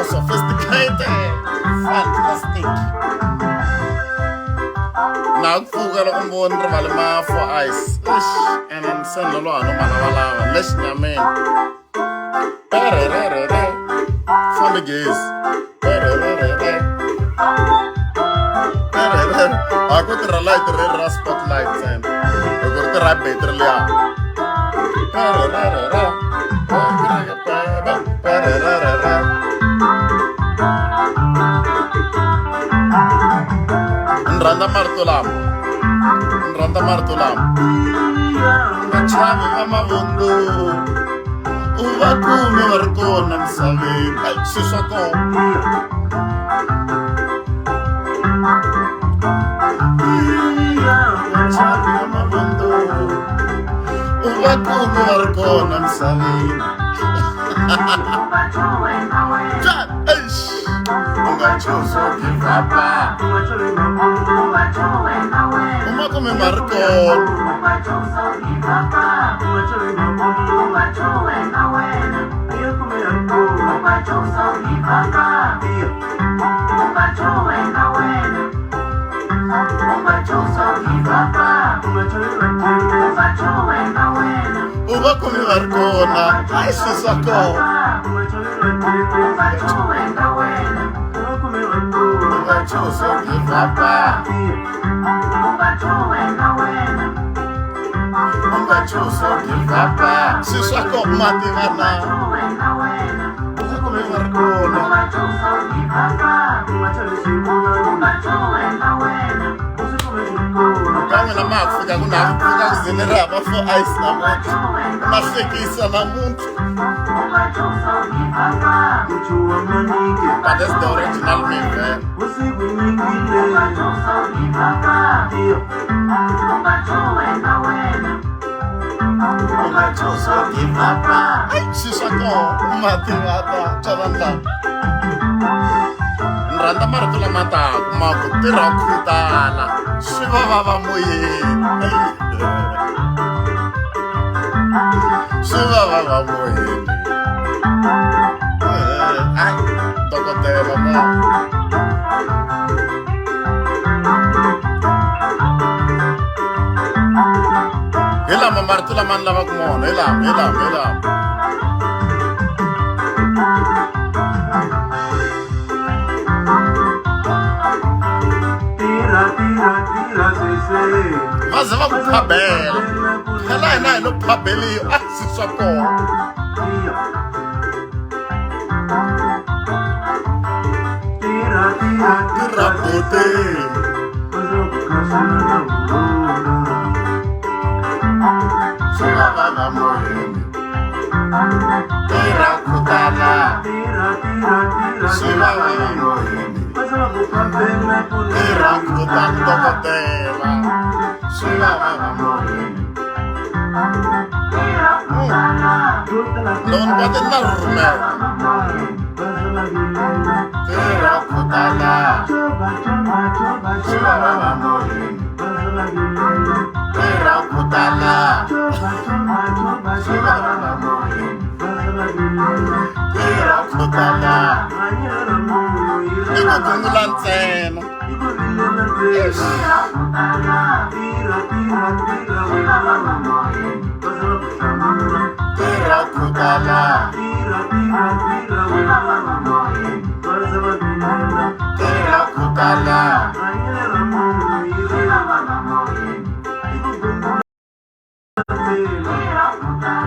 Sophisticated, fantastic. Nakufuka loko mbona rivale ma for ice. And then send lo ano malawalawa. Let's nyamen. For the gays. I got the light, the spotlight, and I got the right better. Randa martulam. Chavi amavundo. Uva come marcona sabe. Si soko. Chavi amavundo. Uva come marcona sabe. Ungachoso kifapa. Uma come marcon. Uva come marcona. Ai si sacco. Ungachoso kifapa. Ungachoso kifapa. Si sacco mativana. Uva come marcona. Kami na makufika kuna kuzinera bafo ice na moto. Masekisa na muntu. But that's the original name, man. Ungachoso kifapa. Si sacco mativana. Chavanda. Randa martula mata maku tira kutala shiva baba moyeni shiva baba moyeni ai dokotela ma ela martula man lava kumona ela ze va ku phabela phela hina hi lo phabeliyo a si swa kona tirapote Sivava moyeni tirakutala Sivava moyeni tirakutala dokotela Sivava moyeni non vado na rumela tirakutala Sivava moyeni tirakutala Sivava moyeni tirakutala iko gungula ntsena tirakutala tirakutala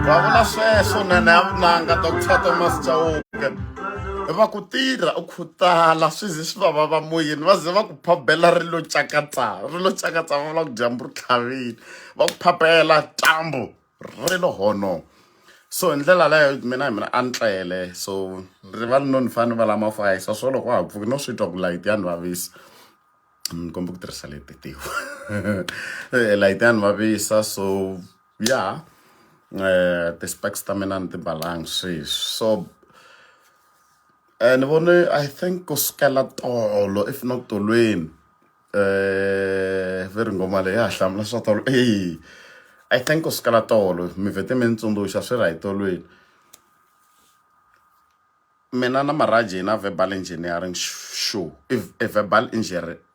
va vula sweswo nene ya vunanga Dr. Thomas Chauke va ku tirha u khutala swi ze swi vava moyeni va ze va ku phabela ri lo cakatsa va vula ku dyambu ri tlhavile va ku phabela tambu ri lo hono so hi ndlela leyo mina a ni tlele so rivala no ni fane va lama fayisa swo loko ha pfuki no swi twa ku light ya ni vavisa ni komba ku tirhisa leti tiwa light ya ni vavisa so yeah ti-specs ta mina ni ti balanga sweswi so ni vone I think ku sukela tolo if not tolweni veri ngoma leyi ya hlamula swa tolo I think ku sukela tolo mi vhete mi ni tsundzuxa swi ra hi tolweni mina na Maraji na verbal engineering show a verbal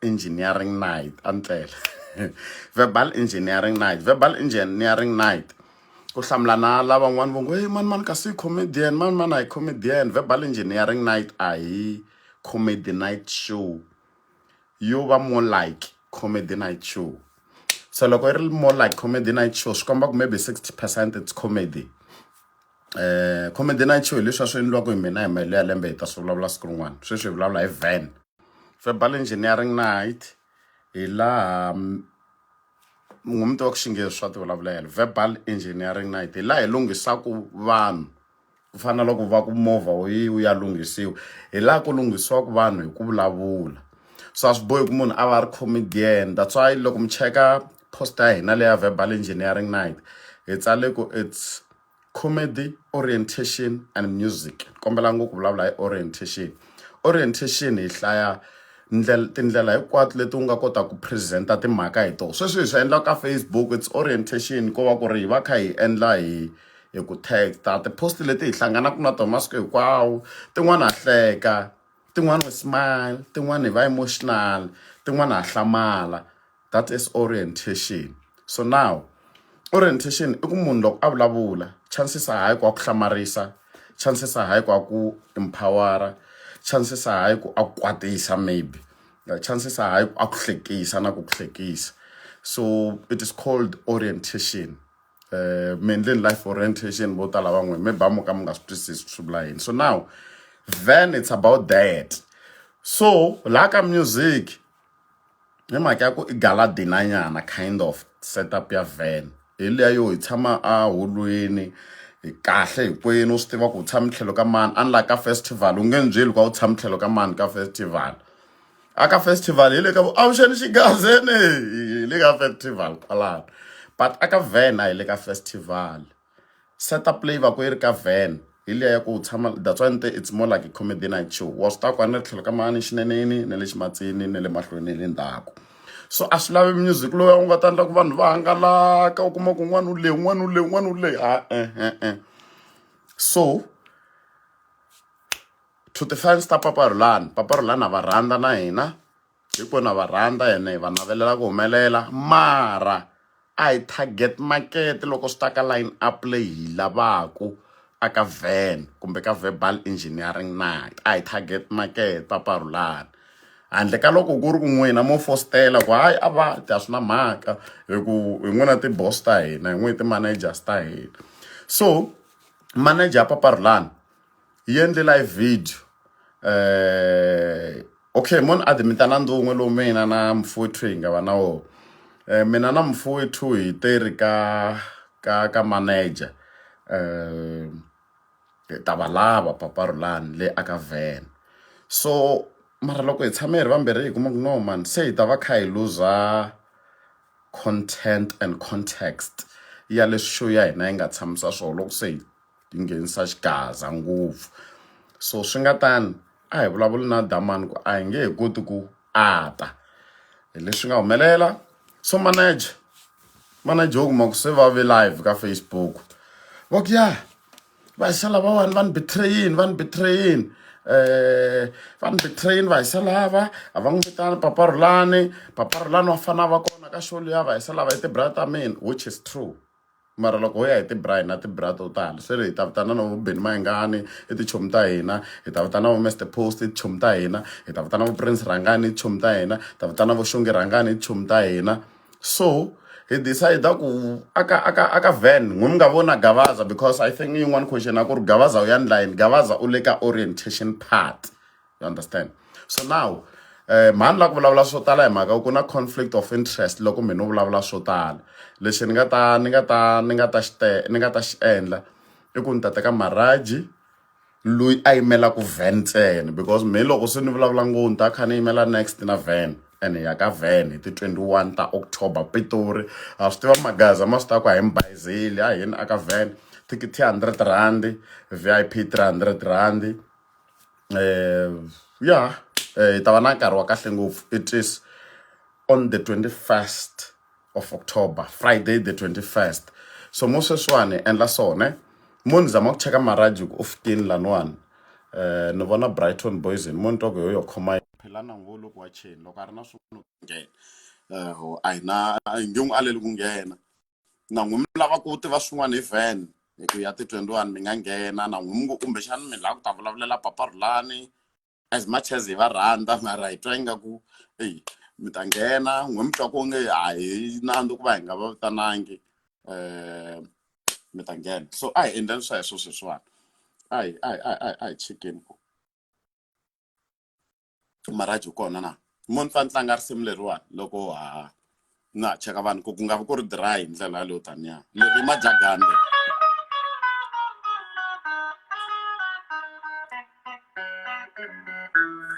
engineering night antlele verbal engineering night ku hlamula na lava n'wana vongo hey man kasi comedian man I comedian verbal engineering night a hi comedy night show yo va more like comedy night show so loko yi ri more like comedy night show swi komba ku maybe 60% it's comedy comedy night show hi leswi swi endliwaka hi mina hi mali ya lembe hi ta swi vulavula siku rin'wana sweswi hi vulavula hi van verbal engineering night hi laha ngumntu wa ku xinghezi swa ti vulavulela verbal engineering night hi laha hi lunghisaku vanhu ku fana loko va ku movha wu ya lunghisiwa hi laha ku lunghisiwaku vanhu hi ku vulavula so a swi bohi ku munhu a va ri comedian that's why loko mi cheka poster ya hina leya verbal engineering night hi tsale ku it's comedy orientation and music kombela ngopfu vulavula hi orientation hi hlaya tindlela hinkwato leti u nga kota ku presenta timhaka hi tona sweswi hi swi endla ka Facebook it's orientation ko va ku ri hi va kha hi endla hi ku texta ti-post leti hi hlanganaka na tona masiku hinkwawo tin'wana ha hleka tin'wana smile tin'wana hi va emotional tin'wana ha hlamala that is orientation so now orientation i ku munhu loko a vulavula chances a high ku hlamarisa chances a high ku empowera chances a high ku kwatisa maybe chances a high ku hlekisa na ku hlekisa so it is called orientation mainly life orientation vo tala van'we maybe va mo ka mi nga swi twisisi swi vula yini so now then it's about that so like a music hi mhaka ya ku i gala dinanyana kind of setup ya van hi leya yo hi tshama a holweni kahle hinkwenu u swi tiva ku u tshama tlhelo ka mani unlike ka festival u nge ni byeli ku a u tshama tlhelo ka mani ka festival aka festival hi le ka avuxeni xigazeni hi le ka festival kwalano but aka van a hi le ka festival setup leyi va ku yi ri ka van hi leya ku u tshama that's why it's more like a comedy night show wa swi ta ku a ni ri tlhelo ka mani xineneni na le ximatsini na le mahlweni le ndzhaku so a swi lavi music loyi u nga ta endla ku vanhu va hangalaka u kuma ku n'wana u le so to the fans ta Papa Rulana va rhandza na hina hinkwenu va rhandza ene hi va navelela ku humelela mara a hi target market loko swi ta ka line up leyi hi lavaku aka van kumbe ka verbal engineering night a hi target market Papa Rulana handle ka loko ku ri ku n'wina mo fostela ku hayi a va ti a swi na mhaka hi ku hi n'wina ti-boss ta hina hi n'wina ti-managers ta hina. So manager paparulani yi endle live video okay mon admitana ndun'we lowu mina na mfowethu hi nga va na wona. Mina na mfowethu hi teri ka manager ta va lava paparulani le aka van. So mara loko hi tshame hi ri vambirhi hi kuma ku no man se hi ta va kha hi luza content and context ya leswi show ya hina yi nga tshamisa swona loko se hi nghenisa xigaza ngopfu. So swi nga tani a hi vulavuli na damani ku a hi nge hi koti ku ata hi leswi nga humelela. So manager wo kuma ku se va ve live ka Facebook va ku ya vaisa lavawani va ni betrayini va ni betrayini vaisa lava a va n'wi vitana paparulani wa fana va kona ka show liya vaisa lava i ti-brother ta mina, which is true. Mara loko ho ya hi ti-braai na ti-bra to tala se hi ta vitana na vo Benny Mayengani i tichomi ta hina, hi ta vitana vo Mr Post i tichomi ta hina, hi ta vitana vo Prince Rangani i tichomi ta hina, hi ta vitana vo Shongi Rangani i tichomi ta hina. So he decided ku aka van n'wi mi nga vona Gavaza because I think yin'wana question a ku ri Gavaza u ya line Gavaza u le ka orientation part, you understand. So now mhani la ku vulavula swo tala hi mhaka ku na conflict of interest loko mina u vulavula swo tala. Lexi ni nga ta xi endla i ku ni ta teka Maraji loyi a yimelaka van ntsena because me loko se ni vulavula ngopfu ni ta kha ni yimela next na van and hi ya ka van hi ti 21 ta October Pitori. A swi tiva magaza ma swi tiva ku a hi mi bayizeli a hini aka van thikithi R100 VIP 300 rand. Yeah hi ta va na nkarhi wa kahle ngopfu. It is on the 21st of October, Friday the 21st. So mo sweswiwani endla swona mo ni zama ku cheka Maraji ku u fikini laniwani ni vona Brighton Boys mo ni twa ku yo khoma Philani ngo loko wa cheni loko a ri na swin'wana ku nghena a hi nge n'wi aleli ku nghena na n'wi mi lava ku tiva swin'wana hi van hi ku ya ti 21 mi nga nghena na n'wi mi ngo kumbexana mi lava ku ta vulavulela paparulani as much as hi va rhandza mara hi twa ingaku mi ta nghena n'wi mi twa ku nge a hi nandzu ku va hi nga va vitanangi mi ta nghena. So a hi endleni sweswo sweswiwani a hi chekeni ku Maraji u kona na mo ni fane tlanga risimu leriwani loko na cheka vanhu ku nga vi ku ri dry hi ndlela yaleyo taniya leri i majagani leri.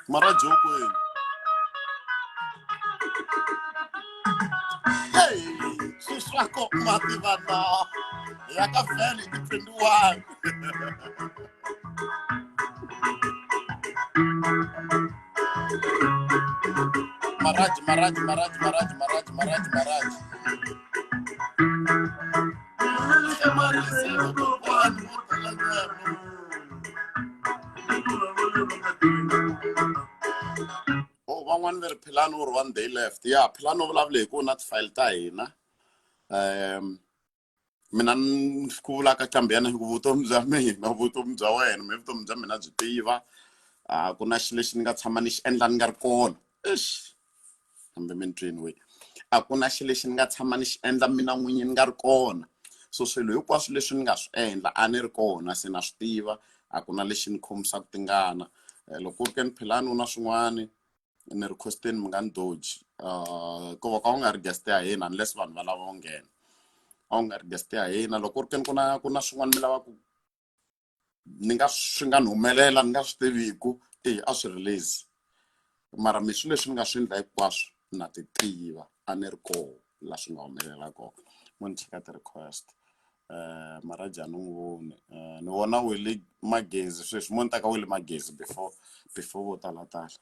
Maraji u kwini swiswako mati vana ya ka van hi ti 21 Maraji van'wani va ri Philani u ri 1 day left. Ya Philani u vulavule hi ku na ti-file ta hina mina ni ku vulaka kambiyana hi ku vutomi bya mina vutomi bya wena mi vutomi bya mina byi tiva. Ku na xilo lexi ni nga tshama ni xi endla ni nga ri kona kambe mi ni twini we a ku na xilo lexi ni nga tshama ni xi endla mina n'winyi ni nga ri kona. So swilo hinkwaswo leswi ni nga swi endla a ni ri kona se na swi tiva a ku na lexi ni khomisaka tingana. Loko ku ri ke ni Philani u na swin'wani ni requesteni mi nga ni doji ku va ka u nga ri guest ya hina unless vanhu va lava u nghena a wu nga ri guest ya hina. Loko ku ri ke ni ku na swin'wana mi lava ku ni nga swi nga ni humelela ni nga swi tiviku a swi release mara mi swilo leswi ni nga swi endla hinkwaswo na ti tiva a ni ri koho la swi nga humelela kona. Mo ni cheka ti-request Maraji a ni n'wi voni ni vona we le Magezi sweswi mo ni ta ka we le Magezi before vo talatala.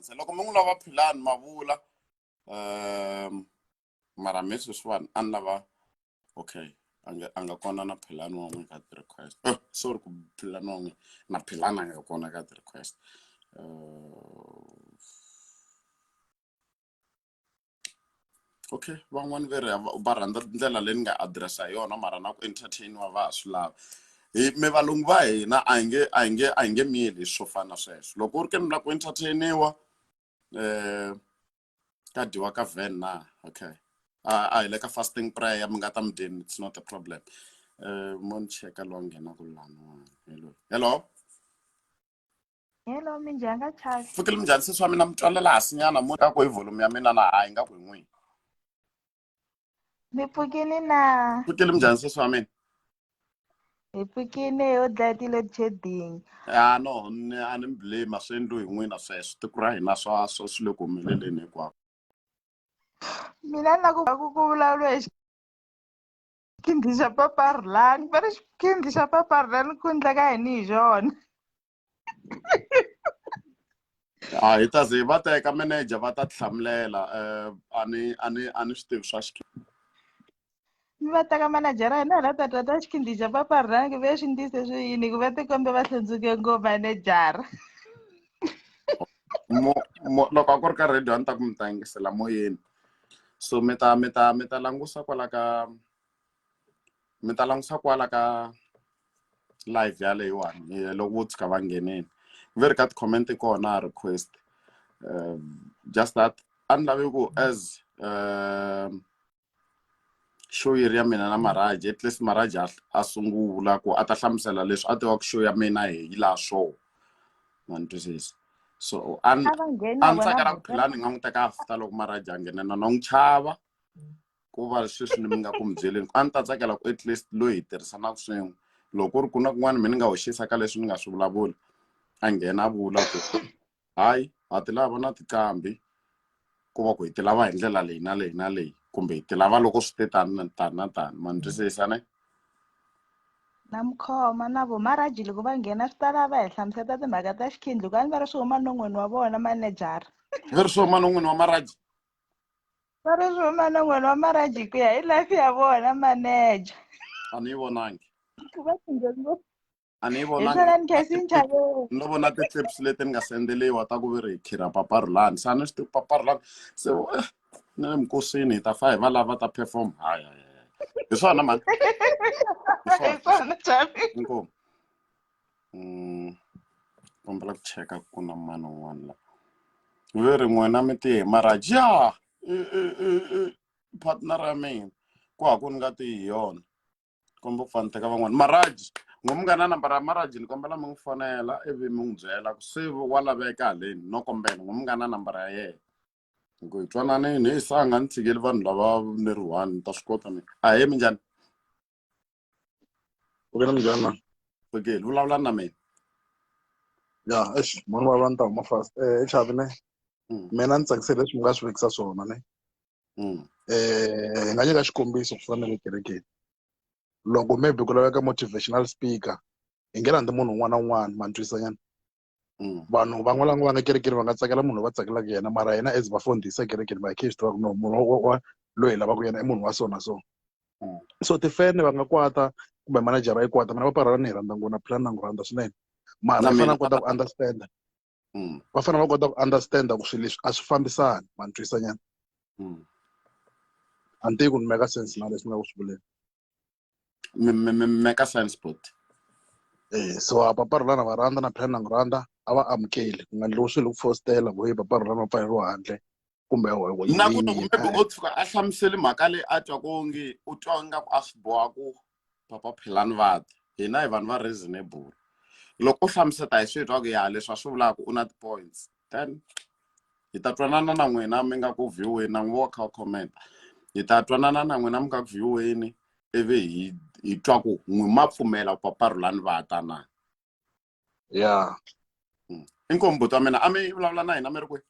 se loko mi n'wi lava Philani mavula mara message sweswiwani a ni lava okay a nga kona na Philani wa n'we ka ti-request sorry ku Philani wa n'we na Philani a nga kona ka ti-request okay van'wani va rhandza ndlela leyi ni nga addressa hi yona mara na ku entertainiwa va ha swi lava mi valungu va hina a hi nge miyeli swo fana na sweswo loko u ri ke ni la ku entertainiwa ka dyiwa ka van na okay a hi le ka fasting prayer mi nga ta mudeni it's not a problem mo ni cheka lo nghena ku lani hello minjhani ka Chavi fikile minjhani sesi wa mina mi twalela hasinyana mo ka ku hi volume ya mina na hayi nga ku hi n'wini mi pfukile na fikile minjhani sesi wa mina hi pfukile ho dlaya ti-load shedding no a ni mi blame swi endliwe hi n'wina sweswo tiko ra hina swi le ku humeleleni hinkwako mina na ku vulavuriwa hi xikhindi xa paparilani va ri xikhindi xa paparilani ku endleka yini hi xona hi ta ze va teka manager va ta hlamulela a ni swi tivi swa mi va teka manajara hina hi la ta ta xikhindi xa paparilani ku ve swi ndise swi yini ku va tikombe va hlundzuke ngopfu manejara loko a ku ri ka radio a ni ta ku mi ta yingisela moyeni so mi ta langusa kwala ka live ya leyiwani loko vo tshuka va nghenini ve ri ka ti-comment kona request just that a ni lavi ku as show yi ri ya mina na Maraji at least Maraji a sungula ku a ta hlamusela leswi a tiva ku show ya mina hi laha swoho ma ni twisisa so a ni tsakela ku Philani nga n'wi teka after loko Maraji a nghena na n'wi chava ku va sweswi ni mi nga ku mi byeleni a ni ta tsakela ku at least loyi hi tirhisanaka swin'we loko ku ri ku na kun'wana mi ni nga hoxisa ka leswi ni nga swi vulavula a nghena a vula ku hayi ha ti lava na tiqambi ku va ku hi ti lava hi ndlela leyi na leyi na leyi kumbe hi ti lava loko swi te tani na tani ma ni twisisa ne na mukhoma na vo Maraji loko va nghena swi ta lava hi hlamuseta timhaka ta xikhindli loko a ni va ri swi huma non'wini wa vona manejara ve ri swi huma non'wini wa Maraji va ri swi huma non'wini wa Maraji ku ya hi life ya vona maneja a ni yi vonangi ku va tinghe ngopfu a ni yi hi vonangi swona ni khesi ni chaveni no vona ti-clips leti ni nga sendeliwa ta ku ve ri hi khira paparilani se a ni swi tivi paparilani se na le minkosini hi ta fa hi va lava ta perform hayi hi swona mani hi swona Chavi inkomu kombela ku cheka ku na mani un'wana la ve ri n'wina mi tihi Maraji ya partner ya mina ku haku ni nga tihi hi yona komba ku fani teka van'wana Maraji n'wi nga na nambara ya Maraji ni kombela mi n'wi fonela ivi mi n'wi byela ku se wa laveka haleni no kombela n'wi nga na nambara ya yena ku hi twananeni hi sanga ni tshikeli vanhu lava ni ri one ni ta swi kota mina a he minjhani Ukena minjhani na? fikeli vulavula na mina Ya, munhu wa vanhu ta huma fast. Chavi ne. Mina ni tsakisile leswi mi nga swi vekisa swona ne. Hi nga nyika xikombiso ku fana na le kerekeni. Loko maybe ku laveka motivational speaker, hi nge rhandzi munhu un'wana na un'wana ma ni twisisanyana. Vanhu van'wana lava nga kerekeni va nga tsakela munhu va tsakelaka yena mara yena as va fondhisa kerekeni va hi khe hi swi tiva ku no munhu wa loyi hi lavaka yena i munhu wa so na so. So tifene va nga kwata kumbe manejara yi kwata mina va parhala ni hi rhandza ngopfu na Philani na n'wi rhandza swinene mara va fanele va kota ku understand va fanele va kota ku understand ku swilo leswi a swi fambisani ma ni twisisanyana a ni tivi ku ni meka sense na leswi nga ku swi vuleni mi meka sense bot so paparilana va rhandza na Philani na n'wi rhandza a va amukeli ku nga endliwi swilo ku fositela ku hi paparilana va pfaleriwa handle kumbe na ku loko maybe o tshuka a hlamuseli mhaka leyi a twa kongi u twa ingaku a swi boha ku papa Philani va ta hina hi vanhu va reasonable loko u hlamuseta hi switwa ku ya leswi a swi vulaka u na ti-points then hi ta twanana na n'wina mi nga ku vieweni na n'wi wa kha comment hi ta twanana na n'wina mi nga ku vieweni ivi hi twa ku n'wi ma pfumela ku paparilani va ta na ya inkomu buti wa mina a mi vulavula na hina mi ri kwihi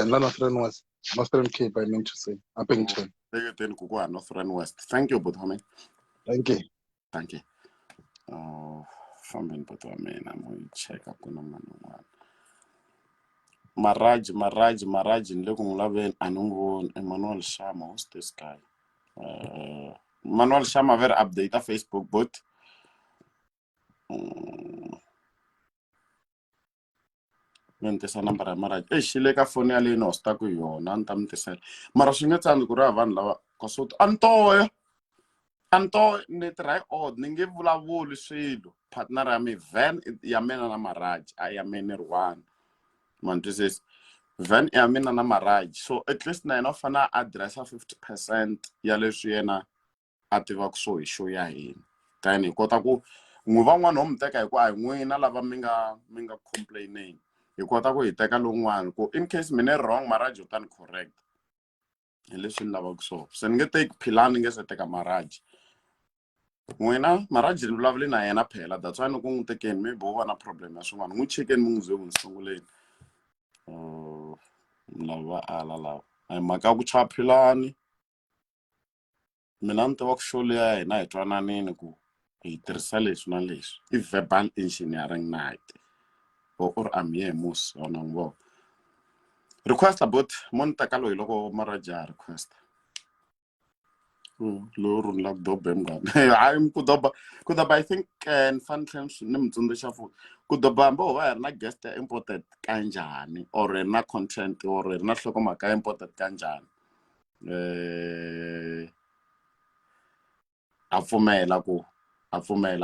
la Northern West Northern Cape I mean to say Appington teketeni ku ku ha Northern West thank you buti wa mina thank you fambeni buti wa mina mo yi cheka ku na mani un'wana Maraji ni le ku n'wi laveni a ni n'wi voni. Emmanuel Shama, who's this guy? Manuel Shama very update a Facebook bot. Mentisa number ya Maraji. Xi le ka foni ya leyi ni hostaka yona a ni ta mi tisela. Mara swi nge tsandzi ku ri hava vanhu lava kosuti Anto ni tirha hi odd ni nge vulavuli swilo partner ya mi van ya mina na Maraji a ya mina ni ri one man twisisa van ya mina na Maraji so at least na yena u fanele a addressa 50% ya leswi yena a tivaka so hi show ya hina then hi kota ku n'wi van'wana ho mi teka hi ku a hi n'wina lava mi nga complaining hi kota ku hi teka lowun'wana ku in case mina ri wrong Maraji u ta ni correct hi leswi ni lavaka so se ni nge teki Philani nge se teka Maraji n'wina Maraji ni vulavuli na yena phela that's why ni ku n'wi tekeni maybe wo va na problem ya swin'wana n'wi chekeni mi n'wi ze n'wi sunguleni lava va ala lava a hi mhaka ya ku chava Philani mina ni tiva ku show leya hina hi twananini ku hi tirhisa leswi na leswi i verbal engineering night or I'm here mus ona n'wi vona request about mo ni teka loyi loko Maraji a request loro ni la ku doba mngani hayi ku doba I think ni fanele ni mi tsundzuxa futhi ku doba hambi ho va hi ri na guest ya important kanjhani or hi ri na content or hi ri na nhlokomhaka ya important kanjhani a pfumela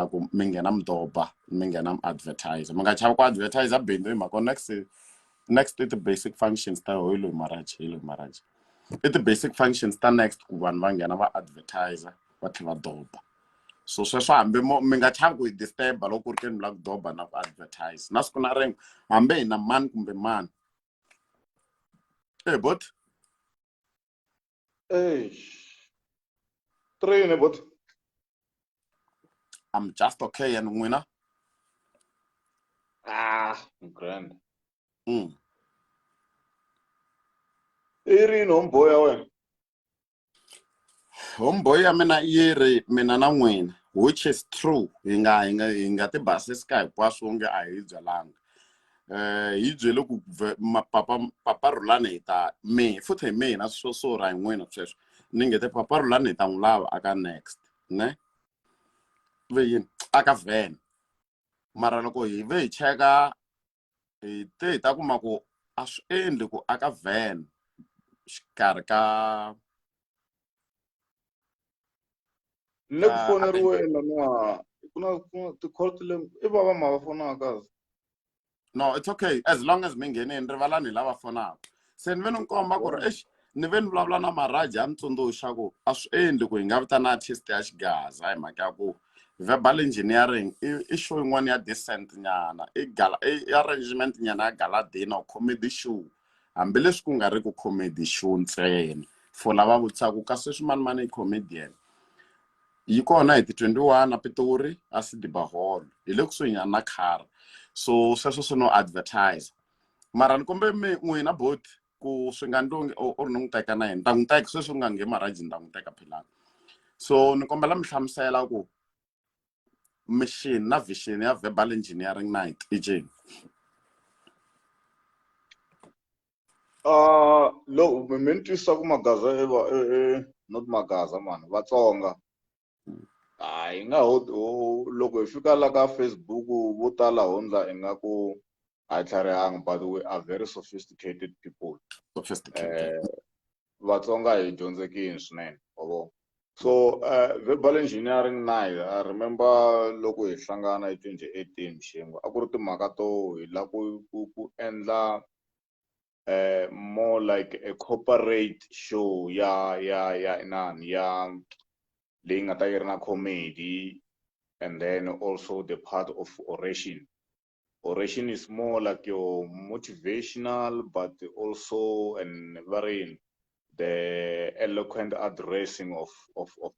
ku mi nghena mi doba mi nghena mi advertiser mi nga chavi ku advertiser bindzu hi mhaka next i ti-basic functions ta hi loyi Maraji i ti-basic functions ta next ku vanhu va nghena va advertiser va tlhela va doba so sweswo hambi mi nga chavi ku hi disturba loko ku ri ke ni lava ku doba na ku advertise na siku na rin'we hambi hi na mani kumbe mani bot 3 ne bot I'm just okay and n'wina grand i rini homeboy ya wena homeboy ya mina yi ri mina na n'wina which is true hi nga ti basisika hinkwaswo nge a hi byelanga hi byele ku papa Rhulani hi ta me futhi hi mina swo ra hi n'wina sweswo ni nge te papa Rhulani hi ta n'wi lava aka next ne ve yini aka van mara loko hi ve hi cheka hi te hi ta kuma ku a swi endli ku aka van xikarhi ka le ku foneriweni ku na ti-call i vava ma va fonaka no it's okay as long as mi nghenini rivalani hi lava fonaka se ni ve ni komba ku ri ni ve ni vulavula na Maraji a ni tsundzuxa ku a swi endli ku hi nga vitana artist ya xigaza hi mhaka ya ku verbal engineering i show yin'wana ya decent nyana i arrangement nyana ya galadina or comedy show hambileswi ku nga ri ku comedy show ntsena for lava vutisaka ka sweswi mani i comedian yi kona hi ti 21 a Pitori a Sidiba Hall hi le kusuhi nyana na Khara so sweswo swi no advertise mara ni kombe n'wina bot ku swi nga ndlungi or ni n'wi teka na yena ni ta n'wi teka sweswi nga nge Maraji ni ta n'wi teka Philani so ni kombela mi hlamusela ku mission na vision ya verbal engineering night i ncini lo mi ni twisisa ku magaza not magaza mani Vatsonga hi nga loko hi fika la ka Facebook vo tala hundza ingaku a hi tlharihanga but we are very sophisticated people Vatsonga hi dyondzekini swinene so verbal engineering night I remember loko hi hlangana hi 2018 Mxingu a ku ri timhaka to hi la ku endla more like a corporate show ya inani ya leyi nga ta yi ri na comedy and then also the part of oration is more like your motivational but also and very the eloquent addressing of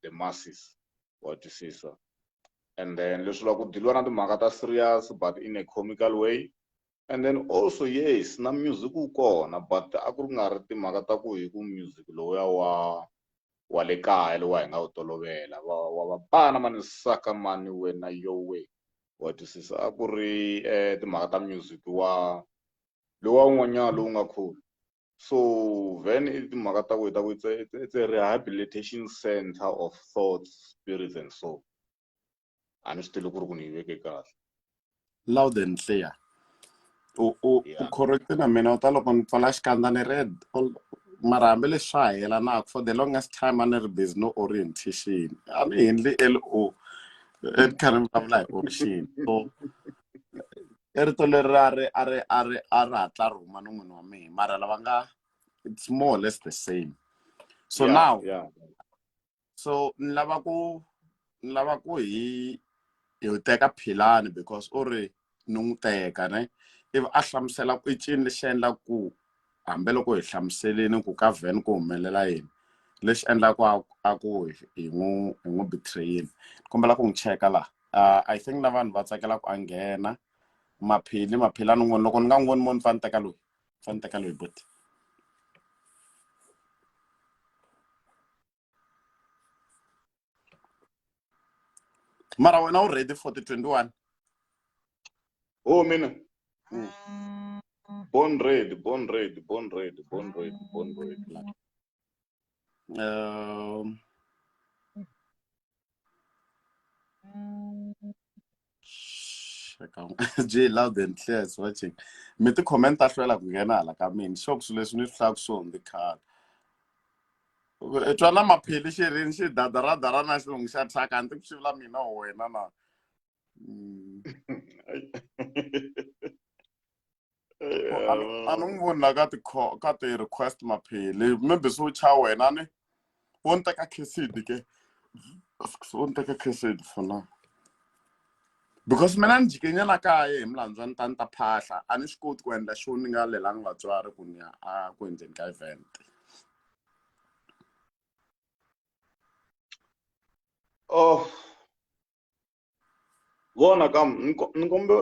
the masses what you see sir and then leswi la ku diliwa na timhaka ta serious but in a comical way and then also yes na music wu kona but a ku ri nga ri timhaka ta ku hi ku music lowuya wa le kaya lowa hi nga wu tolovela wa vabana mani saka mani wena yo way what you see a ku ri timhaka ta music wa lowa un'wanyana lowu nga cool. So then it's a rehabilitation center of thoughts, spirits and soul. And it's still Loud and clear. Yeah. Correct na mina ta loko ni pfala xikandza ni read mara hambi leswi swa yelanaka for the longest time a ni ri busy no orientation a ni endli LO ni karhi ni vulavula hi origin so rito leri a ri hatla ri huma non'wini wa mina mara lava nga it's more or less the same so now so ni lava ku hi teka Philani because o ri ni n'wi teka ne ivi a hlamusela ku i cini lexi endlaka ku hambi loko hi hlamuseleni ku ka van ku humelela yini lexi endlaka a ku hi n'wi betrayini kombela ku n'wi cheka laha I think na vanhu va tsakela ku a nghena Maphilani n'wini loko ni nga n'wi voni mo ni fa ni teka loyi but mara wena u ready for the 21 Oh mina. Born ready. J loud and clear is watching mi ti comment a hlwela ku nghena hala ka mina xo ku swilo leswi ni swi hlaya ku swona ti khale twana Maphili xirini xi daradara na xilungu xa thyaka a ni ti ku xi vula mina or wena na a ni n'wi voni la ka ti-request Maphili maybe swi cha wena ni wo ni teka khesidi ke wo ni teka khesidi for now because mina ni jikenyana kaya hi milandzu ni ta phahla a ni swi koti ku endla xo ni nga lelangi vatswari ku ni ya a ku endleni ka event Oh, vona kam ni kombe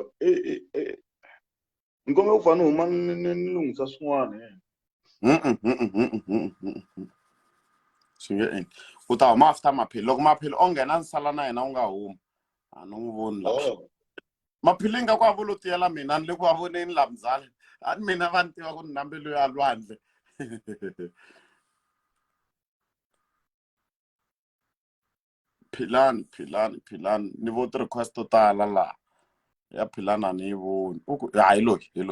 ku fana huma ni lungisa swin'wana swi nge endli u ta huma after Maphili loko Maphili o nghena ni sala na yena u nga humi a ni n'wi voni la Maphili nga ku a vulo tiyela mina ni le ku va voneni la muzala a ni mina va ni tiva ku ni na mbilu ya lwandle Philani ni vo ti-request to tala laha ya Philani a ni yi voni hi loyi u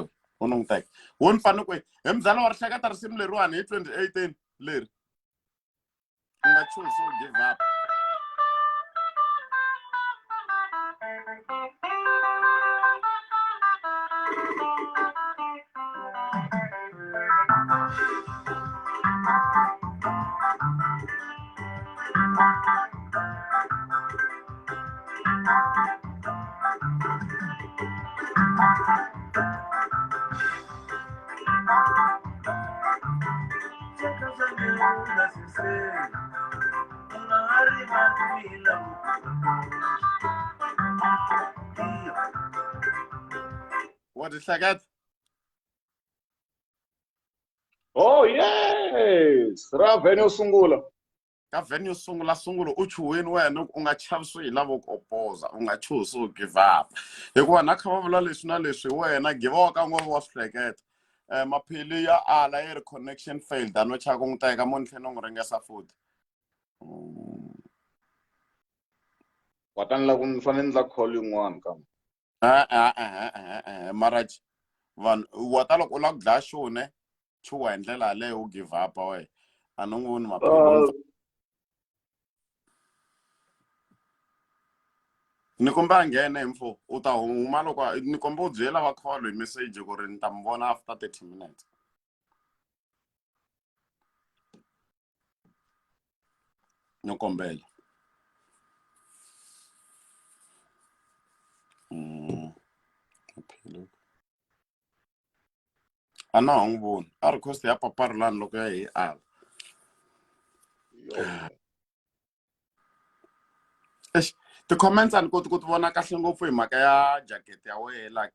ni n'wi teka wo ni fane ku hi muzala wa ri hleketa risimu leriwani hi 2018 leri u nga choose to give up what is that? Oh yes, ra venue sungula. Ka venue sungula u chuweni wena u nga chavisiwi hi lavo ku opoza u nga choose u give up hikuva na kha va vula leswi na leswi wena give up ka n'wana wa swi hleketa Maphili ya ala yi ri connection failed a no chaka ku n'wi teka mo ni tlhela ni n'wi ringesa futhi Watani la ku ni fanele ndza call yin'wana kam Maraji vanhu wa ta loko u lava ku dlaya xone chuwa hi ndlela yaleyo u give up we a ni n'wi voni Maphili ni komba a nghena info u ta huma loko ni komba u byela va call hi message ku ri ni ta mi vona after 30 minutes no kombela a na ha n'wi voni a request ya paparilani loko ya hi ala ti-comments a ni koti ku ti vona kahle ngopfu hi mhaka ya jacket ya wena like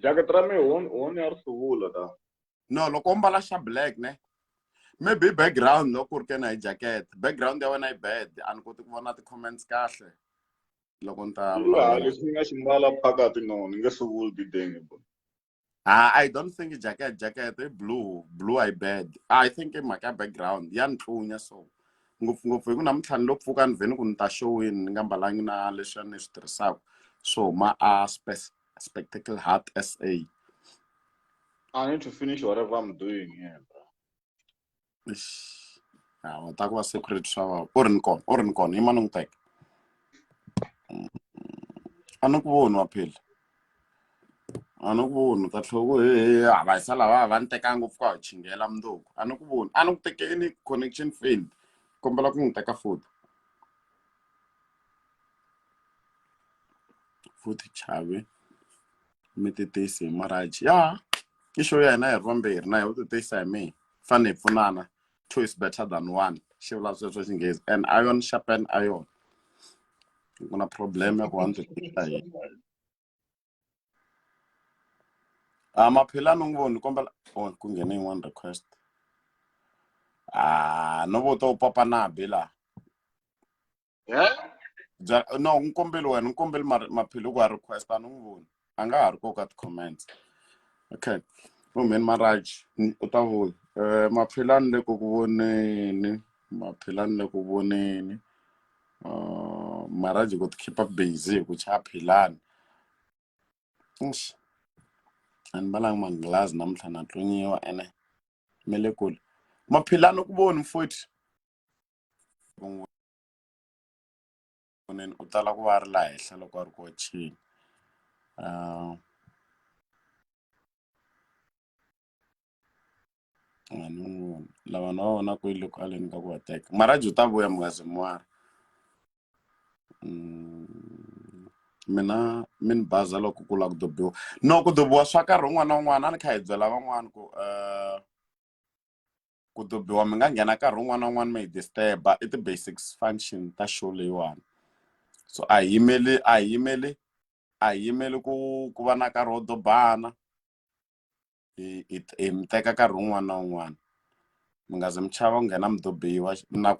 jacket ra mi honi ya ri hluvula ta no loko u mbala xa black ne maybe background loko ku ri ke na hi jacket background ya wena yi bad a ni koti ku vona ti-comments kahle loko ni ta leswi nga ximbala phakati no ni nge swi vuli bidenge bo. I don't think jacket blue I bed. I think in my background ya ntlunya so ngopfungopfu hi ku namuntlha ni lo pfuka ni vheni ku ni ta showini ni nga mbalangi na leswi ni swi tirhisaka so ma spectacle hat SA. I need to finish whatever I'm doing here, bro. Wa ta ku va secret swa u ri ni kona hi mani n'wi teka a ni ku voni waphila a ni ku voni ta tlhela ku va hisa lava va ni teka ngopfu ka chingela mundzuku a ni ku voni a ni ku tekeni connection failed kombela ku n'wi teka futhi Chavi mi titisi hi Maraji ya i show ya hina hi ri vambirhi na hi u titisa hi mina fane hi pfunana two is better than one xi vula sweswo xinghezi and iron sharpen iron ku na problem ya ku one titisa hi maphilani u n'wi voni kombela ku nghene yin'wana request no vuta u papa na bila no nkombeli wena nkombeli maphilo ku a request a ni n'wi voni a nga ha ri ko ka ti-comments okay mani Maraji u ta vula maphilani le ku voneni Maraji ku ti keep up busy ku cha philani a ni mbalanga manglazi namuntlha na tlunyiwa ene me le kule maphilani ku voni futhi u tala ku va a ri laha henhla loko a ri ku wacheni lava na va vona ku yi le ku aleni ka ku va teka Maraji u ta vuya munghasi mwari mina mi ni baza loko ku lava ku dobiwa no ku dobiwa swa nkarhi wun'wana na wun'wana a ni kha hi byela van'wana ku dobiwa mi nga nghena nkarhi wun'wana na wun'wana mi hi disturb-a i ti-basics function ta show leyiwani so a hi yimeli ku va na nkarhi wo dobana hi mi teka nkarhi wun'wana na wun'wana mi nga ze mi chava ku nghena mi dobiwa na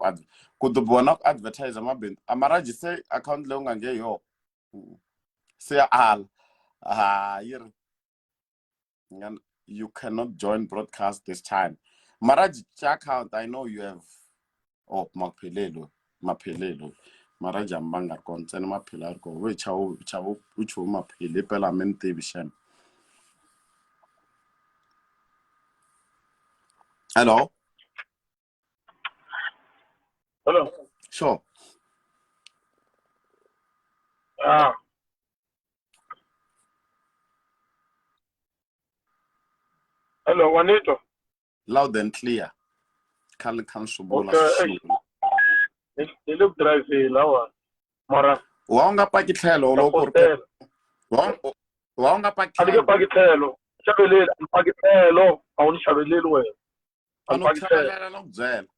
ku dobiwa na ku advertiser mabindzu a Maraji se akhawunti leyi u nga nge hi yona se ya ala yi ri you cannot join broadcast this time Maraji account I know you have maphelelo Maraji amba nga ri kona ntsena maphelo a ri kona we chavo u chuva maphelo pela mi ni tivi xana hello sure hello Juanito loud and clear khale kha ni swivula okay ni le ku drive lawa mara wa u nga paki tlhelo loko ku ri wa u nga paki a ni ke paki tlhelo xaveleli a ni paki tlhelo a wu ni xaveleli wena a ni paki tlhelo no ku byela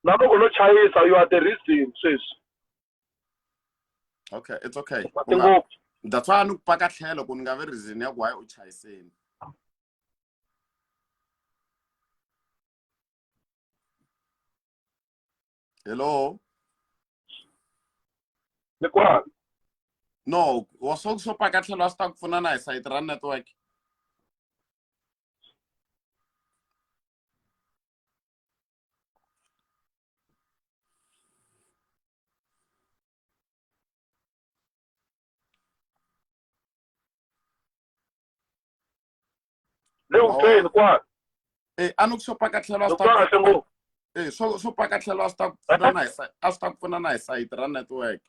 na loko no chayisa you are the reason sweswi okay it's okay ngopfu that's why ni ku paka tlhelo ku ni nga vi reason ya ku why u chayiseni hello ni kwani no wa swo paka tlhelo a swi ta ku pfuna na hi sayiti ra network le u ni kwani a ni ku swo paka tlhelo a ni swi ta kwani ngopfu swo paka tlhelo a swi ta ku pfuna na a swi ta ku pfuna na hi sayiti ra network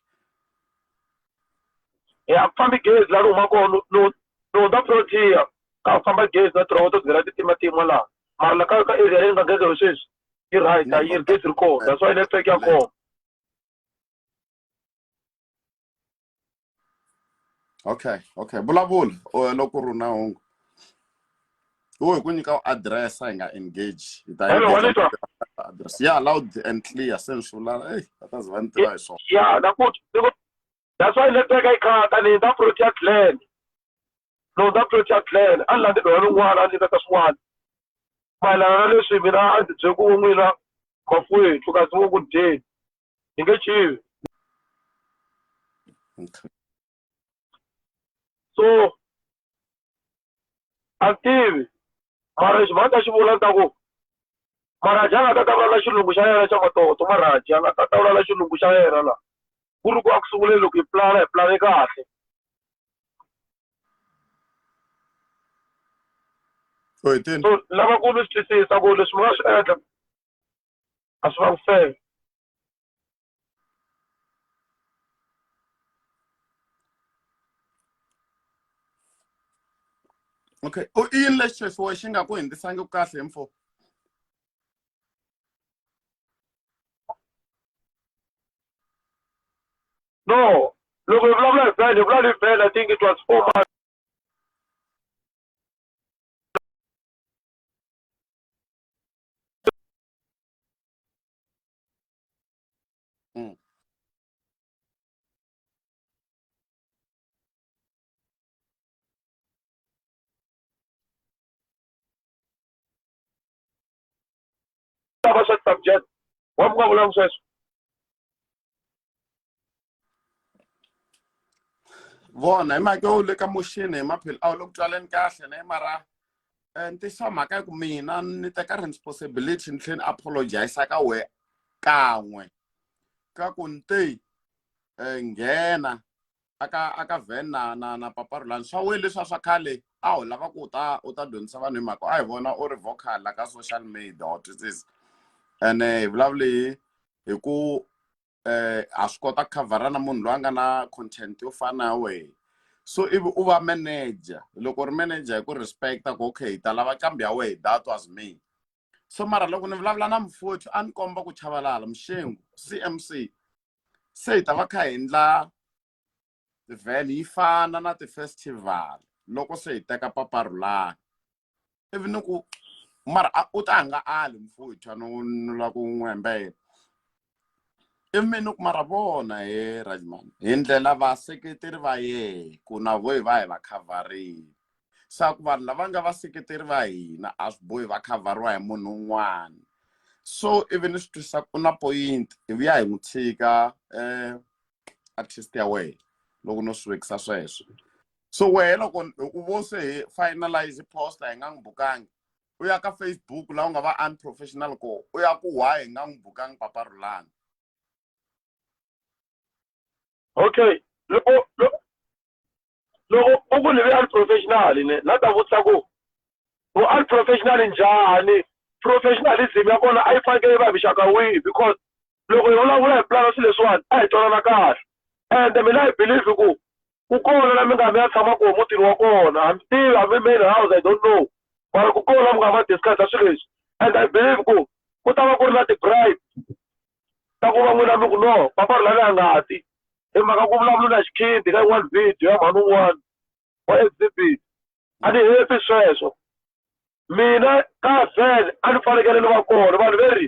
a ku fambi gezi laha huma kona no hundza protiya ka famba gezi na tiroho to byela timatima laha mara la ka area leyi nga ngeke sweswi yi right a yi ri gezi ri kona that's why network ya kona okay vulavula loko ri na hungu wo hi ku nyika address hi nga engage hi ta address loud and clear se swi vula ta ze va ni tiva hi swona nakuthi that's why network yi khata ni hundza protiya clan no hundza protiya clan a ni landzi loyi rin'wana a ni veka swin'wana mayelana na leswi mina a ndzi byele ku n'wina mafowethu kasi wo ku dyeni hi nge chivi Okay. So active Maraji mata xivula ta ku Maraji a nga ta vulavula xilungu xa yena xa matoto Maraji a nga ta vulavula xilungu xa yena la ku ri ku a ku sungule loko hi plane kahle so lava ku mi swi twisisa ku leswi mi nga swi endla a swi va ku fair. Okay. O yini lexi xi xi nga ku hindzisangi kahle mfo? No, loko hi vulavula hi Ben, hi vulavula hi Ben, I think it was 4 months. Tava sa subject. Wa mo ka vulavula sweswo. Vona hi mhaka yo le ka moxini hi maphelo a wu le ku twaleni kahle ne mara ntisa mhaka ya ku mina ni teka responsibility ni tlhela ni apologize ka we kan'we ka ku nte nghena aka van na paparulani swa we leswi swa khale a wu lava ku u ta dyondzisa vanhu hi mhaka a hi vona u ri vocal ka social media or twisisa ene hi vulavule hi ku a swi kota ku khavhara na munhu loyi a nga na content yo fana na wehe so ivi u va manager loko ri manager hi ku respecta ku okay ta lava kambi ya wehe that was me so mara loko ni vulavula na mfuthu a ni komba ku chavalala mixengu CmC se hi ta va kha hi endla van yi fana na ti-festival loko se hi teka paparulani ivi ni ku mara u ta nga ali mfuthu no la ku n'wembela ivi ni ku mara vona he Rajman hi ndlela vaseketeri va yehe ku na vo hi va hi va khavharile sa ku vanhu lava nga vaseketeri va hina a swi bohi va khavhariwa hi munhu un'wana so ivi ni swi twisisa ku na point ivi ya hi n'wi tshika artist ya wehe loko no swi vekisa sweswo so wehe loko u vo se hi finalize poster hi nga n'wi bukangi u ya ka Facebook laha u nga va unprofessional ko u ya ku why hi nga n'wi bukangi paparulani. Okay, loko u ku ni vi unprofessional ne la ta vutisa ku u unprofessional njhani professionalism ya kona a yi fanekele yi va hi vuxaka wihi because loko hi vulavula hi plana swilo leswiwani a hi twanana kahle and mina I believe ku kona la mi nga mi ya tshama koho mutini wa kona hambi tivi hambi main house I don't know mara ku kona la mi nga ma discuss swilo leswi and I believe ku ta va ku ri na ti-bribe ta ku va n'wina mi ku no paparulani a nga ti hi mhaka ku vulavula na xikhindi ka yin'wana video ya mhani un'wana wa exhibit a ni happy sweswo mina ka van a ni fanekele ni va kona vanhu veri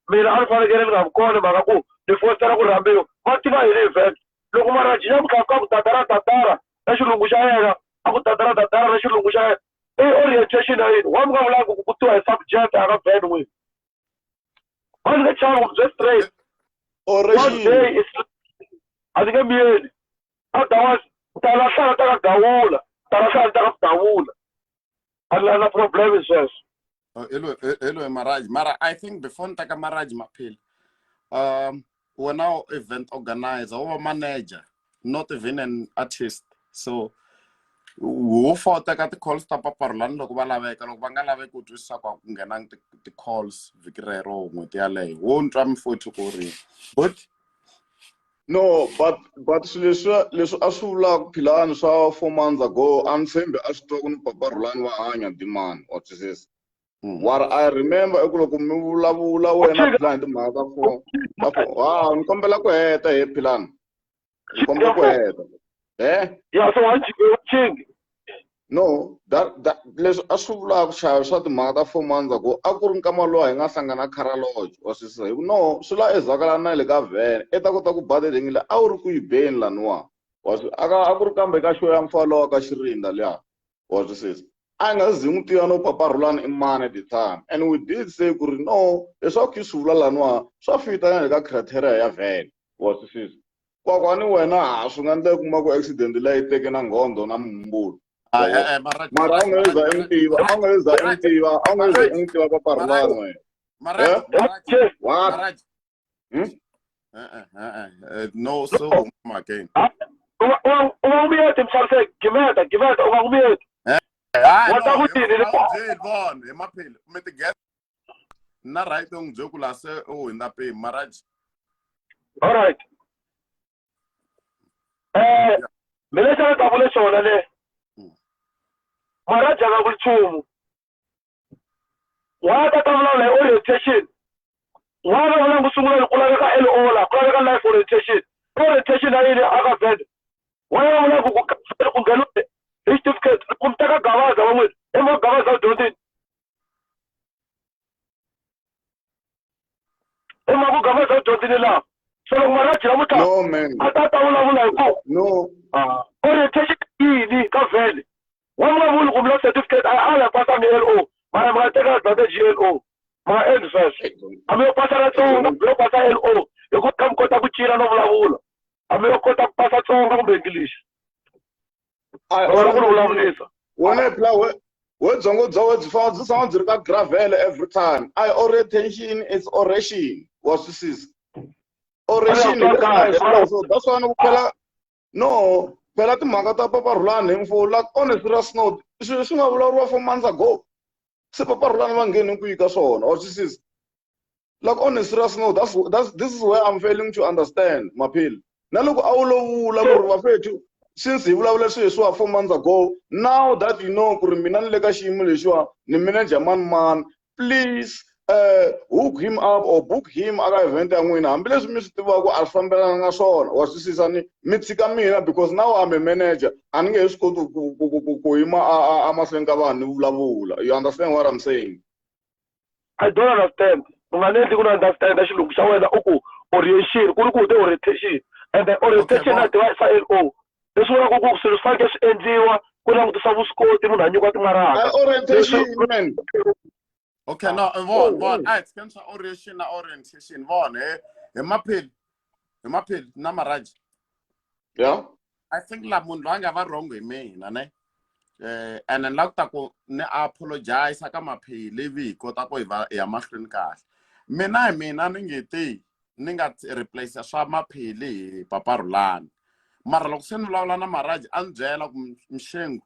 mina a ni fanekele ni nga vi kona mhaka ku ni fositela ku rhambiwa va tiva hi ni event loko Maraji ya mukhaku ku tatara na xilungu xa yena a ku tatara na xilungu xa yena i orientation ya yini wa mi nga vulanga ku tiwa hi subject aka van wini va ni nge chavi ku bye straight one day is a ni nge miyeli otherwise talahlala ta ka gawula a ni na problem hi sweswo. Hello Maraji mara I think before ni teka Maraji maphili wena event organizer u va manager not even an artist so wo fota ka ti-calls ta paparulani loko va laveka loko va nga laveki ku twisisa ku ku nghenangi ti-calls vhiki rero n'hweti yaleyo wo ni twa mfuthu ku ri but no but swilo leswi a swi vulaka Philani swa 4 months ago a ni tshembi a swi twa ku ni paparulani va hanya dimani wa twisisa wara I remember eku loko mi vulavula wena Philani timhaka ta four ni kombela ku heta he Philani ni kombela ku heta ya so watching no that leswi a swi vulaka Chavi swa timhaka ta 4 months ago a ku ri nkama lowu hi nga hlangana Carology wa swisisa hi ku no swi la ezakala na le ka van ta kota ku badedengile a wu ri ku yi beni laniwa wa swi a ku ri kambe ka show ya mfalo ka xirinda liya wa swisisa a nga zi n'wi tiva no paparulani i mani at the time and we did say ku ri no leswaku yi swi vula laniwa swa fita na le ka criteria ya van wa swisisa kwakwani wena swi nga endleka kuma ku accident leyi teke na nghondo na mumbulo mara a wu nga za emtiva a wu nga za emtiva a wu nga za emtiva paparilani wena what no so again ungangumiyeti mhlalise gimeta ungangumiyeti Von emapheli umete get na right ngjoku la se o inda pe Maraji. All right. Mina xa ta vula xona le. Maraji nga vuchumu. Wa ta vula le orientation. Wa va vula kusungula ku laveka LO la, ku laveka life orientation. Orientation ayini aka bed. Wa vula ku ngalo certificate ku mtaka gavaza wa n'wina. Emo gavaza dyondzini. Emo ku gavaza dyondzini la. So Maraji la muta. no man Atata vula ku. no Orientation yini ka vele. Wa vula ku mla certificate ala pasa mi LO. Mara mga teka advantage LO. Mga end first. Ame pasa na tsonga, lo pasa LO. Loko kam kota ku cina no vulavula. Ame kota ku pasa tsonga kumbe English. wena phela wedzongo bya we byi fana byi tshama byi ri ka gravel every time orientation is oration wa swisisa oration so that's why ku phela no phela timhaka ta paparhulani info like on a serious note swi nga vulavuriwa 4 months ago se paparhulani va ngheni ku yika swona wa swisisa like on a serious note this is where I'm failing to understand maphili na loko a wu lovula ku ri vafethu since hi vulavula swilo leswiwa 4 months ago now that you know ku ri mina ni le ka xiyimo lexiwa ni manager man please hook him up or book him aka event ya n'wina hambileswi mi swi tivaka a swi fambelana na swona wa swisisa ni mi tshika mina because now I'm a manager a ni nge he swi koti ku yima a mahlweni ka vanhu ni vulavula you understand what I'm saying I don't understand. Unganenti ku understand xilungu xa wena uku orientation ku ri ku te orientation and the orientation na tiva sa LO. Leswi vula ku swilo swi fanele swi endliwa ku langutisa vuswikoti munhu a nyikiwa timaraka. Orientation man Okay, no, Von, it's can orientation, Von, mapheli na Maraji. yeah I think la munhu anga va wrong with me, ne? And then like ko ne apologize ka mapheli vi kota ko ya mahlweni kahle. Mina ni ngeti ni nga replace swa mapheli paparulani. Mara loko se ni vulavula na Maraji a ni byela ku mshengu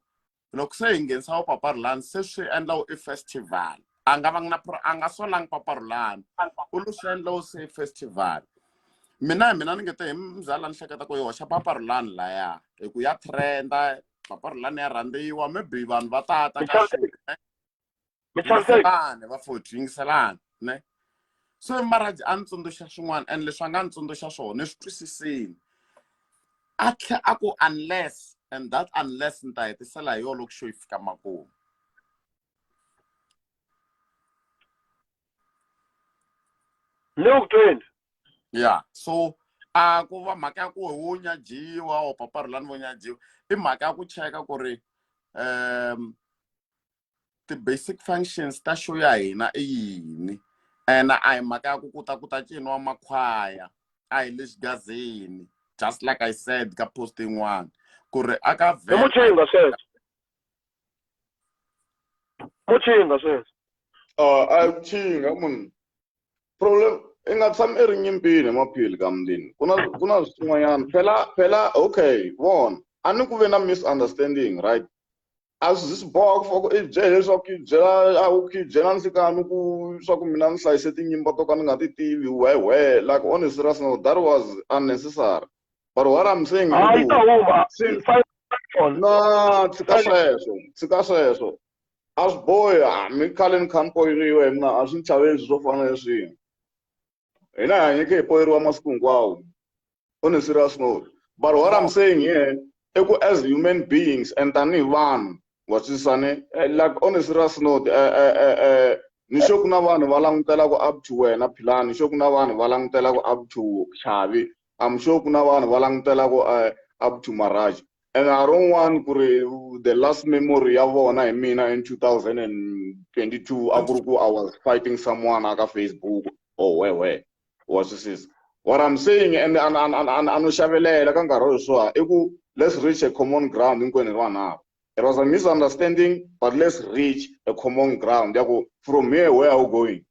loko se hi nghenisa paparulani se swi endla i festival. Anga solang paparulani u lu swi endla se festival mina ni ngete hi mzala ni hleketa ku yoxa paparulani laya hi ku ya trenda paparulani ya rhandziwa maybe vanhu va tata ka yingiselani va yingiselani ne so Maraji a ni tsundzuxa swin'wana and leswi a nga ni tsundzuxa swona swi twisisini a tlhe a ku unless and that unless ni ta hetisela hi yo loko xo yi fika makumu Look twin. Yeah, so ku va mhaka ya ku wu nyajiwa or paparulani vo nyajiwa i mhaka ya ku cheka ku ri ti-basic functions ta show ya hina i yini and a hi mhaka ya ku ta ciniwa makhwaya a hi le xigazeni just like I said ka post yin'wana ku ri aka Muchinga says a chinga munhu problem i nga tshami i ri nyimpini maphili ka mundini ku na swin'wanyana phela okay vona a ni ku ve na misunderstanding right a swi swi boha ku faka i byele leswaku i byela a ku byela nsikani ku swa ku mina ni hlayise tinyimba to ka ni nga ti tivi like on a serious note that was unnecessary but what I'm saying tshika sweswo a swi bohi mi khale ni kha ni poyeriwe mina a swi ni chaveli swo fana leswihi hina hi hanyeke hi poyeriwa masiku hinkwawo on a serious note but what I'm saying here i ku as human beings and tanihi vanhu wa twisisane like on a serious note ni sure ku na vanhu va langutelaka up to wena Philani ni sure ku na vanhu va langutelaka up to Chavi I'm sure ku na vanhu va langutelaka up to Maraji and I don't want ku ri the last memory ya vona hi mina in 2022 a ku ri ku I was fighting someone aka Facebook or where was this What I'm saying, and Shavelela Kangaroswa, let's reach a common ground in Kwenirwana. It was a misunderstanding, but let's reach a common ground. From here, where are we going?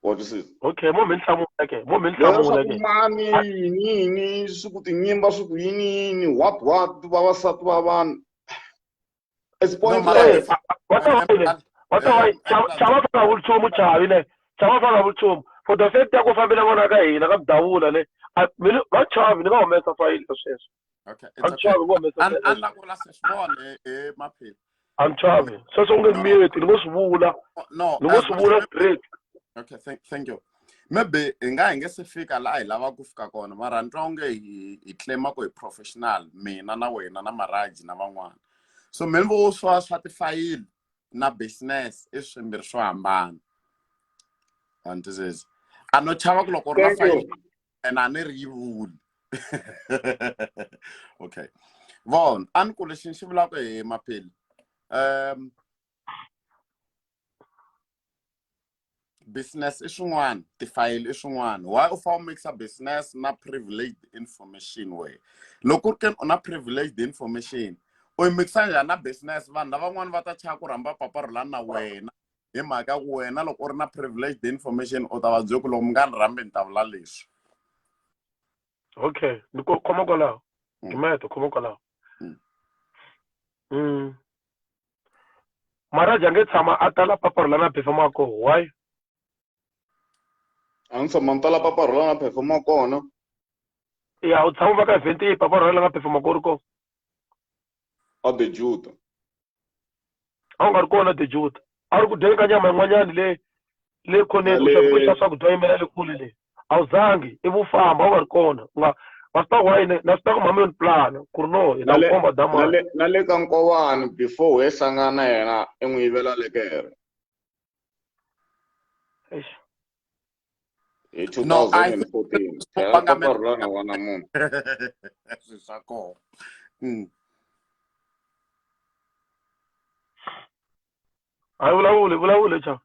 What is it? Okay, moment money, what? It's pointless. For the fact that family Chavi, Okay, it's okay. I'm Chavi. So no, straight. okay, thank you. Maybe ngesifika la lava kufika kona mara ntonge I claima ko professional mina na wena na Maraji na van'wana. So menvo swa file na business swimbirhi swo hambana. And this is ano chava ku loko na file and ani ri yivuli. Okay. Von an ku lexi xi vulaka hi maphili. Business is one, the file is one. Why if I makes a business not privileged information way? Look can on a privileged information. O mix na business van never one vata chakuramba paparlana way. Emaga way na look or na privileged information or the jokulomgan rambin tavlalis. Okay, come on, come on. Maraji ange sama atala paparlana performa ko. Why? Ansa mantala paparlana performa ko no. Yeah, utsamu baka 20 paparlana performa ko. Of the Jude. Angar ko na de Jude. Arku denga nyama ngwanyani le kone usabuko chasa kudoimela le kulile. Awuzangi ibufamba angar kona. Nga basta wine na sta mama on plan kurno ina komba dama. Nale kankowani before we sangana yena engwivela lekere. In 2014. Era paparlana wana mun. Sako. Ay wula cha.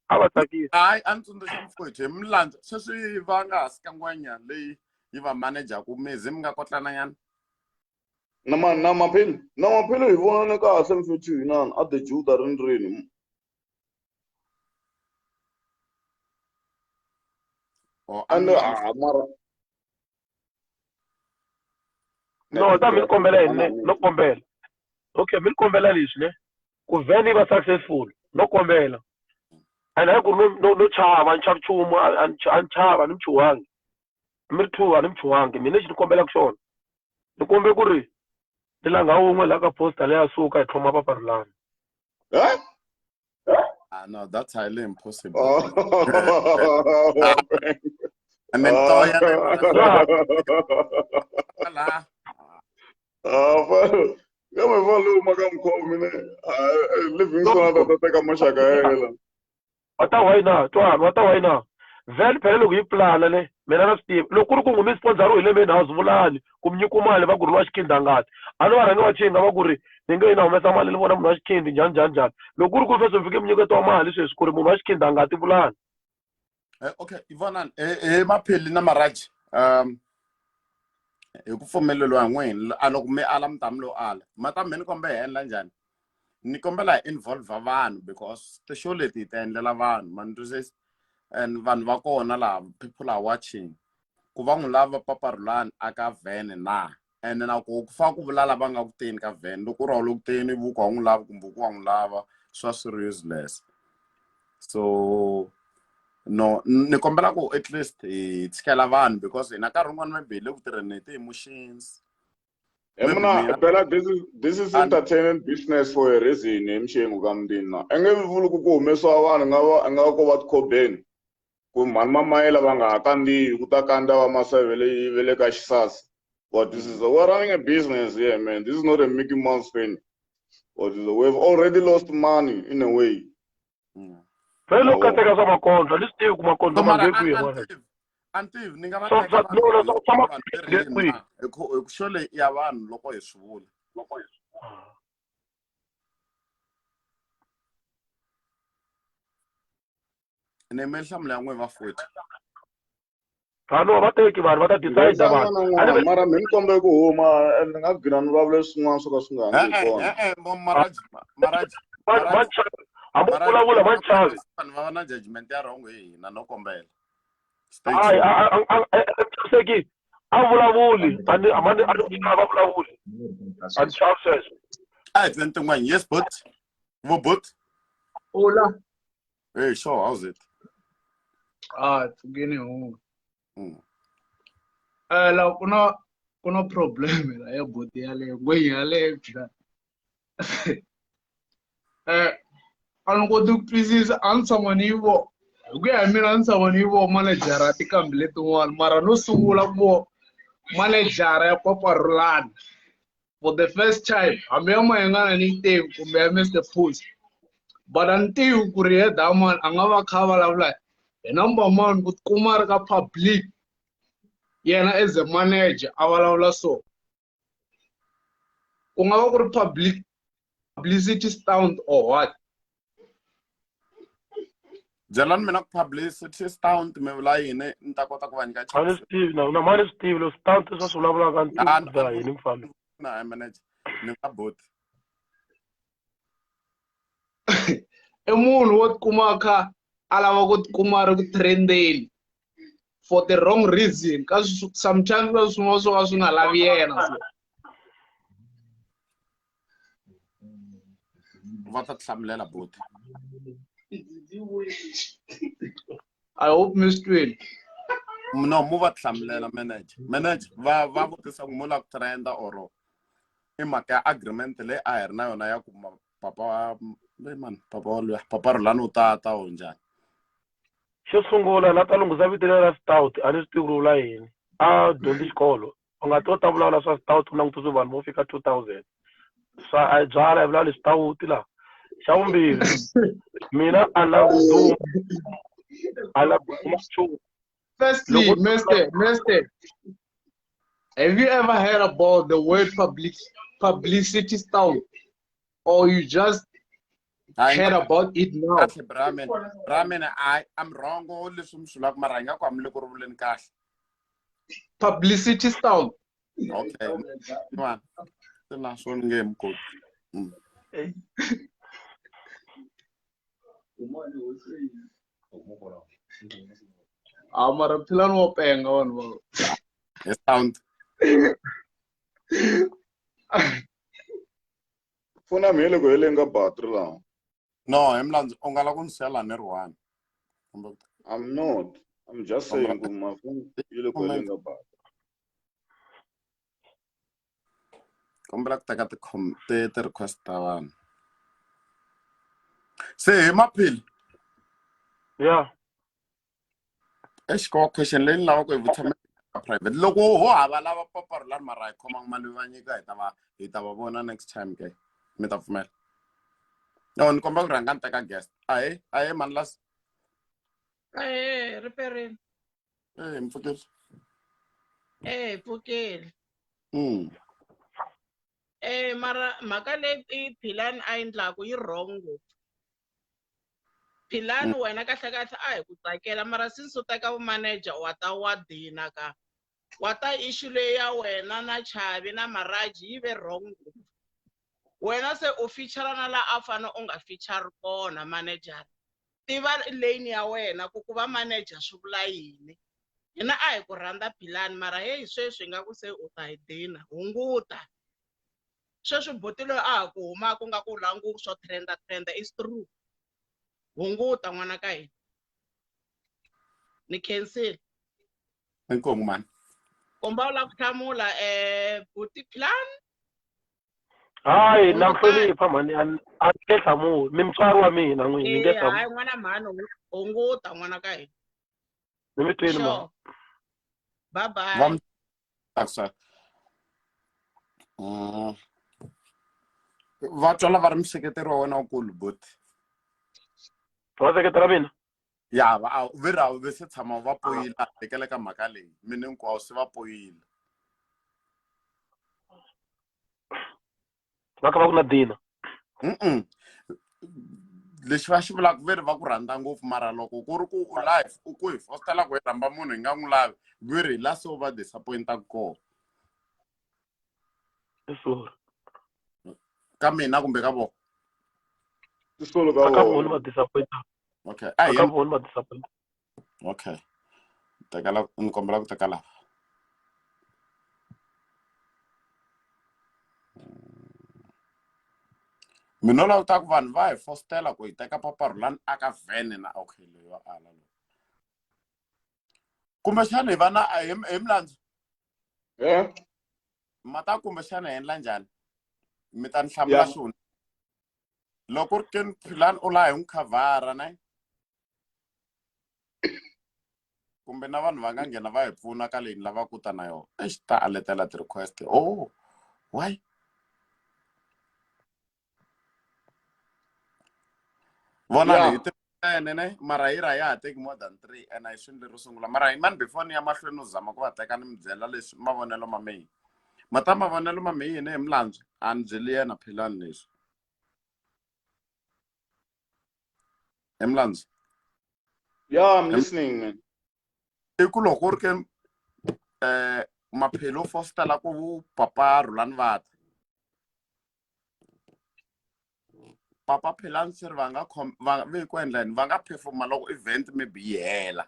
Abataki. Ay antundo shamfowethu emlanda sesivanga sikangwanya le yiva manager ku mezi mingakotlana yana. Namaphilo hi vona kahle mfethu yinana at the Jude rindzeni. And mara No, ta mi kombela ene, no kombela. Okay, mi kombela lexi ne. Ku veni va successful, no kombela. And I could no chava and chachuma and chava and chuang. Mirtu and chuang. Mination kombela action. The kombe kuri. The langa like a post alea suka from a paparlan. No, that's highly impossible. And then Toya. Come and follow Magam call me. Living son of the Mashaka. What why now? Vel pelo gi plan le. Mena Steve. Lo kuru ku mi sponsor ile me house vulani. Kumnyukuma le baguru wa skinda ngati. Ano ara no wachinga baguri. Ninge ina umesa mali le bona mu skindi jan. Lo kuru ku feso mfike mnyuke to mali so skuru mu skinda ngati vulani. Okay, Ivanan, maphili na Maraji. Ekufomelelwa ngweni alokume alamtamlo ala. Mata meni kombe henla njani. Ni kombe la involve vanhu because the show leti tendlela vanhu man to say and vanhu va kona la people are watching. Ku va n'wi lava paparulani aka vene na. And na ku fa ku vulala va nga ku teni ka vene loko ro lo ku teni vuku wa n'wi lava kumbe ku wa n'wi lava swa useless. So no ni kombela ku at least tshikela vanhu because ina nkarhi wun'wana maybe le ku tirheni ti emotions. This is entertainment business for a reason. Emshengu kamdina. Engevulu ku humeswa vanhu nga ko va khobeni. Ku mani mamayela va nga kandi ku ta kanda va masevele vele ka xisasa. But this is we're running a business here, man. This is not a Mickey Mouse thing. But we've already lost money in a way. Velo kateka sa makontra, listi ku makontra mangeku ye. Antiv ni nga va So sama shole ya vanhu loko hi swivula. Ne me hlamula n'we va futhi. Kano va teki vanhu va ta decide vanhu. Mara mini kombe ku huma ni nga gina ni vulavule swin'wana swo ka swi nga hangi kona. Maraji. Hambi u vulavula va Chavi. Vanhu va va na judgment ya wrong hi hina no kombela. Seki a vulavuli a va vulavuli. And Chavi says. Ntwanano, yes, but Hola. Hey, sure, how's it? It's beginning. La kuna problem la ya boti yale ngwe yale bya. Ango duk pieces answer manivo. Gwe amina answer manivo manager atikambile tunwal mara no sungula mo manager ya Papa Roland. For the first time, amema yangana ni team kumbe miss the post. But until you create that man, angava cover like the number man with Kumar ka public. Yana as a manager, awala so. Kungawa ko publicity stunt or what? Jalan menak publicity stunt me ulai ini entah kota kwan ka. Mane Steve na mane Steve lo stunt sa sulabla kan da ini fam. Na manage ni abot. Emun what kumaka alawa ko kumara ko trending for the wrong reason. Cause sometimes we also asuna la viena. Wat het samlela bot. I hope Miss Twin. No, move at samlela manage va votisa ngumula trenda oro. Imaka agreement le air na yona ya kuma papa papa Rolano tata onja. Xo sungula na ta lungusa vitele ra stout a ni swi tivi ku vula yini. A dyondzi xikolo. U nga to ta vulavula swa stout ku langutisa vanhu vo fika 2000. Swa a byala hi vulavula stout la. Xa vumbirhi mina a lava ku duma. A lava ku kuma nchumu. Firstly, Mister, have you ever heard about the word publicity stunt, or you just heard about it now? Bramen, I'm wrong. Only some sulak maranga ko amle ko rulen cash. Publicity stunt. Okay. Man. The last one game code. Amara Philani wa penga wona. Sound. Funa mele ko elenga battery la. No, emlands ongala kun sela nerwan. I'm not. I'm just saying my phone yele ko elenga battery. Kombrak tagat te request tawan. Say mapil. Yeah. Esko question len lawa ko vitamin private. Logo ho abala wa Papa Roland marai komang maluwani ka itaba bona next time ke. Metafmel. No, kombak rangan taka guest. Ay manlas. Referring. Mfukir. Pukil. Mara makale Philani a endlaku yi wrong. Philani wena kahle a hi ku tsakela mara since u teka vu manager wa dina ka wa ta issue leyi ya wena na Chavi na Maraji yi ve wrong. Wena se u featurana la a fana u nga feature kona manager. Tiva lane ya wena ku va manager swi vula yini. Hina a hi ku rhandza Philani mara hey sweswi nga ku se u ta hi dina hunguta. Sweswi botilo a ha ku huma ku nga ku langu swo trenda is true. Hunguta n'wana ka hina. Ni cancel. Inkomu man. Komba u lava ku hlamula buti Philani. Hayi na Philippa mani a ke hlamula mi mutswari wa mina n'wini ni nge hlamula. Hayi n'wana mhani hunguta n'wana ka hina. Ni mi twini ma. Bye bye. Aksa. Vatswala va ri museketeri wa wena wa kulu but. Wa seketera mina? Ya va vera ve se tshama va poyila tekele ka mhaka leyi. Mina hinkwao se va poyila. Va ka va ku na dina. lexi va xi vulaka ve ri va ku rhandza ngopfu mara loko ku ri ku u live u ku hi fostela ku hi rhamba munhu hi nga n'wi lavi ve ri hi la so va disappoint-aka kona ka mina kumbe ka vona Tisolo ka aka vona. vona va disappoint okay aka vona va disappoint okay tekela ni kombela ku teka lava mina lava ta ku vanhu va hi fostela ku hi teka paparhulani aka vhene na okay leyi wa ala lo kumbexana hi va na hi milandzu mata kumbexana hi endla njhani mi ta ni hlamula xona loko ri ke ni Philani u laha hi n'wi khavhara ne kumbe na vanhu va nga nghena va hi pfuna ka leyi ni lavaka ku ta na yona exi ta aletela ti-request oh why vona leyi ene ne mara yi ra ya ha teki more than 3 and a hi swilo leri sungula mara hi mani before ni ya mahlweni u zama ku va teka ni mi byela leswi mavonelo ma mehe mata mavonelo ma mehe yini hi milandzu a ni byeli yena Philani leswi hi milandzu I'm listening man. I ku loko ri ke maphelo fostela ku papa Rulani va papa Philani sir va nga ve ku endla yini va nga performa loko event maybe yi hela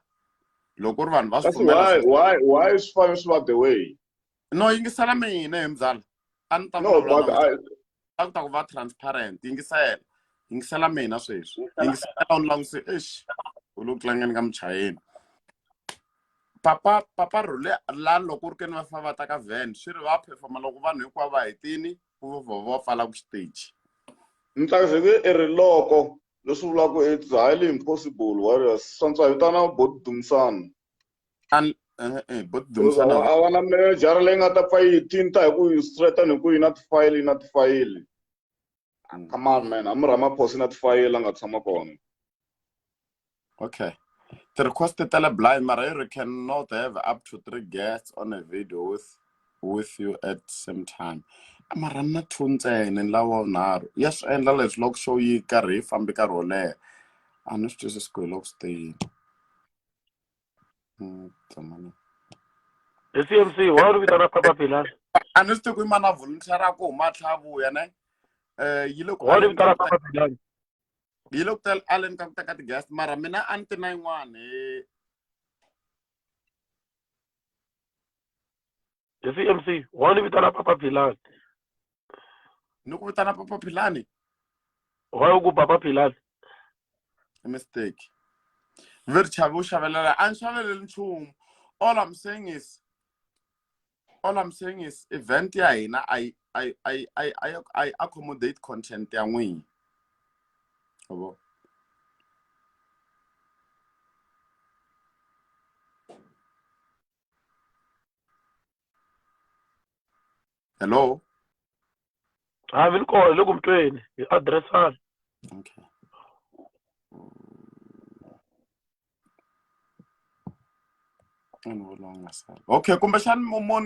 loko ri vanhu va swi pfumela Why is fine swap the way? no yingisela mina hi mbyala a ni ta No, vulavula but a ku ta ku va transparent yingisela mina sweswi yingisela u languse u lo tlangeni ka muchayeni papa Rule la loko ri ke ni va fa va ta ka van swi ri va performa loko vanhu hinkwavo va hetini ku va pfala ku stage ni tlakiseke i ri loko leswi vulaka it's highly impossible warriors swantswa vitana bot dumsana bot dumsana a va na manager leyi nga ta pfa yi tinta hi ku yi straighten hi ku yi na tifayili come on man a mi Ramaphosa na tifayili a nga tshama kona okay ti-request tele blind mara you cannot have up to 3 guests on a video with you at same time mara na 2 ntsena ni lawa nharhu ya swi endla leswi loko show yi karhi yi fambi karhi wo leha a ni swi twisisi ku hi loko swi te yini hi CmC wa ri vitana papa Philani a ni swi tivi ku i mana volunteer a ku huma tlhavuya ne yi le ku wa ri vitana papa Philani yi le ku aleni ka ku teka ti-guest mara mina a ni ti na yin'wana hi CmC wa ri vitana papa Philani ni ku vitana papa Philani wa ku papa Philani a mistake very Chavi u xavelela a ni xaveleli nchumu all I'm saying is event ya hina I accommodate content ya n'wina yabo hello ha mi kona loko mtweni hi addressana okay okay kumbexani mo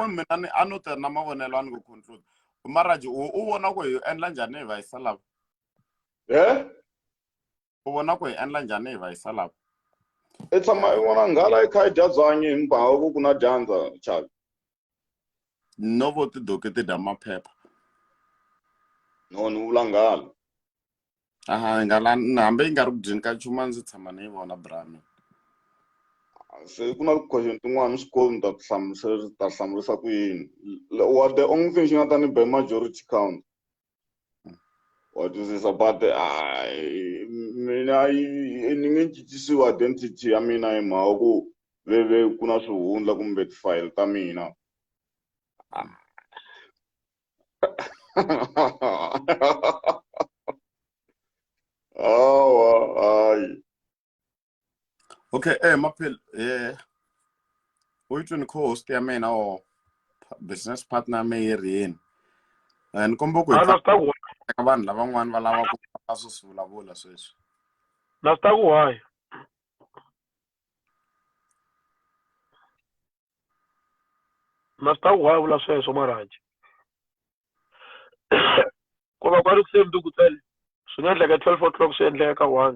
mina ni a no tirhi na mavonelo a ni ku conclude Maraji u vona ku hi endla njhani hi va yisa lava u vona ku hi endla njhani hi va yisa lava i tshama i vona nghala i kha i dya byanyi hi mbawu ku ku na dyandza Chavi no vo tidoki ti dya maphepha no ni vula nghala nghala hambi yi nga ri ku dyeni ka nchumu a ndzi tshama ni yi vona brami se ku na ti-question tin'wana swi koti ni ta ta hlamurisa ku yini what the only thing xi nga ta ni be majority count wa twisisa but mina ni nge cincisiwi identity ya mina hi mhaka ku veve ku na swihundla kumbe tifayili ta mina hayi okay maphelo u yi twi ni co-host ya mina or business partner ya me yi ri yini ni komba ku eka vanhu lavan'wana va lava ku va swi vulavula sweswi na swi ta ku why na swi ta ku why vula sweswo Maraji ku va ku ri same duku tsele swi nga endleka 12 o'clock swi endleka ka 1.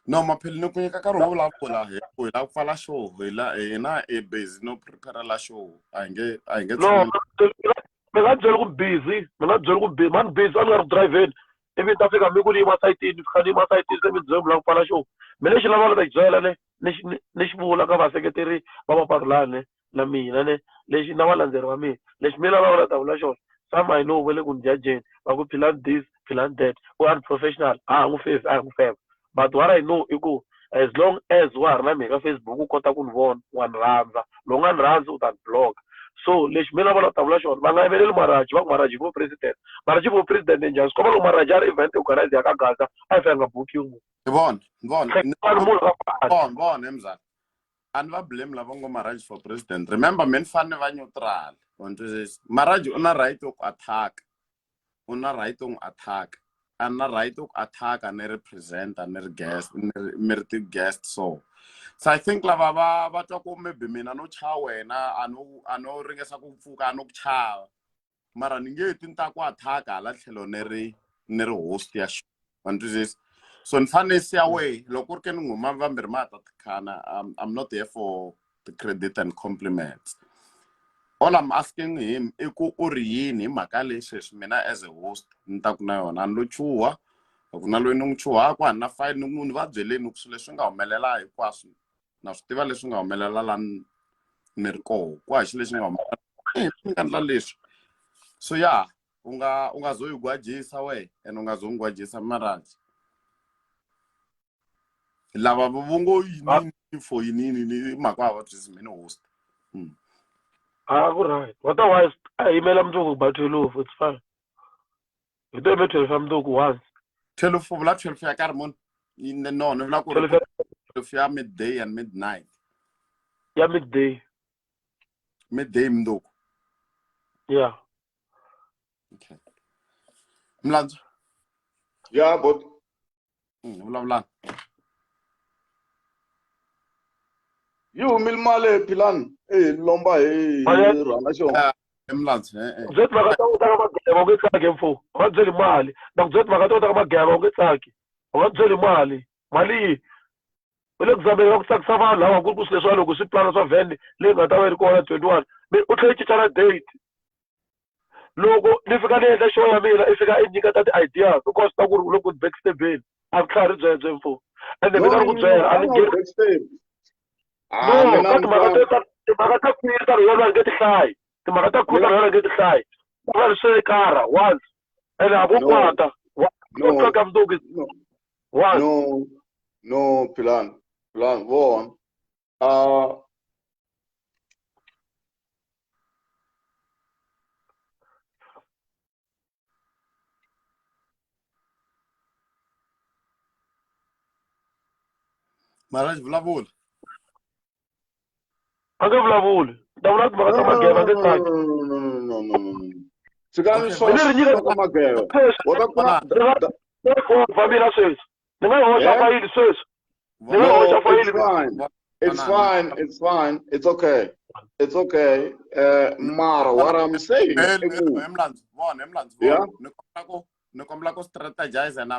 No, mapheli ni ku nyika nkarhi wo vulavula hi la ku pfala show hi na e busy no prepare la show a hi nge No, tshami mi nga byeli ku busy, man busy a ni nga ri ku driveni. Ivi ta fika mi ku ni yima sayitini, fika ni yima sayitini se mi byeli mi lava ku pfala show. Mi lexi lavaka ta byela ni xi vula ka vaseketeri va Vahlaselana na mina lexi na valandzeri va mina. Lexi mi lavaka ta vula xona. Some I know va le ku ni judgeni, va ku Philani this, Philani that, u unprofessional, a ngu face, a ngu feva. But what I know is ku as long as wa ha ri na mina ka Facebook u kota ku ni vona wa ni rhandza, loko nga ni rhandzi u ta ni block. So lexi mi lavaka ta vula xona va nga yiveleli Maraji, va ku Maraji vo president. Maraji vo president njhani? Swi komba loko Maraji a ri event organize ya ka Gaza a yi fanele nga book yin'we. vona Munhu emzala a ni va blame lava ngo Maraji for president. Remember men fanele va neutral. Maraji u na right ku attack, u na right ku attack, a na right ku attack ni represent ni ri guest mi ri ti guest. So I think lava va twa ku maybe mina no cha wena a no ringesa ku pfuka a no ku chava, mara ni nge ti nta ku attack hala tlhelo ni ri host ya show wa ntwisisa. So ni fanele siya way loko ri ke ni nguma vambirhi ma ta tikhana. I'm not there for the credit and compliments. All I'm asking him i ku u ri yini hi mhaka leswi mina as a host ni ta ku na yona ni lo chuha loko na loyi ni n'wi chuhaka a ni na fine ni va byeleni ku swilo leswi nga humelela hinkwaswo na swi tiva leswi nga humelela la ni ri koho ku haxi lexi nga humelela ni nga endla leswi. So yeah, u nga zo yi gwajisa we and u nga zo n'wi gwajisa Maraji lava vo ngo yini for yini ni mhaka va twisisi mini host. ku right. Otherwise a yimela mundzuku ba 12, it's fine. Hi to yime 12 ya mundzuku once. 12 vula 12 ya nkarhi muni? No ni vula ku ri 12 ya midday and midnight. Ya midday mundzuku. Yeah. Okay. Mlandzo. Yeah, but vulavulani. yi humile mali Philani lomba hi rhanga xona. Mlandzo Zet maka ta uta ka mageba u nge tsaki mfo. U nga byeli mali. Na ku zet maka ta uta ka mageba u nge tsaki. U nga byeli mali. Mali yi u le ku zameni ku tsakisa vanhu lava ku swilo leswi loko swi plana swa vhende leyi nga ta va yi ri kona 21 u tlhela yi cincana date. Loko ni fika ni endla show ya mina i fika i nyika ta ti-ideas u kosta ku ri loko backstage a tlhari byebye mfo. Ende mina ri ku byela a ni ngeni. No, ka timhaka ta khwiri nkarhi wolowo nge ti hlayi. Timhaka ta khwiri nkarhi wolowo nge ti hlayi. Ku nga ri swi kara once ene a vo kwata no Philani vona Maraji vulavula. a nge vulavuli ta vula timhaka ta mageba nge tsaki. Sikani swa mageba wa ta kuma va mina sweswi ni nga hoxa fayili sweswi. Ni nga hoxa fayili. It's fine. It's okay. Mara what I'm saying Mlandzo yeah ni kombela ku strategize and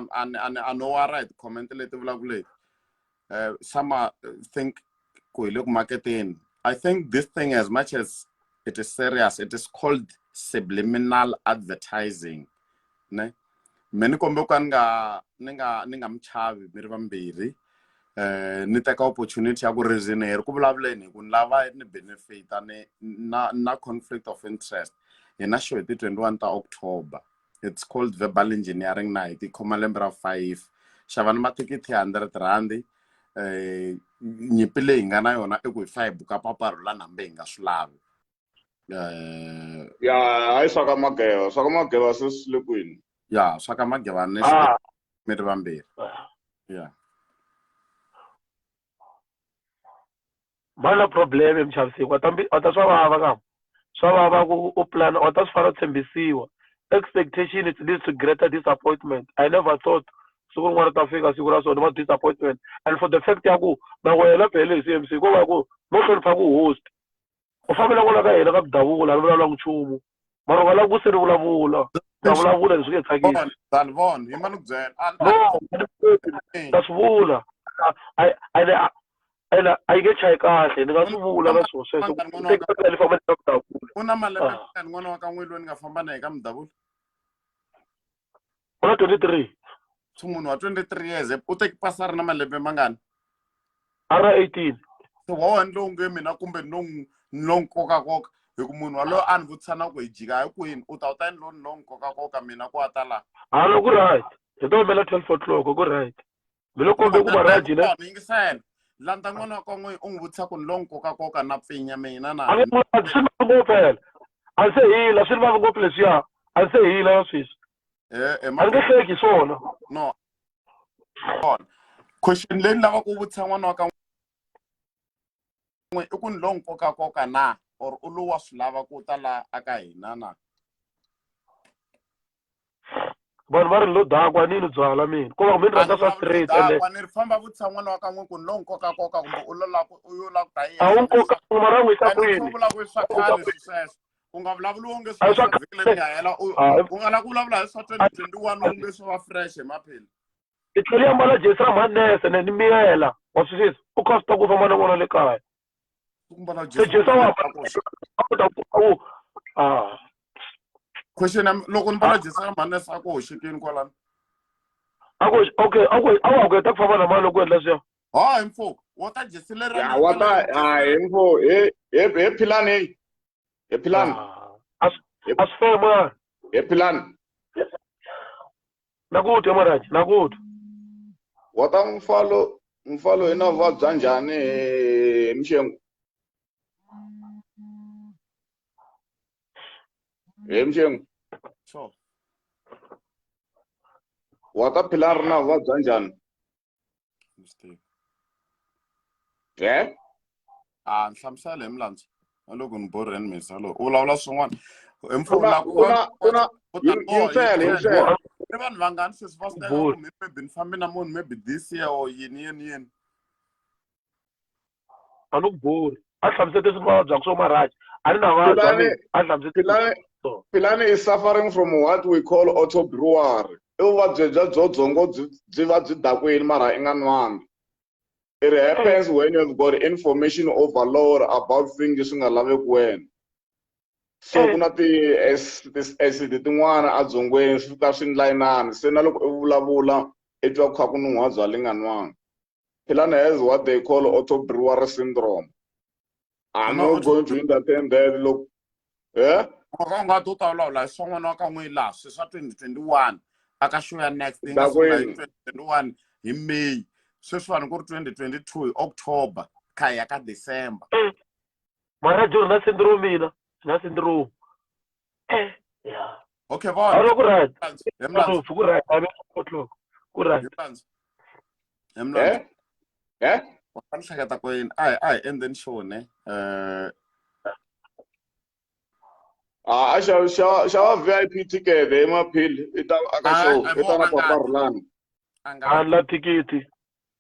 I know all right comment leti vulavuleki. Some think ku hi le ku marketeni. I think this thing, as much as it is serious, it is called subliminal advertising. Ne? Meni kombe ku ni nga mchavi mi ri vambirhi. Ni teka opportunity ya ku reason hi ri ku vulavuleni ku ni lava ni benefit na conflict of interest. Hi na show hi ti 21 ta October. It's called Verbal Engineering Night. I khoma lembe ra 5. Xava ni matikiti R100. Nyimpi leyi nga na yona i ku hi fa hi buka paparula nambe hi nga swi lavi. hayi swa ka mageva se swi le kwini. Ya swa ka mageva ni mi ri vambirhi. Yeah. Mana problem mchavisi wa ta swa vava ka. Swa vava ku u plan wa ta swi fana tshembisiwa. Expectation it leads to greater disappointment. I never thought siku rin'wana ta fika siku ra so ma disappointment and for the fact ya ku na wena phela hi CMC ko va ku no hlonipha ku host u fambela kona ka hina ka mindhavuko laha vulavula nchumu mara va lava ku se ri vulavula ta vulavula leswi nge tsakisi Salvon hi mani ku byela no ta swi vula a yi nge chayi kahle ni nga swi vula na swona sweswo ni famba ni ka mindhavuko u na malembe mangani n'wana wa ka n'wina loyi ni nga famba na hi ka mindhavuko u na 23 so munhu wa 23 years u teki pasa ri na malembe mangani a ra 18 so wa wena lowu nge mina kumbe no nkoka hi ku munhu waloyo a ni vutisana ku hi jika hi kwini u ta wu ta ni lo ni lo nkoka mina ku ata laha hala ku right hi ta humela 12 o'clock ku right mi lo kombe ku Maraji ne yingisela landa n'wana wa ka n'wina u n'wi vutisa ku ni lo nkoka na pfinya mina na a nge swi ni vavi ngopfu phela a ni se hila swi ni vavi ngopfu leswiya a ni se hila ya sweswi a ni nge hleki swona no question leyi ni lava ku vutisa n'wana wa ka n'wina i ku ni lo nkoka na or u lo wa swi lava ku ta laha aka hina na vanhu va ri lo dakwa ni byala mina ko va mi ni rhandza swa straight ende ni ri famba vutisa n'wana wa ka n'wina ku ni lo nkoka kumbe u lo lava u yo lava ku ta yi a wu nkoka mara n'wi ta kwini vulavula swa khale sweswo u nga vulavuli wonge swa vhiki leyi nga hela u nga lava ku vulavula hi swa 2021 wonge swi va fresh hi maphelo i tlhela yi ambala jesi ra manese ni miyela wa swisisa u kha swi ta ku famba na n'wana le kaya se jesi wa question loko ni mbala jesi ra manese a ku hoxekini kwalano okay a wa ku heta ku famba na mali loko endla swiya hayi mfo wa ta jesi leri ya wa ta info he Philani he Philani a swi fema he Philani nakuthi Maraji nakuthi wa ta mfalo hi na vabya njhani mxengu mxengu sure wa ta Philani ri na vabya njhani ni hlamusela hi milandzu a loko ni borheni misalo u vulavula swin'wana yingisela i vanhu vangani sweswi va swi teka ku maybe ni fambi na munhu maybe this year or yini a ni ku bori a hlamusete swi va byaka swo Maraji a ni na vabya a hlamusete Philani is suffering from what we call auto brewery i vuvabyi bya byongo byi va byi dakwini mara i nga nwangi. It happens when you've got information overload about things swi nga laveki wena. So ku na ti-acid tin'wana a byongweni swi fika swi ndla inani se na loko i vulavula i twa ku kha ku nuhwa byalwa nga nwangi. Philani has what they call auto brewery syndrome. I'm not going to entertain that. Look, u nga to ta vulavula hi swa n'wana wa ka n'wina laha swi swa 2021 aka show ya next thing That hi way. 2021 hi May sweswi vanhu ku ri 2022 hi October kha hi ya ka December. Maraji u na syndrome mina na syndrome yeah Okay a vona lo ku right emlandzu ku right a lo ku right emlandzu wa ni hleketa ku yini a hi endeni show ne xava VIP ticket hi maphili i ta aka show i ta na paparulani. a la thikithi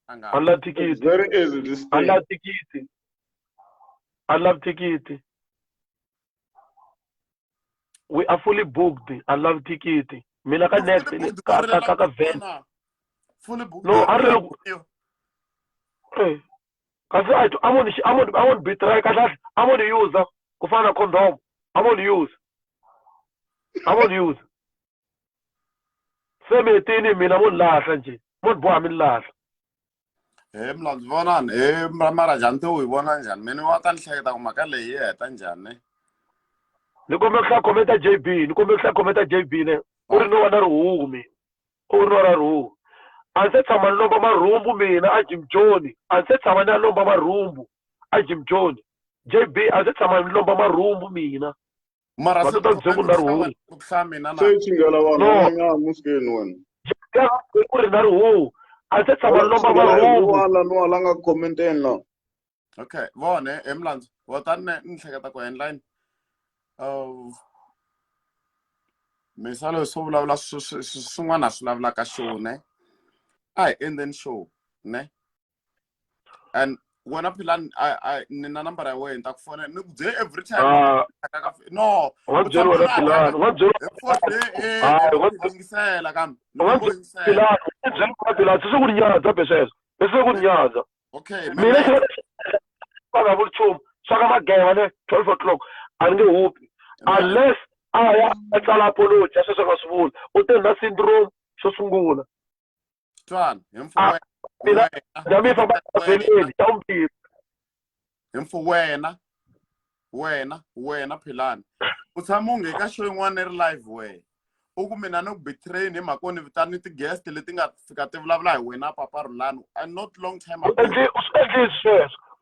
a la thikithi Very easy this a thing. la thikithi a la thikithi we are fully booked I love thikithi mina ka next ka vent fully booked no a re kasi I'm on be try kahle I'm on use ku fana condom I'm on use se metini mina mo lahla nje mo boha mi lahla mlandzu vonani Maraji a ni te u yi vona njhani mina wa ta ni hleketa ku mhaka leyi yi heta njhani ni kombe ku hlaya kometa JB ni kombe ku hlaya kometa JB ne u ri no wa na rihuku mina u ri no ra rihuku a ni se tshama ni lomba marhumbu mina a Jim John a ni se tshama ni ya lomba marhumbu a Jim John JB a ni se tshama ni lomba marhumbu mina mara se ta byongo na rihuku ku hlaya mina na Se chingela vanhu va nga muskeni wena. ku ri na rihuku a ni se tshama ni lomba marhumbu Wala nga commenteni la. okay vone emlandzu wa ta ni hleketa ku endla yini misalo swo vulavula swin'wana swi vulavulaka show ne and then show ne and when Philani I nina number I went tak phone every time no what Philani okay maybe 12 o'clock unless etsala apology asesongasivula utenda syndrome xo sungula wena Philani u tshama u ngeka show yin'wana ri live we u ku mina no betray hi makoni vitani ti guest leti nga fika ti vulavula hi wena papa Rulani and not long time ago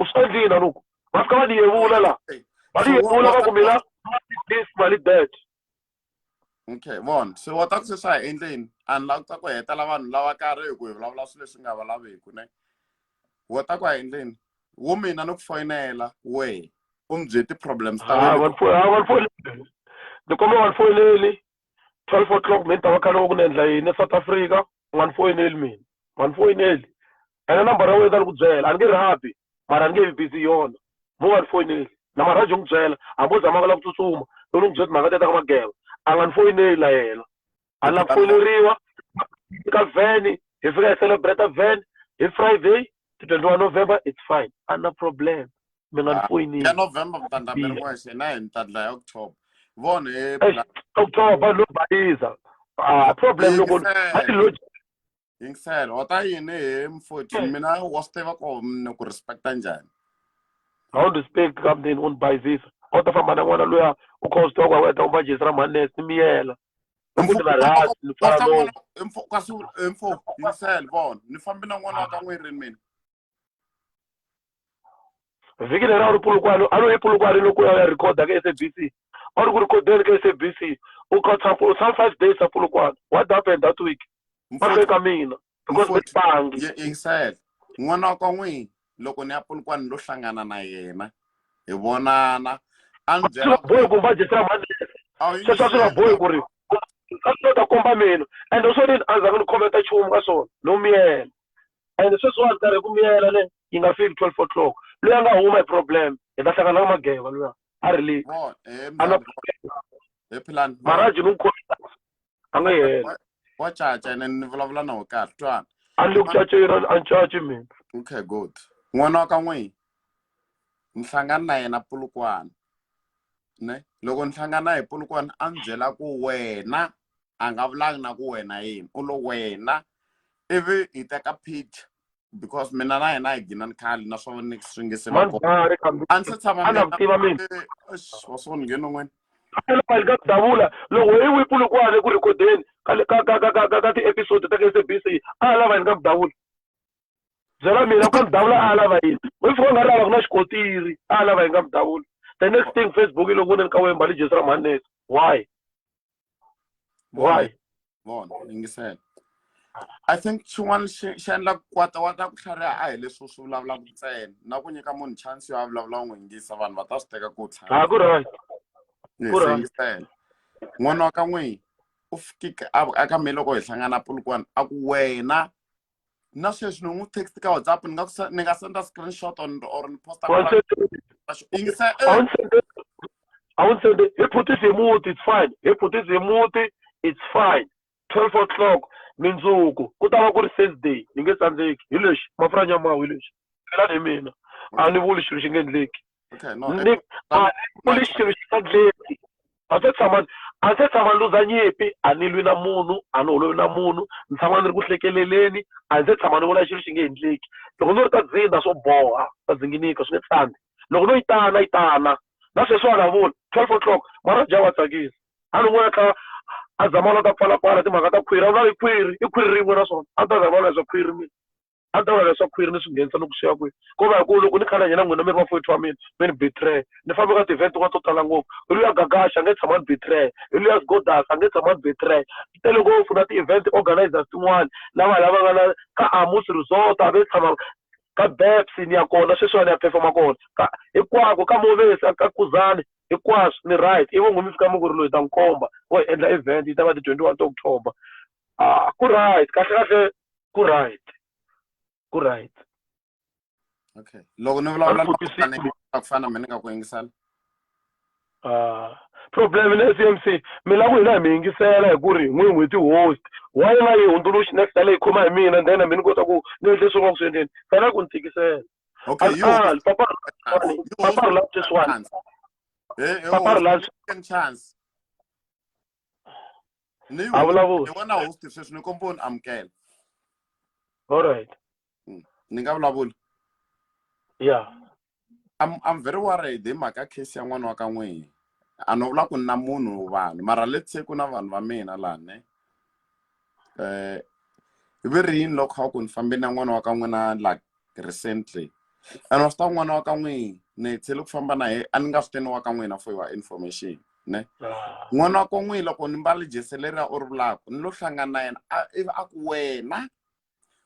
usendlini loko va fika va ni yevula la va ni yevula va ku mina this mali that okay von so what aku swi endleni and la ku hetela vanhu lava karhi ku hi vulavula swilo leswi nga va laveki ne what aku endleni wo mina no ku foyinela we umbyeti problems ta wena ni komba one foyineli 12 o'clock mina ta va khale ku endla yini South Africa one foyineli mina one foyineli ene number ra wena ni ku byela a ni nge ri happy mara ni nge busy yona mo one foyineli na Maraji n'wi byela hambo zama la ku tsutsuma loko n'wi byela mhaka teta ka mageva a nga ni foyineli la yena a la foyineriwa ka veni hi fika hi celebrate veni hi Friday 21 November it's fine a na problem mi nga ni foyineli ya November mtanda mi rin'we na hi ntadla ya October von October lo bayiza problem loko ati lo ingisela wata yini hi mfoti mina wa swi tiva ku ni ku respecta njhani I don't respect company on by this. Out of a man, I want to lawyer who calls to our town by Jesra Manes, Miela. Info, insel, Von, ni family one out of where in me. Vicky around Puluquano, I don't Puluquano record the SBC. Or go record the SBC. Who got some 5 days of Puluquan. What happened that week? What I mean? Because it's bang. Insel, one out of wing. Loko ni Puluquan lo hlangana na yena hi vonana anjela boy ku va Jesra Manes sasa boy ku ri ta komba mina and also didn't answer ku comment chumu ka swona no miela and sweswi wa nkarhi ku miela le yi nga fiki 12 o'clock loyi a nga huma problem hi ta hlangana na mageva loyi a release Philani Maraji no khomisa a nga yena wa chacha ni vulavula na kahle twana a le ku chacha a chacha mina okay good n'wana wa ka n'wina ni hlangana na yena Pulukwana ne loko ni hlangana hi Pulukwana a ni byela ku wena a nga vulangi na ku wena yini u lo wena ivi hi teka picture because mina na yena hi ginani khale naswona ni swi nge se va a ni se tshama wa swona nghena n'wina mali ka davula loko hi wi Pulukwana ku recordeni ka ti-episode ta SABC a lava yini ka ku davula byela mina ku davula a lava yini we fika nga lava ku na xikotiri a lava yini ka davula the next thing Facebook yi loko ni ka wemba li Jesra Manes why Von yingisela I think xin'wana xi endla kwata wa ta ku tlhariha a hi leswi swi vulavulaka ntsena na ku nyika munhu chance yo a vulavula n'wi yingisa vanhu va ta swi teka ku tlhariha ku right yingisela n'wana wa ka n'wina u fikike aka mina loko hi hlangana Pulukwana a ku wena na sweswi ni n'wi text ka WhatsApp ni nga senda screenshot or ni posta yingisela I won't say he put it in mood, it's fine. He put it in mood, it's fine. 12 o'clock, Minzuku. Kutava kuri Thursday. Ninge sanzeki. Ilish. Mafranya ma ilish. Kila ni mina. Ani wuli shirishinge ndleki. Okay, no. Wuli shirishinge ndleki. Ase tsama luza nyepi. Ani lwina munu. Ani ulwina munu. Nsama niri kuhlekeleleni. Ase tsama ni wula shirishinge ndleki. Loko nuri ta zinda so boha. Ta zinginika. Swinge tsandi. Loko no itana. That's a sort of 12 o'clock. Maraji wa tsakisa. Ani n'wana ka azamana ta pfalapfala timhaka ta khwiri a vula i khwiri rin'we na swona a ta zavona leswa khwiri mina a ta vula leswa khwiri ni swi nghenisa ni ku siya kwihi ko va hi ku loko ni khala nyena n'wina mi ri vafowethu wa mina mi ni betray ni fambe ka ti-event wa to tala ngopfu hi luya Gagasha a nge tshama ni betray hi luya Godas a nge tshama ni betray tele ngopfu na ti-event organizers tin'wana lava nga na ka Amos Resort a ve tshama ka Beps ni ya kona sweswiwa ni ya performa kona hinkwako ka Movesi ka Kuzani hinkwaswo ni right ivo n'wi mi fika mi ku ri loyi ta nkomba wo endla event yi ta va ti 21 ta October ku right kahle Correct. Okay. Loko ni vulavula na kufana mina nga ku yingisala. Problem na CMC mina ku hina mi yingisela hi ku ri n'wi ti-host why nga yi hundzuluxi next time yi khoma hi mina then mi ni kota ku ni leswi nga ku swi endleni fana ku ni tikisela. Okay, you papa love this one. Papa love second chance. Ni wona host sweswi ni kombo ni amukela. All right. Ni nga vulavula. Yeah. I'm very worried hi mhaka case ya n'wana wa ka n'wina. A no vula ku na munhu vanhu mara let's say ku na vanhu va mina laha ne. Hi rini loko ku ni fambe na n'wana wa ka n'wina like recently. And was that n'wana wa ka n'wina ne tsele ku famba na ye a ni nga swi wa ka n'wina for your information ne. N'wana wa ka n'wina loko ni mbali jeseleri or vulaka ni lo hlangana na yena a ku wena.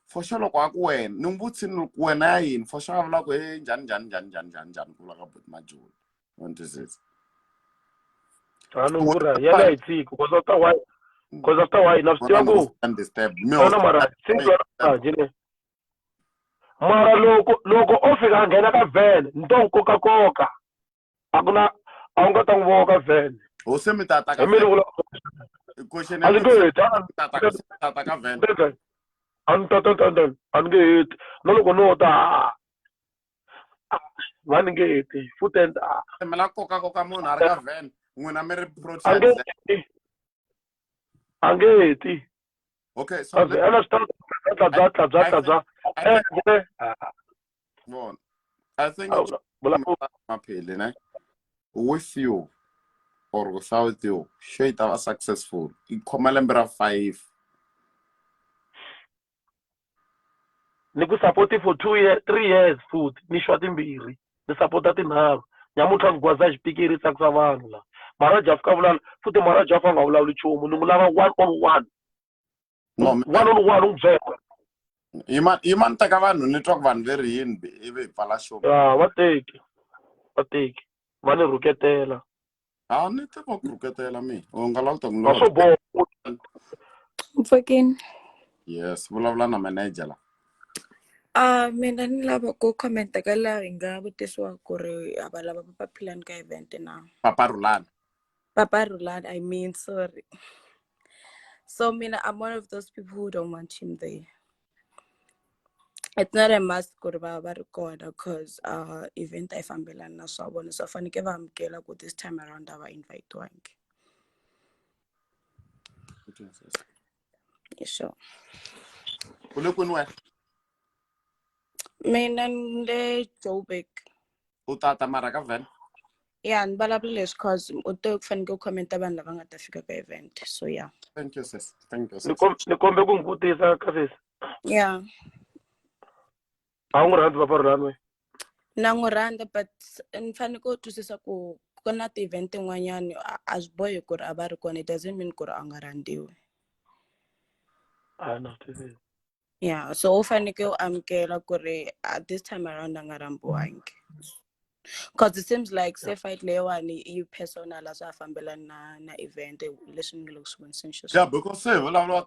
For sure loko a ku wena ni mbutsini ku wena ya yini for sure a vula ku he njhani ku vula ka but majoni what is it anungura yala hi tsiko because after why na swi tiva ku understand no mara since jine mara loko o fika a nghena ka van nto koka a ku na a wu nga ta n'wi vona ka van o se mi tata ka question a ndzi tata ka van Angate no loko no ta vaningate futenda mela koka munhu a ri ka van n'wina mi ri protest angate okay so ana start I think maphele ne with you or without you sure it was successful I khoma lembe ra 5 ni ku support for 3 years futhi ni shwa timbirhi ni support tinharhu nyamutlha ni gwaza xipikiri tsakisa vanhu la Maraji afika vula futhi Maraji afa nga vulavuli chumu ni n'wi lava one on one unbyela iman taka vanhu ni twa ku vanhu veri yini ivi hi pfala shop vateki va ni rhuketela ni ta va ku rhuketela mina u nga lavi ta ku va swo boha Mfokeni. yes vulavula na manager la Mina ni lava ku comment ka laha hi nga vutisiwa ku ri a va lava Papa Philani ka event na. Papa Rulani I mean sorry. So mina I'm one of those people who don't want him there. It's not a must ku ri va ri kona because event a yi fambelani na swa vona so faneke va amukela ku this time around a va invite-wangi. Sure. u le kwini wena Mina ni le Joburg. u tata mara ka van Yeah, ni vulavula leswi cause u te ku faneke u khomenta vanhu lava nga ta fika ka event so yeah. thank you sis ni kombe ku n'wi vutisa ka sis Yeah. a wu n'wi rhandzi Papa Rulani we Na n'wi rhandza but ni faneke u twisisa ku ku na ti-event tin'wanyani a swi bohi ku ri a va ri kona it doesn't mean ku ri a nga rhandziwi. Yeah, so u faneke u amukela ku ri this time around a nga rhambiwangi. Because it seems like se fight leyiwani i personal a swa fambelani na event leswi ni nge le ku swi voniseni xiswona. yeah because se vulavula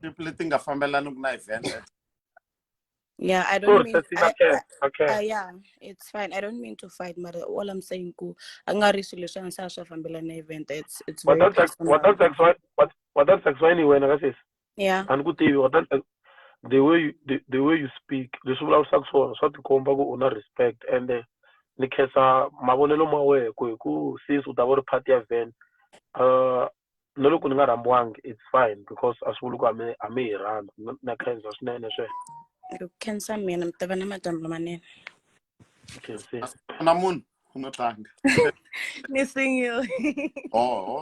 people leti nga fambelani ku na event Yeah, I don't mean yeah, it's fine. I don't mean to fight, but all I'm saying ku angari swilo leswi sa swa fambelana na event it's very personal. What that's explaining when I says yeah and ku tivi what that's the way you speak leswi vulavusaka swona swa tikomba ku una respect and ni khensa mavonelo ma wehe ku since u ta va ri party ya van na loko ni nga rhambiwangi it's fine because a swi vuli ku a mi hi rhandza na khensa swinene sweswo ku khensa mina mi ta va na madyambu lamanene na munhu u no tlanga ni single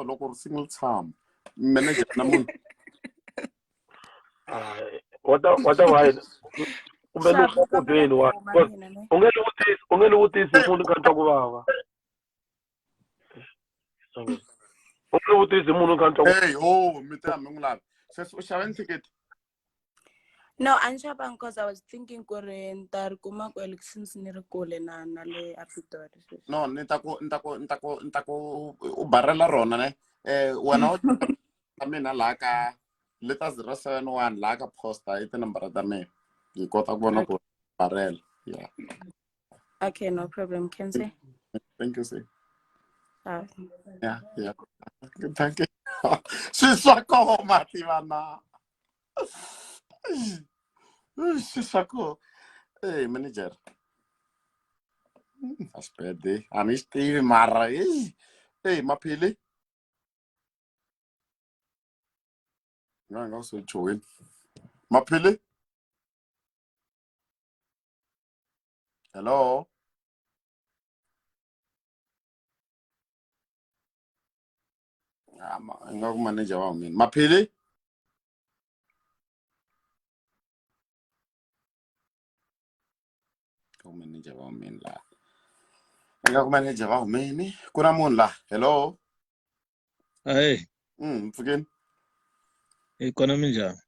loko ri single tshama manager na munhu what why kumbe ni ku dweni wa u nge ni vutisi munhu ka ntwa ku vava u nge vutisi munhu ka ntwa mi ta mi n'wi lavi sweswi u xave thikithi no a ni xavanga because I was thinking ku ri ni ta ri kuma kwele since ni ri kule na le Apitori no ni ta ku u barela rona ne wena u ta mina laha ka leta 071 la ka posta ite number ta me ke kota ku bona ku barrel yeah Okay, no problem, can say. thank you sir Ciao. yeah thank you swisako mativana swisako hey manager aspetta ami Steve mara hey maphili nga so join maphili hello nga ku manager wa mina maphili ku manager wa mina la nga ku manager wa mina kuna munhu la hello Hayi, mfukeni ikhonomi njhani?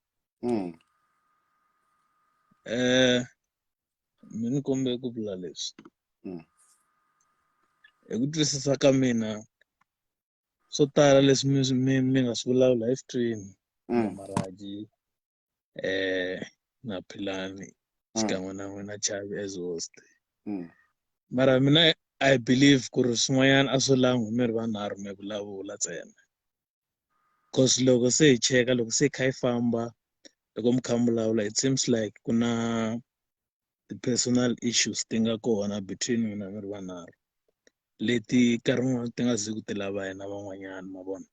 Mina kombe ku vula leswi. Hi ku twisisa ka mina swo tala leswi mi nga swi vulavula hi stream na Maraji na Philani xikan'we na n'wina Chavi as host. Mara mina I believe ku ri swin'wanyana a swo langi mi ri vanharhu mi vulavula ntsena. Cause loko se hi cheka loko se hi kha hi famba loko mi kha mi vulavula it seems like ku na ti-personal issues ti nga kona between n'wina mi ri vanharhu leti nkarhi wun'wani ti nga zi ku ti lava hina van'wanyana ma vona.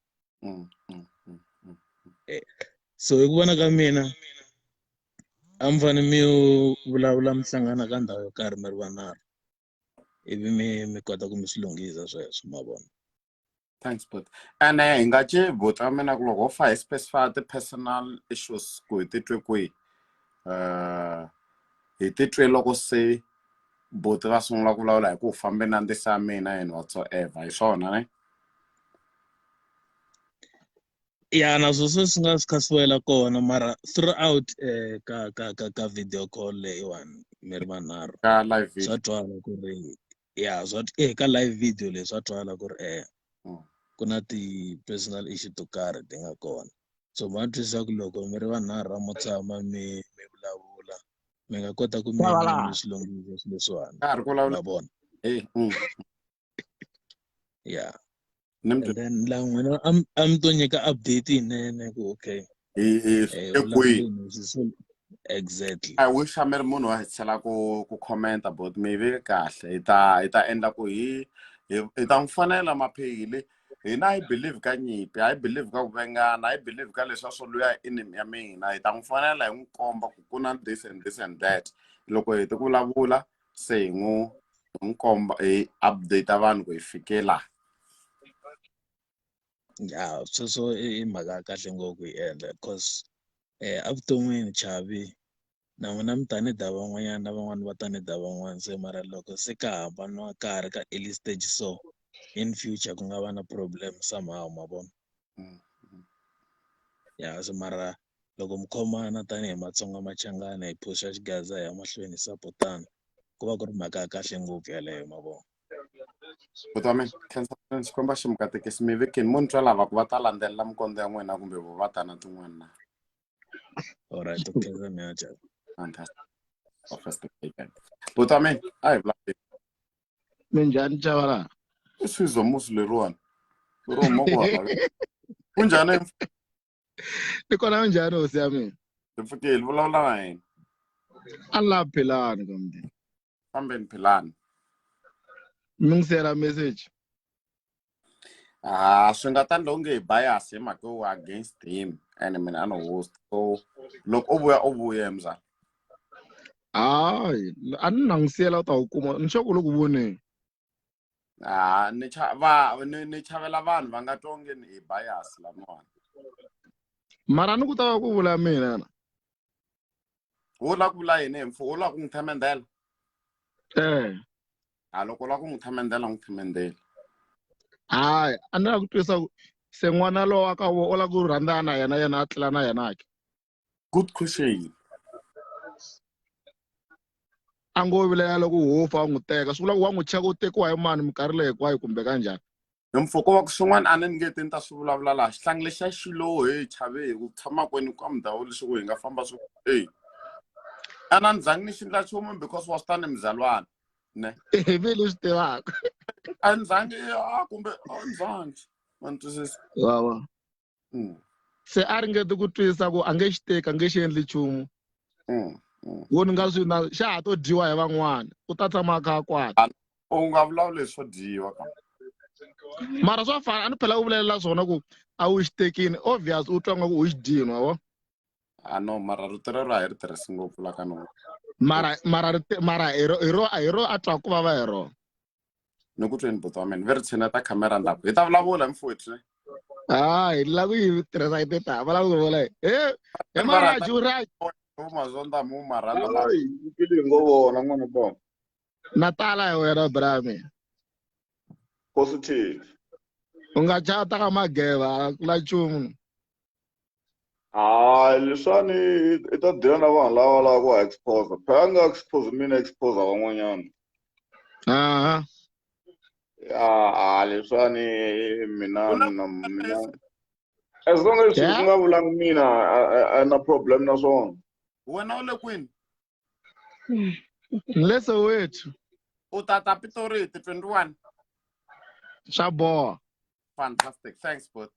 So hi ku vona ka mina a mi fane mi vulavula mi hlangana ka ndhawu yo karhi mi ri vanharhu ivi mi kota ku mi swi lunghisa sweswo ma vona. Thanks, but and hi nga ce vota mina ku loko fa hi specify ti-personal issues ku hi titwe kwihi hi titwe loko se boti va sungula ku vulavula hi ku fambe na ndisa ya mina and whatsoever hi swona ne Ya na sweswo swi nga swi kha swi wela kona mara throughout ka video call leyiwani mi ri vanharhu ka live video swa twala ku ri ya ka live video leyi swa twala ku ri ku na ti-personal issue to karhi ti nga kona. So ma twisisa ku loko mi ri vanharhu mo tshama mi vulavula mi nga kota ku mi swi lunghisa swilo leswiwani ka ha ri ku vulavula ma vona. Yeah. ni And then la n'wina a mi to nyika update yinene ku okay. kwihi Exactly. I wish a mi ri munhu wa hi tlhela ku commenta but maybe kahle hi ta endla ku hi ta n'wi fanela maphili hina hi believe ka nyimpi hi believe ka ku vengana hi believe ka leswi swo luya enemy ya mina hi ta n'wi fanela hi n'wi komba ku ku na this and that loko hi ti ku vulavula se hi n'wi komba hi update vanhu ku hi fike laha. Ya sweswo i mhaka ya kahle ngopfu hi endla because evuton'wini Chavi na n'wina mi ta ni da van'wanyana na van'wani va ta ni da van'wana se mara loko se ka hambaniwa ka ha ri ka early stage so in future ku nga va na problem somehow ma vona. Ya so mara loko mi khomana tanihi Matsonga Machangana hi phusha xigaza hi ya mahlweni hi sapotana ku va ku ri mhaka ya kahle ngopfu yaleyo ma vona. Buti wa mina khensa xikomba xi mukatekisi mi vekeni mo ni twa lava ku va ta landzelela mikondo ya n'wina kumbe vo va ta na tin'wana na Alright, okay mina Chavi. fantastic buti wa mina a hi vulavuleni Minjhani Chavala? i swizwa musi leriwani ro ma ku va kunjhani Ni kona minjhani hosi ya mina? hi pfukeli vulavula na yena A ni la Philani kambe. fambeni Philani Mi ngi sendela message. swi nga ta ndla onge hi bias hi mhaka yo against him and mina a no host so loko u vuya mzala Hayi, a ni langutisela u ta wu kuma ni xo ku loko voneni. ni chavela vanhu va nga twa onge ni hi bias lamawani Mara ni ku ta va ku vula mina na. wo la ku vula yini hi mfu wo la ku n'wi themendela loko u la ku n'wi themendela n'wi themendela Hayi, a ni la ku twisa ku se n'wana lowa ka wo o la ku rhandzana na yena a tlela na yena ke. good question A ngo vilela loko hofa a n'wi teka swi vula ku wa n'wi cheka u tekiwa hi mani minkarhi leyi hinkwayo kumbe kanjhani. mfoko wa ku swin'wana a ni nge ti ni ta swi vulavula laha xihlangi lexa xilo he Chavi ku tshama kwini ka ndhawu leswi ku hi nga famba swi a na ni zangi ni xi endla nchumu because wa swi ta ni mzalwana ne hi ve leswi tivaka a ni zangi kumbe a ni zangi man twisisa wawa se a ringeti ku twisisa ku a nge xi teki a nge xi endli nchumu woni nga swi na xa ha to dyiwa hi van'wana u ta tshama a kha a kwata u nga vulavuli swo dyiwa ka mara swa fana a ni phela u vulalela swona ku a wu xi tekini obvious u twa nga ku u xi dyini wa no mara rito rero a hi ri tirhisi ngopfu la ka no mara hi ro a twa ku vava hi rona ni ku tweni buti wa mina ve ri tshineta khamera ndzhaku hi ta vulavula mfowethu hi lava ku yi tirhisa hi teta vulavula ku vula he Maraji u right mazonda mu maranda ikili ngo vona n'wana ba na tala hi wena brami positive u nga chata ka mageva kula nchumu leswani i ta dila na vanhu lava lava ku expose phela nga expose mina expose van'wanyana leswani mina as long as u nga vulangi mina a na problem na swona wena u le kwini leso wethu u tata Pitori 21 swa boha fantastic thanks but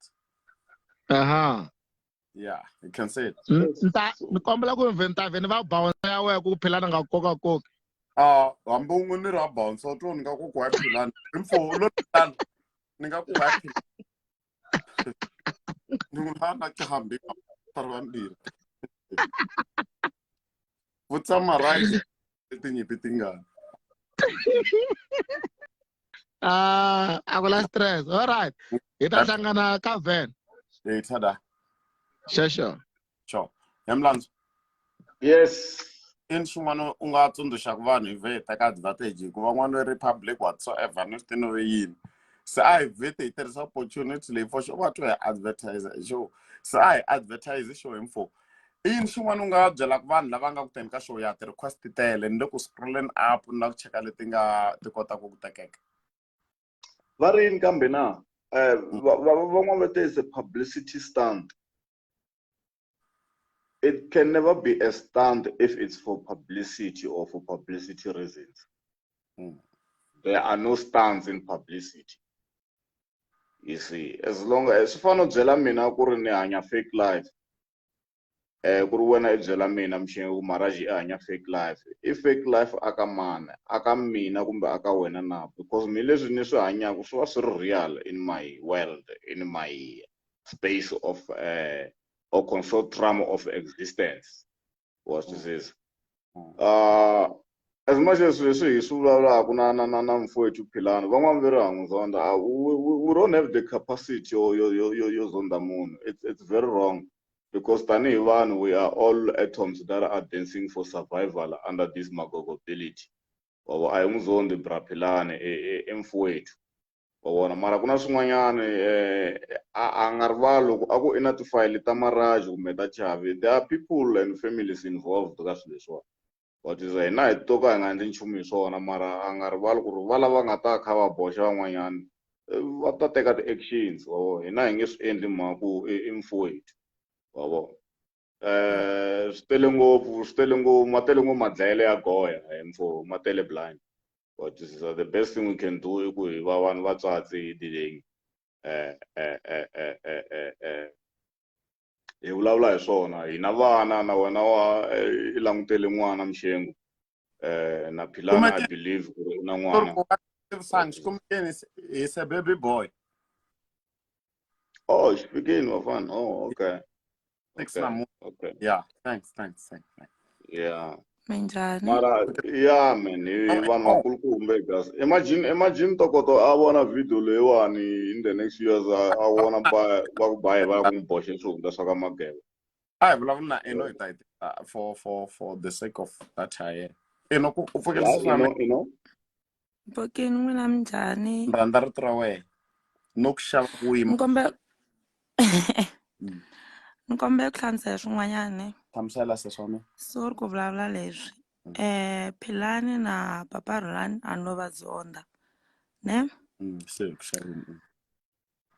yeah you can say it ni kombela ku inventa vhene va bounce ya wena ku phela nga koka hambi un'we ni ra bounce to ni nga ku wa Philani info lo tani ni nga ku wa Philani ni ngana ke hambi tarwandiri vutsa Maraji letinyipi tingana a ku la stress all right hi ta hlangana ka van tada sure Yamlands yes in xin'wana u nga tsundzuxaka vanhu hi vheta ka advantage hi ku van'wana republic whatsoever ni swi tinove yini se a hi vhete hi tirhisa opportunity leyi for sure va twa hi advertiser xo se a hi advertise xo info i yini xin'wana u nga byelaka vanhu lava nga ku teni ka show ya ti-request tele ni le ku scrolling up na ku cheka leti nga ti kotaka ku tekeka va ri yini kambe na van'wana va te is a publicity stunt. It can never be a stunt if it's for publicity or for publicity reasons. There are no stunts in publicity. You see, as long as fano byela mina ku ri ni hanya fake life. Ku ri wena I byela mina mxengu Maraji hanya fake life. I fake life aka mani, aka mina kumbe aka wena na, because mi leswi ni swi hanyaka swi va swi ri real in my world, in my space of or consort trauma of existence. What this is. As much as we say na mfowethu Philani, van'wana ve ri hanguzonda, we don't have the capacity or yo zonda moon. It's very wrong, because tani vanhu we are all atoms that are dancing for survival under this magogability. Or I muzondi bra Philani mfowethu. Wona mara kuna swin'wanyana a nga rivali loko a ku i na tifayili ta Maraji kumbe ta Chavi, there are people and families involved ka swilo leswiwa. But hina hi toka hi nga endli nchumu hi swona, mara a nga rivali ku ri va lava nga ta kha va boxa van'wanyana va ta teka ti-actions. Hina hi nge swi endli mhaka ku i mfowethu wavo swi tele ngopfu ma tele ngopfu madlayele ya goya mfo ma tele blind. But this is the best thing we can do i ku hi va vanhu va tswatsi hi dileng hi vulavula hi swona, hina vana na wena wa i langutele n'wana mxengu na Philani I believe ku ri na n'wana. He's a baby boy. Oh, speaking wafana. Oh, okay. Okay. Yeah, thanks. Yeah. Minjani? Mara yeah man, vanhu vakulukumbe guys. Imagine Tokoto a vona video leyiwani in the next years a vona va ku baya va ku boxa swihundla swa ka mageva. I vulavula na for the sake of that high. Ku pfukelisa You Mpokeni n'wina minjhani? rhandza rito ra wena no ku xava wima. Ni kombela ku hlamusela swin'wanyani. Hlamusela se swona. Sorry ku vulavula leswi. Philani na papa Philani a no va zonda. Ne? Se ku xavini.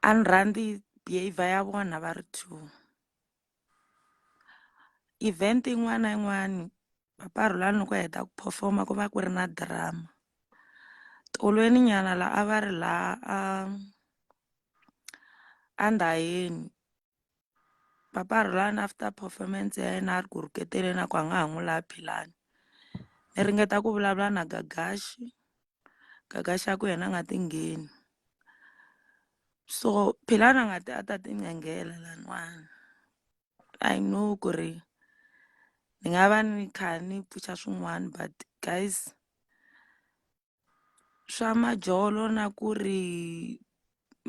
an randi behavior ya vona va ri two. Event yin'wana na yin'wana papa Rhulani loko heta ku performa ku va ku ri na drama. Tolweni nyana la a va ri la andhayeni papa Rhulani after performance ya yena a ri ku rhuketeleni a ku a nga ha n'wi laha Philani. Ni ringeta ku vulavula na Gagashi a ku yena a nga tingheni. So Philani a nga ti a ta tinyengela laniwani. I know ku ri ni nga va ni kha ni pfuxa swin'wana but guys swa majolo na ku ri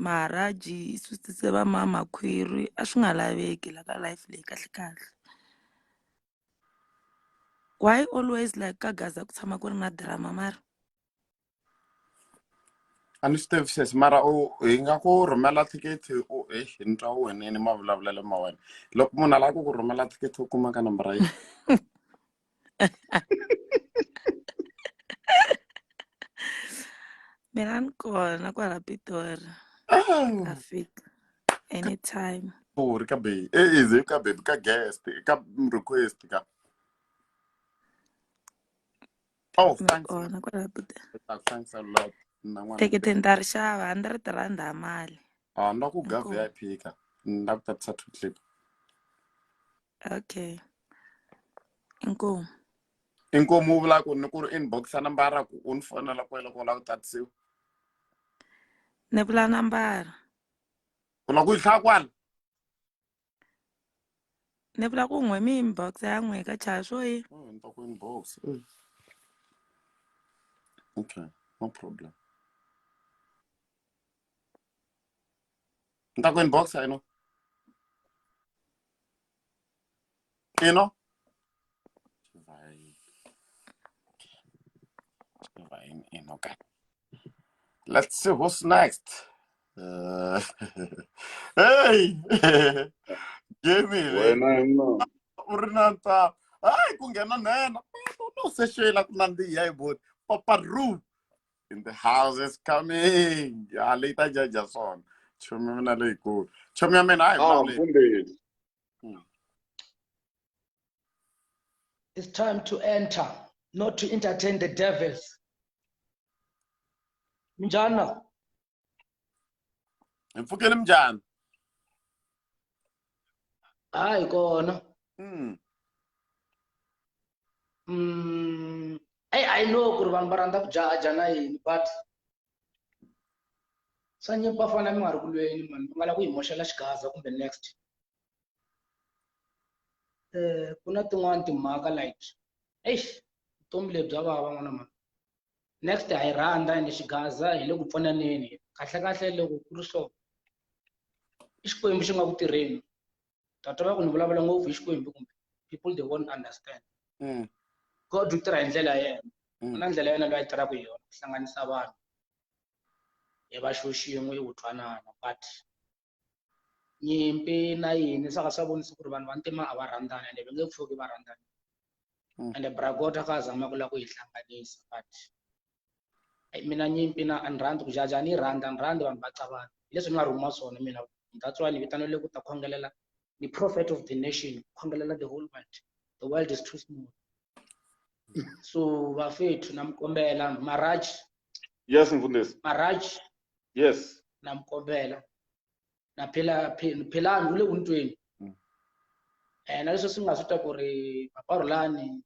Maraji susitise va mama khwiri a swi nga laveki la ka life leyi kahle kahle. Why always like ka Gaza ku tshama ku ri na drama mara? A ni swi tivisisi mara hi nga ku rhumela thikithi ni twa wena ni mavulavulelo ma wena. Loko munhu a lava ku rhumela thikithi u kuma ka nambara yi. Mina ni kona kwala Pitori. Ka fika anytime. Ri ka baby easy ka baby ka guest ka request ka. Thanks. Kona kwala Pitori. Thanks a lot. Thikithi ni ta ri xava R100 ha mali. Ni ku ga VIP ka. Ni ku tatisa 2 clip. Okay. Inkomu. Inkomu u vula ku ni ku ri inbox ya nambara ku u ni fonela kwela ku lava ku tatisiwa. Ni vula nambara. U lava ku yi hlaya kwala? Ni vula ku n'we mi inbox ya n'we ka Chavi swo yi. Ni ta ku inbox. Okay, no problem. Ni ta ku inbox I know. You know? Okay. Let's see who's next. Hey! Jimmy, Urinanta. Ay, kung gano'n na. No, se shela ku nandiya but Papa Ru in the house is coming. Ya later jaja son. Chomi mina le ku. Chomi mina ay Mfundisi. It's time to enter, not to entertain the devils. Mjana. Mfukeni mjani? Hayi kona. I know ku ri vanhu va rhandza ku jaja na yini but swa nyimpa fana mi nga ri ku lweni mani va nga lava ku hi moxela xigaza kumbe next. Ku na tin'wani timhaka like vutomi lebyi bya vava n'wana mani. Next ha yi rhandza ende xigaza hi le ku pfunaneni kahle loko ku ri so i xikwembu xi nga ku tirheni ta twa ku ni vulavula ngopfu hi xikwembu kumbe people they won't understand. God u tirha hi ndlela ya yena ku na ndlela ya yena loyi a tirhaka hi yona ku hlanganisa vanhu hi va xo xin'we hi twanana but nyimpi na yini swa ka swa vonisa ku ri vanhu va ntima a va rhandzani ende va nge pfuki va rhandzani ende bragota ka zama ku lava ku hi hlanganisa but mina nyimpi na a ni rhandzi ku jaja ni rhandza ni rhandzi vanhu va cavana hi leswi ni nga rhuma swona mina that's why ni vitanile ku ta khongelela ni prophet of the nation khongelela the whole world. The world is too small. So bafethu namkombela Maraji. Yes mfundisi. Maraji. Yes. Namkombela na Philani ule kuntweni. Na leswi swi nga swi ta ku ri papa Rhulani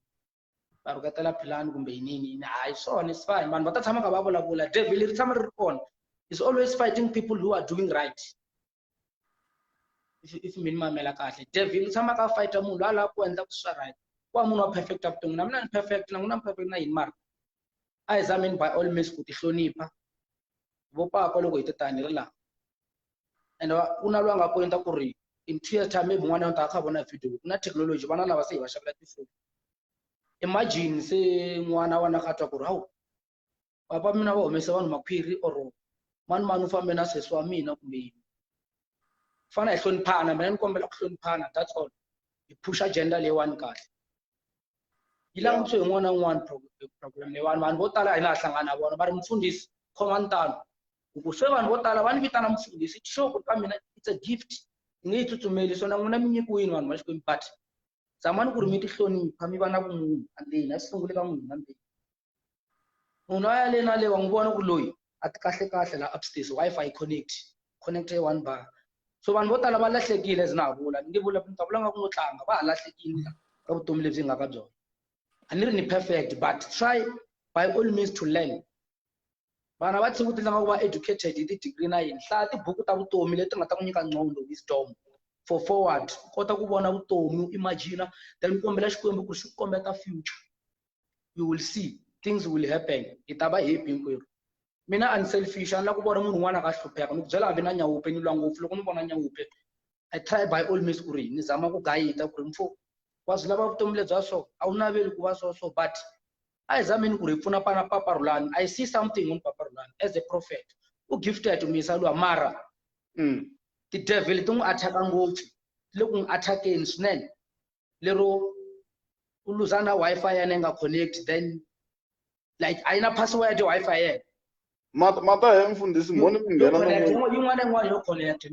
va rhuketela Philani kumbe yinini hayi swona is fine vanhu va ta tshama ka va vulavula devil ri tshama ri ri kona is always fighting people who are doing right. If mi ni mamela kahle devil tshama ka fighter munhu loyi a lava ku endla ku swa right wa munhu wa perfect vuton'wini na mina ni perfect na n'wina perfect na yini mara a hi zameni by all means ku ti hlonipha vo papa loko hi ti tani ri laha ende ku na loyi a nga pointa ku ri in 2 years time maybe n'wana ta kha vona video ku na technology vana lava se hi va xavela tifoni. Imagine se n'wana wa na kha twa ku ri hawu papa mina va humesa vanhu makhwiri or mani u fambe na sesi wa mina kumbe yini fana hi hloniphana mina ni kombela ku hloniphana that's all hi push agenda leyiwani kahle yi langutisiwe hi n'wana na n'wana problem leyiwani vanhu vo tala a hi na hlangana na vona va ri mfundhisi khoma ntano ku swe vanhu vo tala va ni vitana mufundhisi sure ku ka mina it's a gift nge yi tsutsumeli swona n'wina mi nyikiwini vanhu va Xikwembu but zamani ku ri mi ti hlonipha mi va na vumunhu andzeni a swi sungule ka n'wina ndzeni munhu a ya le na le wa n'wi vona ku loyi a ti kahle la upstairs Wi-Fi connect one bar so vanhu vo tala va lahlekile as na ha vula ni nge vula ni ta vula nga ku no tlanga va ha lahlekile ka vutomi lebyi nga ka byona a ni ri ni perfect but try by all means to learn vana va tshiku ti tlanga ku va educated hi ti-degree na yini hlaya tibuku ta vutomi leti nga ta ku nyika nqondo wisdom for forward kota ku vona vutomi imagine then kombela Xikwembu ku xi kombeta future you will see things will happen hi ta va happy hinkwerhu mina unselfish a ni la ku vona munhu un'wana a ka hlupheka ni ku byela hambi na nyawupe ni lwa ngopfu loko ni vona nyawupe I try by all means ku ri ni zama ku gayita ku ri mfo wa swi lava vutomi lebya so a wu naveli ku va so but a hi zameni ku ri pfuna pana Papa Rulani I see something on Papa Rulani as a prophet u gifted to misa luwa mara ti devil ti n'wi attack ngopfu le ku n'wi attackeni swinene lero u luza na Wi-Fi ya nga connect then like ayina password Wi-Fi yena mata he mfundhisi moni mi nghena na yin'wana yo connect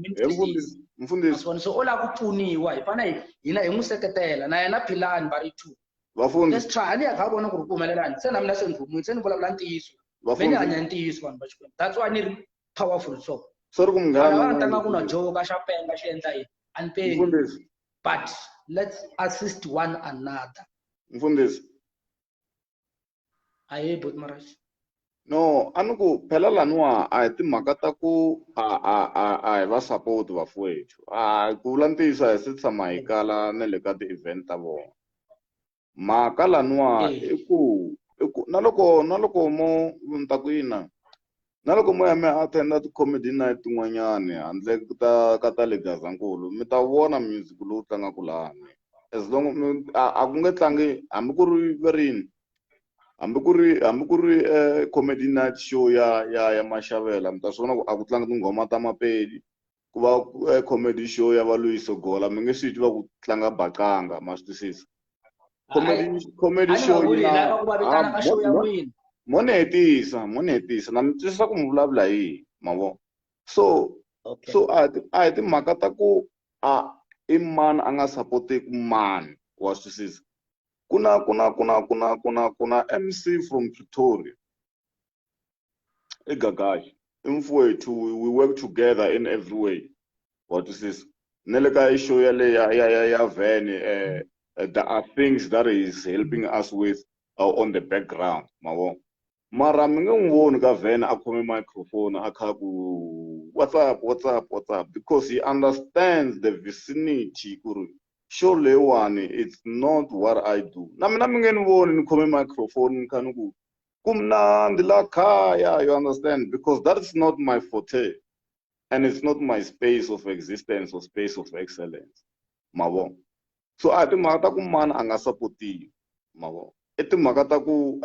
mfundhisi so ola ku pfuniwa hi fana hina hi n'wi seketela na yena Philani va ri 2 vafundi let's try ani akha vona ku ri kumelelani se na mina se ndhumuni se ni vulavula ntiyiso meni hanya ntiyiso vanhu va Xikwembu that's why ni ri powerful so ri ku mi nghena va ntanga ku na joka xa penga xi endla yini anipeni but let's assist one another mfundhisi aye but Maraji no a ni ku phela laniwa a hi timhaka ta ku a hi va support vafuwethu a ku vula ntiyiso hi se tshama hi kala na le ka ti-event ta vona mhaka laniwa i ku na loko mo ni ta ku yina na loko mo ya mi attenda ti-comedy night tin'wanyani handle ka ta le Gazankulu mi ta vona music lowu tlangaka lani as long a ku nge tlangi hambi ku ri verini hambi ku ri comedy night show ya Maxavela mi ta swona ku a ku tlanga tinghoma ta Mapedi ku va comedy show ya Valoyiso Gola mi nge swi twi va ku tlanga baqanga ma swi twisisa comedy show mo ni hetisa na mi twisisa ku mi vulavula hi yini ma vo so a hi timhaka ta ku i mani a nga support-eki mani wa swi twisisa kuna MC from Pretoria Gagashi mfowethu we work together in every way what is this nele ka show ya le ya Veni there are things that is helping us with on the background mabo mara mi nge n'wi voni ka Veni a khome microphone a kha ku what's up because he understands the vicinity ku ri show leyiwani it's not what I do na mina mi nge ni voni ni khome microphone ni kha ni ku kumnandi la khaya you understand because that is not my forte and it's not my space of existence or space of excellence mabo so a timhaka ta ku mani a nga supportiwi mabo i timhaka ta ku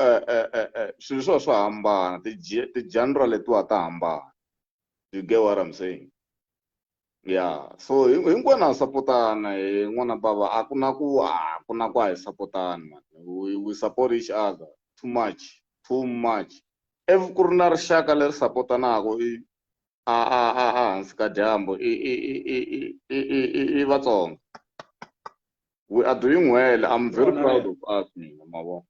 swilo swo hambana ti-genre letiwa ta hambana you get what I'm saying yeah so hinkwenu ha sapotana hi n'wana bava a ku na ku a hi sapotani man we support each other too much if ku ri na rixaka leri sapotanaka hansi ka dyambu i Vatsonga we are doing well I'm very proud of us mina mavo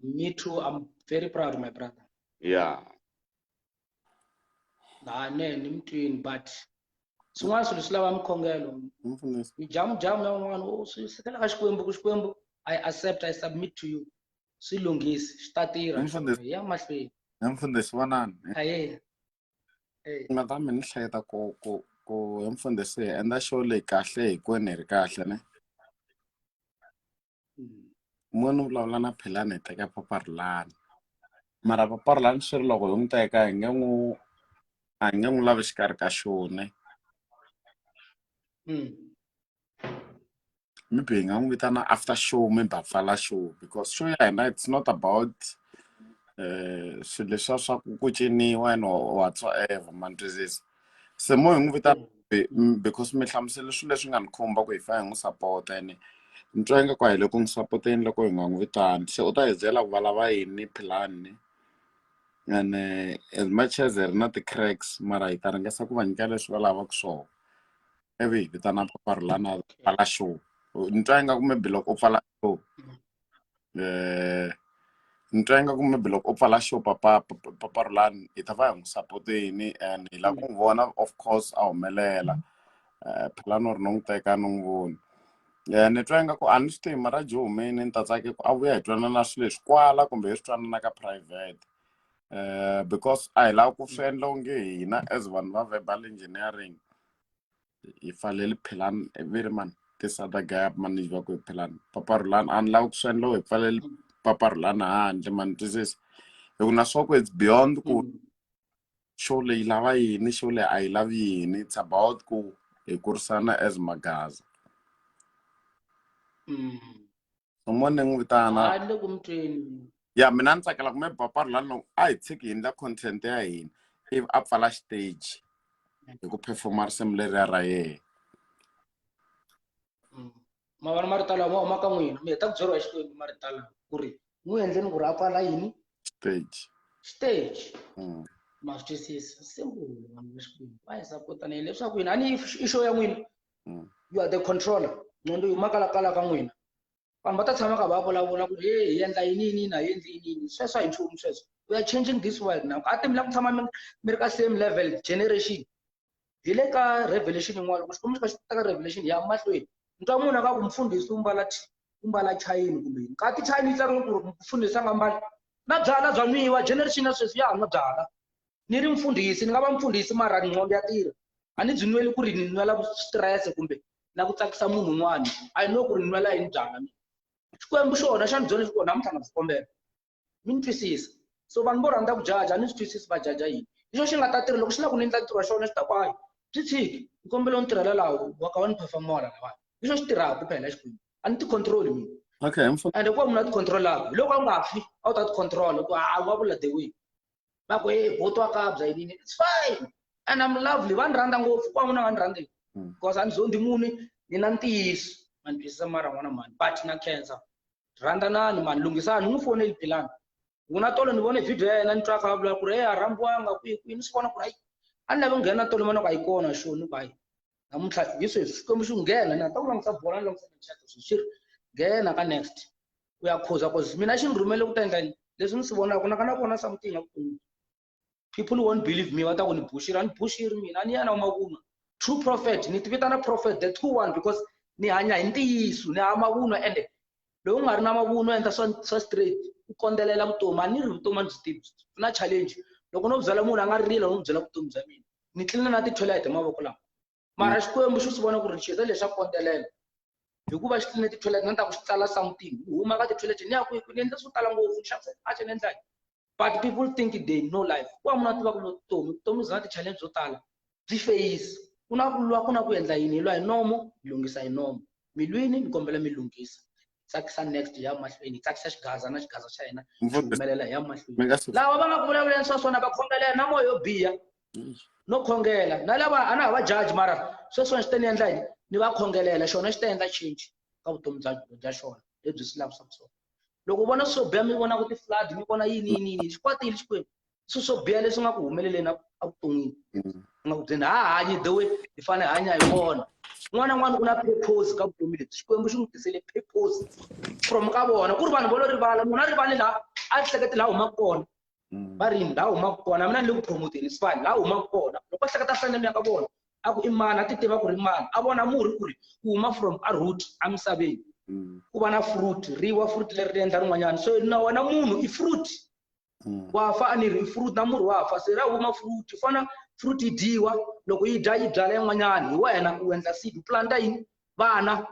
me too I'm very proud my brother yeah ni mtwini but swin'wana swilo swi lava mkhongelo jamu ya n'wana swi sekela ka Xikwembu I accept I submit to you swi lunghisi swi ta tirha ya mahlweni mfundhisi vonani aye nga ta mi ni hleketa ku mfundhisi hi endla show leyi kahle hinkwenu hi ri kahle ne munhu vulavula na Philani hi teka Papa Rulani mara Papa Rulani swi ri loko hi n'wi teka hi nge n'wi lavi xikarhi ka show ne maybe hi nga n'wi vitana after show maybe a pfala show because show ya hina it's not about swilo leswiya swa ku ciniwa and whatsoever man twisisa se mo hi n'wi vitana because mi hlamusele swilo leswi nga ni khumba ku hi fa hi n'wi support and ni twa ingaku a hi le ku n'wi support-eni loko hi nga n'wi vitani se u ta hi byela ku va lava yini Philani and as much as there not the cracks mara hi ta ringesa ku va nyika leswi va lavaka swona ivi hi vitana paparulana pfala show ni twa ingaku maybe loko u pfala show ni twa ingaku maybe loko u pfala show paparulani hi ta va hi n'wi support-ini and hi lava ku n'wi vona of course a humelela phela no ri no n'wi teka no n'wi voni ni twa ingaku a ni swi tivi Maraji u humeni ni ta tsake ku a vuya hi twanana swilo leswi kwala kumbe hi swi twanana ka private because a hi lava ku swi endla onge hina as vanhu va verbal engineering hi falele Philani very man this other guy man ni va ku Philani paparulana a ni lava ku swi endla hi pfalele paparulana handle man twisisa hi ku na swa ku it's beyond ku show leyi lava yini show leyi a yi lavi yini it's about ku hi kurisana as magaza someone ni n'wi vitana ya mina ni tsakela ku me paparulana a hi tshiki hi endla content ya hina ivi a pfala stage hi ku performa risimu leriya ra yena mavana ma ri tala ma huma ka n'wina mi heta ku byeriwa hi Xikwembu ma ri tala ku ri n'wi endleni ku ri a pfala yini stage ma swi twisisa simple vanhu va Xikwembu va hi sapotana hi leswaku yini a ni i show ya n'wina you are the controller n'ondo yi makalakala ka n'wina vanhu va ta tshama ka va vulavula ku ri hi endla yini na hi endli yini sweswo a hi nchumu sweswo we are changing this world now a ti mi la ku tshama mi ri ka same level generation hi le ka revelation yin'wana loko xikwembu xi ka xi teka revelation ya mahlweni ni twa munhu a ka ku mfundhisi u mbala chayini kumbe yini ka tichayini yi tsarile ku ri mfundhisi a nga mbali na byala bya nwiwa generation ya sweswi ya ha nwa byala ni ri mfundhisi ni nga va mfundhisi mara ni nqondo ya tirha a ni byi nweli ku ri ni nwela stress kumbe na ku tsakisa munhu un'wana a yi no ku ri ni nwela yini byala xikwembu xona xa ni byela xi kona namuntlha na byi kombela mi ni twisisa so vanhu vo rhandza ku jaja a ni swi twisisi va jaja yini hi xo xi nga ta tirha loko xi lava ku ni endla ntirho wa xona xi ta ku hayi byi tshiki ni kombela u ni tirhela laha wa ka wa ni performa wala lawani hi xo xi tirhaka phela xikwembu a ni ti control mina ende ku va munhu a ti controlaka hi loko a nga fi a wu ta ti control ku a wa vula the way va ku boto wa kabya yini it's fine and I'm lovely va ni rhandza ngopfu ku va munhu a nga ni rhandzi because a ni zondi munhu ni na ntiyiso ma ni twisisa mara n'wana mani but na cancer rhandzanani mani lunghisani n'wi foneli Philani na tolo ni vone video ya yena ni twa ka vula ku ri a rhambiwanga kwihi ni swi vona ku ri hayi a ni lava nghena tolo mana ku a yi kona xoni ku hayi namuntlha hi sweswi xikwembu xi nghena ni ta ku langutisa bola ni langutisa chat xi ri nghena ka next u ya khoza cause mina xi ni rhumele ku ta endla leswi ni swi vonaka na ka na vona something a vutomi people won't believe me va ta ku ni bushira ni bushiri mina ni yana mavunwa true prophet ni ti vitana prophet the true one because ni hanya hi ntiyiso ni hava mavunwa ende lowu nga ri na mavunwa endla swa straight u kondzelela vutomi a ni ri vutomi a ni byi tivi na challenge loko no byela munhu a nga rila no byela vutomi bya mina ni tlilina na ti-toilet hi mavoko lawa mara xikwembu xi swi vona ku ri xiza lexi a kondzelela hikuva xi tline ti-toilet na ta ku xi tsala something u huma ka ti-toilet ni ya ku ni endle swo tala ngopfu a xi ni endla but people think they know life wa munhu a tiva ku vutomi byi na ti-challenge byo tala byi face ku na ku lwa ku na ku endla yini hi lwa hi nomo hi lunghisa hi nomo milwini ni kombela mi lunghisa tsakisa next ya mahlweni tsakisa xigaza na xigaza xa hina xi humelela hi ya mahlweni lava va nga ku vulavuleni swa swona va khongelela na moya yo biha no khongela na lava a na ha va judge mara sweswiwani xi ta ni endla yini ni va khongelela xona xi ta endla change ka vutomi bya xona lebyi swi lavisaka swona loko u vona swo biha mi vona ku ti-flood mi vona yini xi kwatile xikwembu swilo swo biha leswi nga ku humeleleni evuton'wini nga ku byeni ha hanyi the way hi fanele hi hanya hi vona n'wana n'wana u na purpose ka vutomi lebyi xikwembu xi n'wi tisele purpose from ka vona ku ri vanhu vo lo rivala munhu a rivali laha a hleketi laha humaka kona va rini laha humaka kona mina ni le ku promoteni it's fine laha humaka kona loko a hleketa hlangani ya ka vona a ku i mani a ti tiva ku ri mani a vona murhi ku ri ku huma from a root emisaveni ku va na fruit riwa fruit leri ri endla rin'wanyana so na wena munhu i fruit wa fa a ni ri fruit na murhi wa fa se ra huma fruit fana fruit yi dyiwa loko yi dya yi byala yin'wanyana hi wena u endla seed u planta yini vana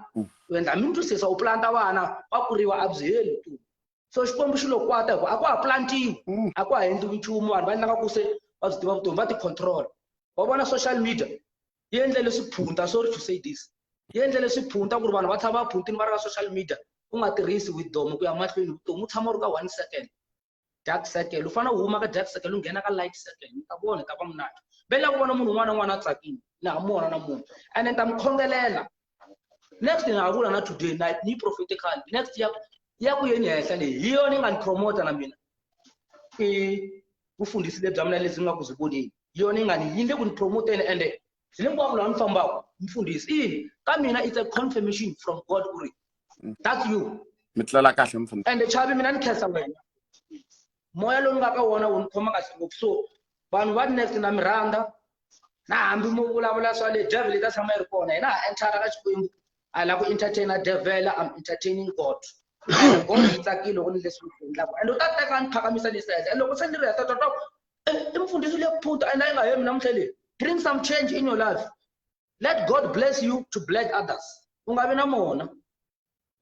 u endla mi twisisa u planta vana va kuriwa a byi heli tu so xikwembu xi lo kwata hi ku a ku ha plantiwi a ku ha endliwi nchumu vanhu va endlaka ku se va byi tiva vutomi va ti control wa vona social media yi endle leswi phunta sorry to say this yi endle leswi phunta ku ri vanhu va tshama va phuntini va ri ka social media u nga tirhisi wisdom ku ya mahlweni vutomi u tshama u ri ka 1 second dark circle u fanele u huma ka dark circle u nghena ka light circle mi ta vona ta va mnati bela ku vona munhu un'wana na un'wana a tsakile na ha mona na munhu and ni ta mi khongelela next ni nga vula na today night ni prophetical next ya ku yeni henhla leyi hi yona yi nga ni promota na mina vufundhisi lebyi mina leswi nga ku byi voneni yona yi nga ni yinde ku ni promoteni ende zile ngwaku laha ni fambaka mfundhisi ini ka mina it's a confirmation from God ku ri that's you mi tlela kahle mfundhisi ende Chavi mina ni khensa wena moya lowu ni nga ka wona wu ni khoma kahle ngopfu so vanhu va next na mi rhandza na hambi mo vulavula swa le devil yi ta tshama yi ri kona hina ha enthara ka Xikwembu I love to entertain a devil I'm entertaining God God yi tsakile loko ni leswi swi endlaka and u ta teka ni phakamisa leswi and loko se ni ri heta twa i mfundhisi le phutha and a yi nga hemi namuntlha leyi bring some change in your life let God bless you to bless others u nga vi na mona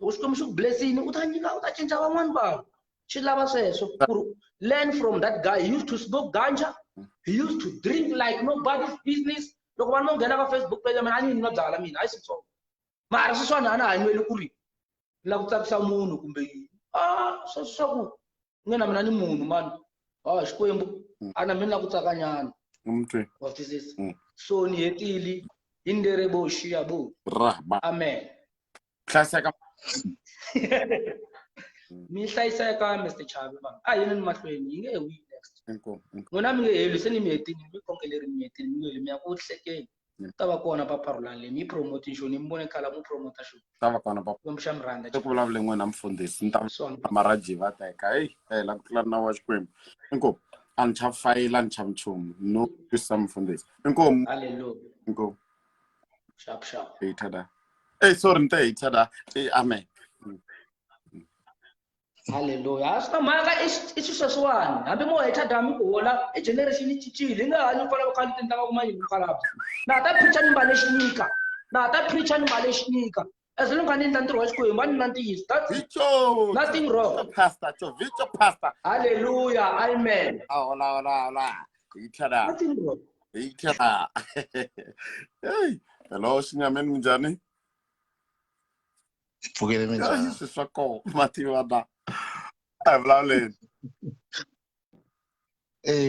loko Xikwembu xi ku blessini u ta cinca van'wana vanhu xi lava sweswo ku learn from that guy he used to smoke ganja he used to drink like nobody's business loko vanhu va nghena ka Facebook page mina a ni nwa byala mina a yi switsongo mara sweswiwani a na hanyweli ku ri la ku tsakisa munhu kumbe yini sweswo swa ku nge na mina ni munhu mani Xikwembu a na mina na ku tsakanyana wa twisisa so ni hetile hi ndere bo xiya bo amen hlayiseka mi hlayiseka Mr Chavi man a yini ni mahlweni yi nge wi next n'wina mi nge heli se ni mi hetini mi konkeleri mi hetini mi nge mi ya ku hlekeni ta va kona paparulani leyi mi yi promote xoni mi vone khala mu promota xoni ta va kona Xikwembu xa mi rhandza ku vulavule n'wina mfundhisi ni ta Maraji va teka la ku tlula na wa Xikwembu inkomu a ni cha fayila ni cha nchumu no twisisa mfundhisi inkomu hallelujah inkomu sharp tada sorry ni te tada amen hallelujah aswi ta mhaka i xisweswiwani hambi mo heta dami ku hola i generation yi cincile yi nga hanyi u fanele u khala tintanga kuma yini mukhalabye na ta preacher ni mbale xinyika na ta preacher ni mbale xinyika as long as ni endla ntirho wa Xikwembu a ni na ntiyiso that's nothing wrong pastor hallelujah amen hola tada nothing wrong tada hello xinyameni minjhani pfukile minjhani swi swa koho mativana a vulavuleni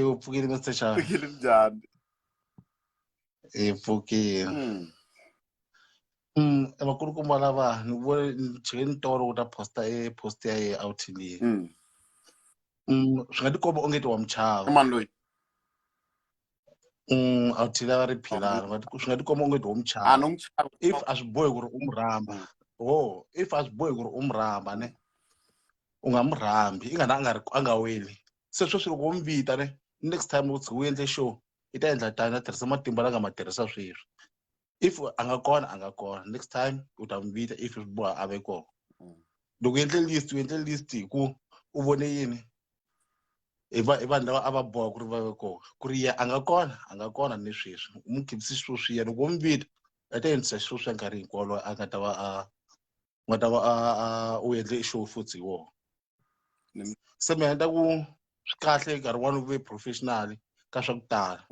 u pfukile Mr Chavi pfukile njhani pfukile vakulukumba lava ni vone ni chike ni tolo ku ta posta post ya ye out leyi swi nga tikomba onge ti wa muchava mani loyi out leyi va ri Philani swi nga tikomba onge ti wa muchava if a swi bohi ku ri u mu rhamba if a swi bohi ku ri u mu rhamba ne u nga mu rhambi i nga na a nga weli se sweswi loko wo mi vita ne next time u tshuka u endle show i ta endla tani a tirhisa matimba la nga ma tirhisa sweswi if a nga kona next time u ta mi vita if swi boha a ve kona loko u endle list hi ku u vone yini i vanhu lava a va boha ku ri va ve kona ku ri a nga kona ni sweswi u mu khipisi swilo swiya loko wo mi vita a ta endlisa xilo swa nkarhi hinkwawo a nga ta va u endle show futhi hi wona se mi heta ku swi kahle nkarhi wun'wana u ve professional ka swa ku tala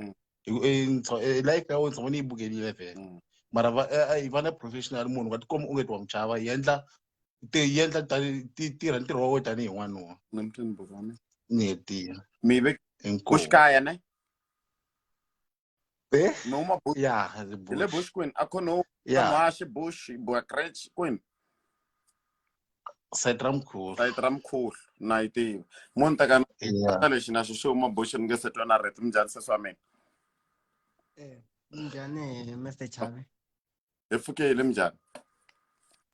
life ya wena tshama ni yi bukelile vhele mara va na professional munhu nga tikomba u nge ti wa muchava yi endla ti tirha ntirho wa wena tanihi n'wanuna ni hetile mi ve kuxikaya ne no ma le bush kwini a khono no xibush buakrech kwini site ra mkhulu na yi tiva munhu tekana lexi na xi xo mabush ni nge se twa na rito minjhani sesi wa mina Njhani Mr Chavi hi pfukile minjhani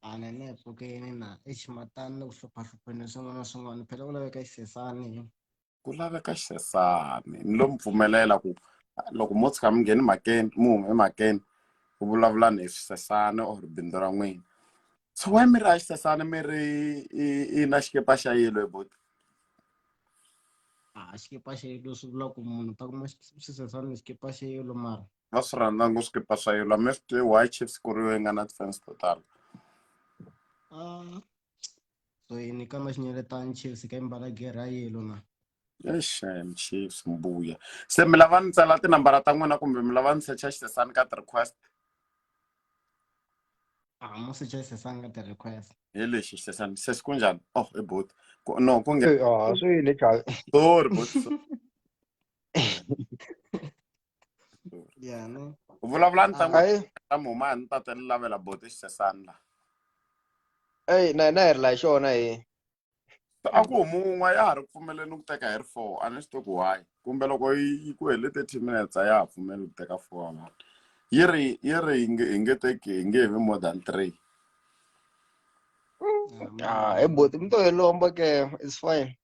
a nene pfukini na ximatani loko hluphahlupeni swin'wana na swin'wana phela ku laveka xisesani ku laveka xisesani ni lo mi pfumelela ku loko mo tshuka mi ngheni makeni mu hume emakeni ku vulavula ni xisesani or bindzu ra n'wina so wa mi ri a xisesani mi ri na xikepa xa yilo eboti xikipa xa yilo swi vula ku munhu ta kuma xisesani xikipa xa yilo mara va swi rhandza ngo swikipa swa yilo mi swi tivi why chiefs ku ri nga na defense total so yini kamba xinyeletani chiefs ka imbala gera yilo na exem chiefs mbuya se mi lava ni tsala tinambara ta n'wina kumbe mi lava ni secha xisesani ka ti-request mo secha xisesani ka ti-request hi lexi xisesani sesi ku njhani eboti no ku swi le Chavi sorry boti ya no u vulavula ni ta muma ni ta tele lavela boti xisesani la na hi ri la xona Ako mun'we ya ha ri pfumeleni ku teka hi ri 4 a ni swi tivi ku why kumbe loko yi ku hele 30 minutes a ya ha pfumeli ku teka 4 wa vanhu yi ri hi nge teki hi nge vi more than 3 but mntu elomba ke it's fine.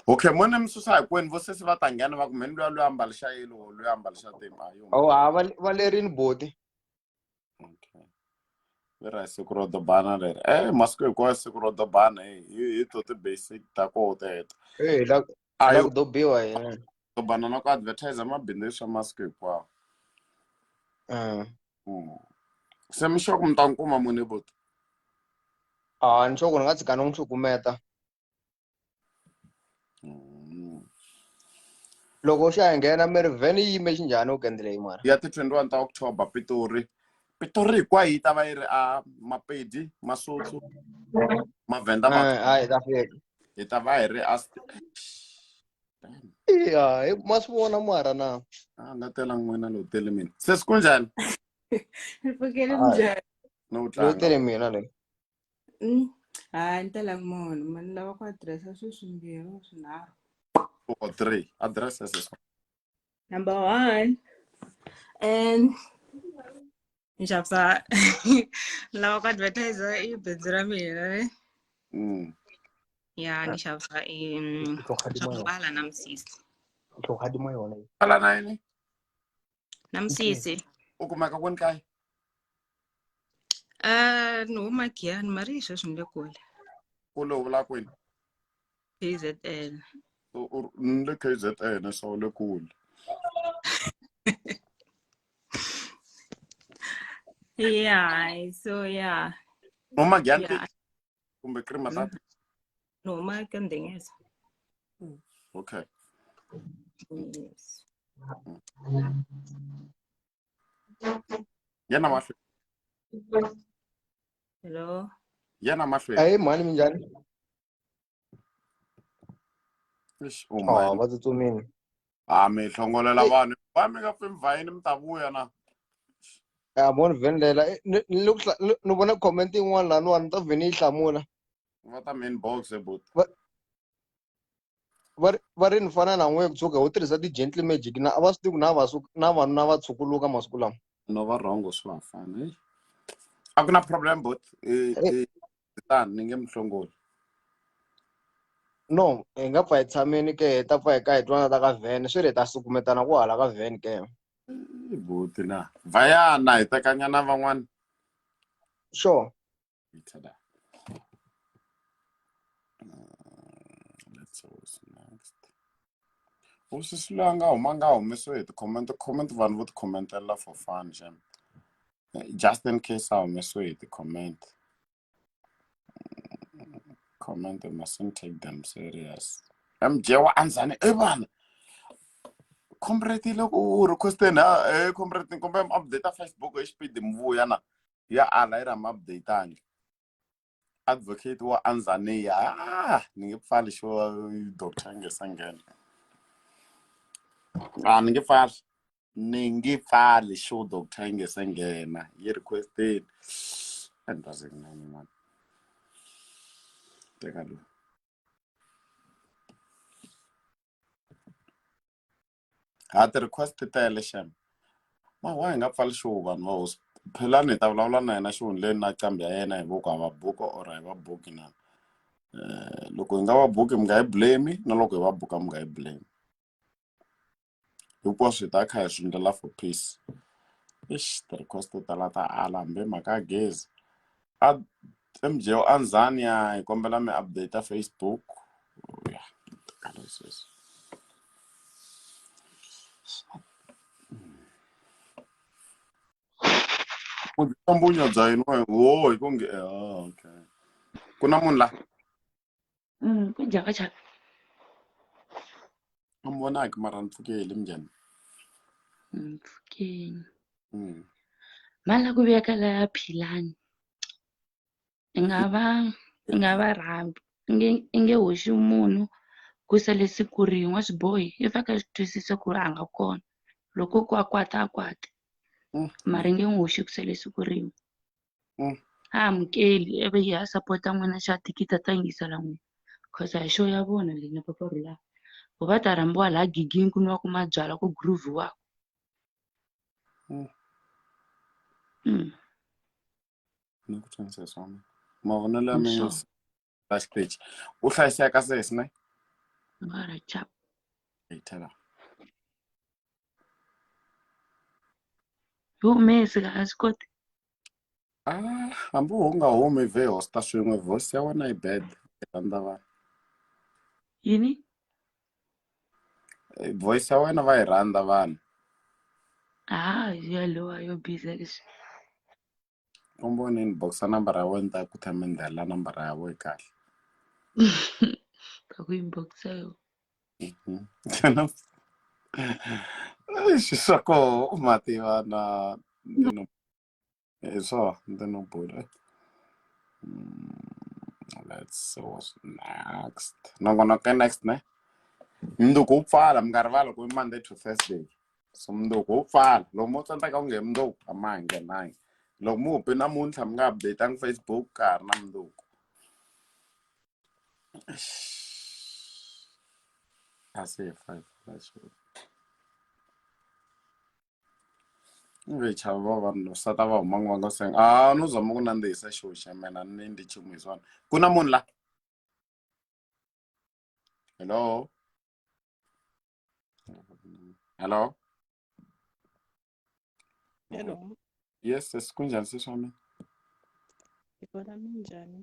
okay mone mi susa hinkwenu vo sesi va ta nghena va ku meni luya ambalixa yelo luya ambalixa temu a yo va lerini boti. okay vera siku ro dobana leri masiku hinkwayo siku ro dobana hi to ti-basic ta koho teto la ku dobiwa hina. dobana na ku advertise mabindzu swa masiku hinkwawo se mi xo ku mi ta n'wi kuma mune boti ni sure ku ni nga tshika ni n'wi cukumeta. Loko xa hi nghena mi ri vhene yi yime xinjhani weekend leyi mara ya ti 21 ta October Pitori hinkwayo yi ta va yi ri a Mapedi Masotho Mavenda hayi ta fika hi ta va hi ri a ma swi vona mara na nga tela n'wina lo tele mina se siku njhani Ripfukile njhani? no lo tlanga tele mina leyi Ni tela munhu mani lava ku adiresa swilo swimbirhi swinharhu. 3 address is Number 1 and ni xavisa lava ku advertise i bindzu ra mina ya ni xavisa swa ku mbala na misisi. khadima yona yi ala na yini Na misisi u kumeka kwini kaya ni huma Giyani mara hi sweswi ni le kule kule u vula kwini KZN. ni le KZN so u le kule Yeah, so yeah. huma Giyani kumbe Krimatati No, huma ka Ndengeza. okay Yes. yana mahlweni Hello. yana mahlweni ayi mani minjhani va tsutsumini mi hlongolela vanhu va mi nga pfimbi vhayini mi ta vuya na vona vhene lela ni vona comment yin'wana laniwani ni ta vhene yi hlamula va ta main box but va ri ni fana na n'we kusuka u tirhisa ti-gentle magic na a va swi tivi na vanhu na va tshukuluka masiku lama no va wrong swi va fana a ku na problem but tani ni nge mi hlongoli no hi nga pfa hi tshameni ke hi ta pfa hi ka hi twana ta ka vhene swi ri hi ta sukumetana ku hala ka vhene ke buti na vayana hi tekanyana van'wana sure let's see what's next usisi loyi a nga humesiwe hi ti-comment vanhu vo ti-commentela for fun jam just in case a humesiwe hi ti-comment comment we mustn't take them serious MJ wa anzani vana comrade loko u requeste na comrade kumbe mi update Facebook hi speed mi vuya na ya ala yi ra mi updateangi advocate wa anzani ni nge pfali xo Dr. Ngesangena ni nge pfali xo Dr. Ngesangena yi requested and doesn't know man teka lo ti request tele sham ma wa hi nga pfali xo vanhu va hosi Philani hi ta vulavula na yena xihundleni na qambi ya yena hi voko a va buka or hi va buki na loko hi nga va buki mi nga yi blame na loko hi va buka mi nga yi blame hinkwaswo hi ta kha hi swi ndlela for peace ti request tala ta ala hambi mhaka ya gezi MJ anzania hi kombela mi update Facebook Mbunya bya yini hi ku nge okay ku na munhu la ku njhaka Chavi a mi vonaki mara ni pfukeli minjhani mpfukeni mala ku veka la Philani i nga va rhambi i nge hoxi munhu ku sale siku rin'we swi bohi i faka swi twisisa ku ri a nga kona loko ku a kwata mara i nge n'wi hoxi ku sale siku rin'we amukeli ebe hi ya support-a n'wina xa thikithi ta yingisela n'wina cause a hi show ya vona leyi na papa Rhulani ku va ta rambiwa laha gigini ku nwiwa ku mabyala ku groove-iwa ni ku twisisa swona mavonelo ya mina la stage u hlayiseka sesi ne ngara chap hey tela yo mesi ka asikoti hambi u nga humi ve hosta swin'we voice ya wena yi bad rhandza vanhu yini voice ya wena va yi rhandza vanhu yalowa yo busy leswi komboni inbox nambara ya wena ta ku thamendela nambara ya wena kahle ka ku inboxa yo swa koho u ma tiva na so no bula let's see what's next nongonoko next ne mnduku wu pfala mi nga rivali ku i Monday to Thursday so mnduku wu pfala loko mo tsandzeka ku nghena mnduku a ma ha nghenangi loko mu hupi namuntlha mi nga updateangi Facebook ka ha ri na mnduku asi hi 5 ve chava va vanhu sata va humangu va nga senga no zama ku nandzihisa xo xa mina ni ndi chumu hi swona ku na munhu la hello yes kunjhani se swa mina Ikona minjhani?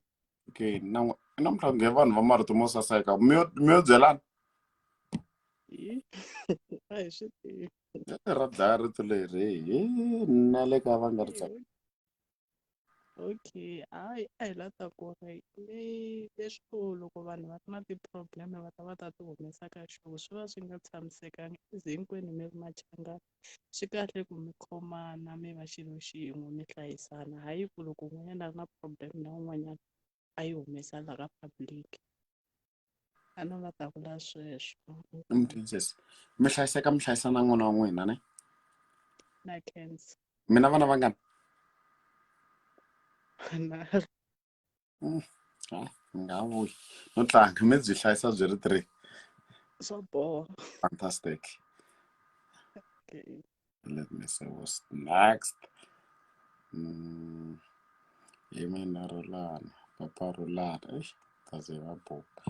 okay namuntlha ku nge vanhu va marito mo saseka mi yo byelana A hi swi tivi. ra dlaya rito leri na le ka va nga ri tsaka Okay, hayi a hi lava ku ri leswo loko vanhu va ri na ti-problem va ta ti humesa ka xona swi va swi nga tshamisekanga hinkwenu mi ri machangani swi kahle ku mi khomana mi va xilo xin'we mi hlayisana hayi ku loko un'wanyana a ri na problem na un'wanyana a yi humesa la ka public a no va ta vula sweswo mi hlayiseka mi hlayisana n'wana wa n'wina ne na cancer mina vana va ngani nga vuyi no tlanga mi byi hlayisa byi ri 3 swa boha fantastic okay. Let me see what's next mina Rhulani papa Rhulani kaze va boka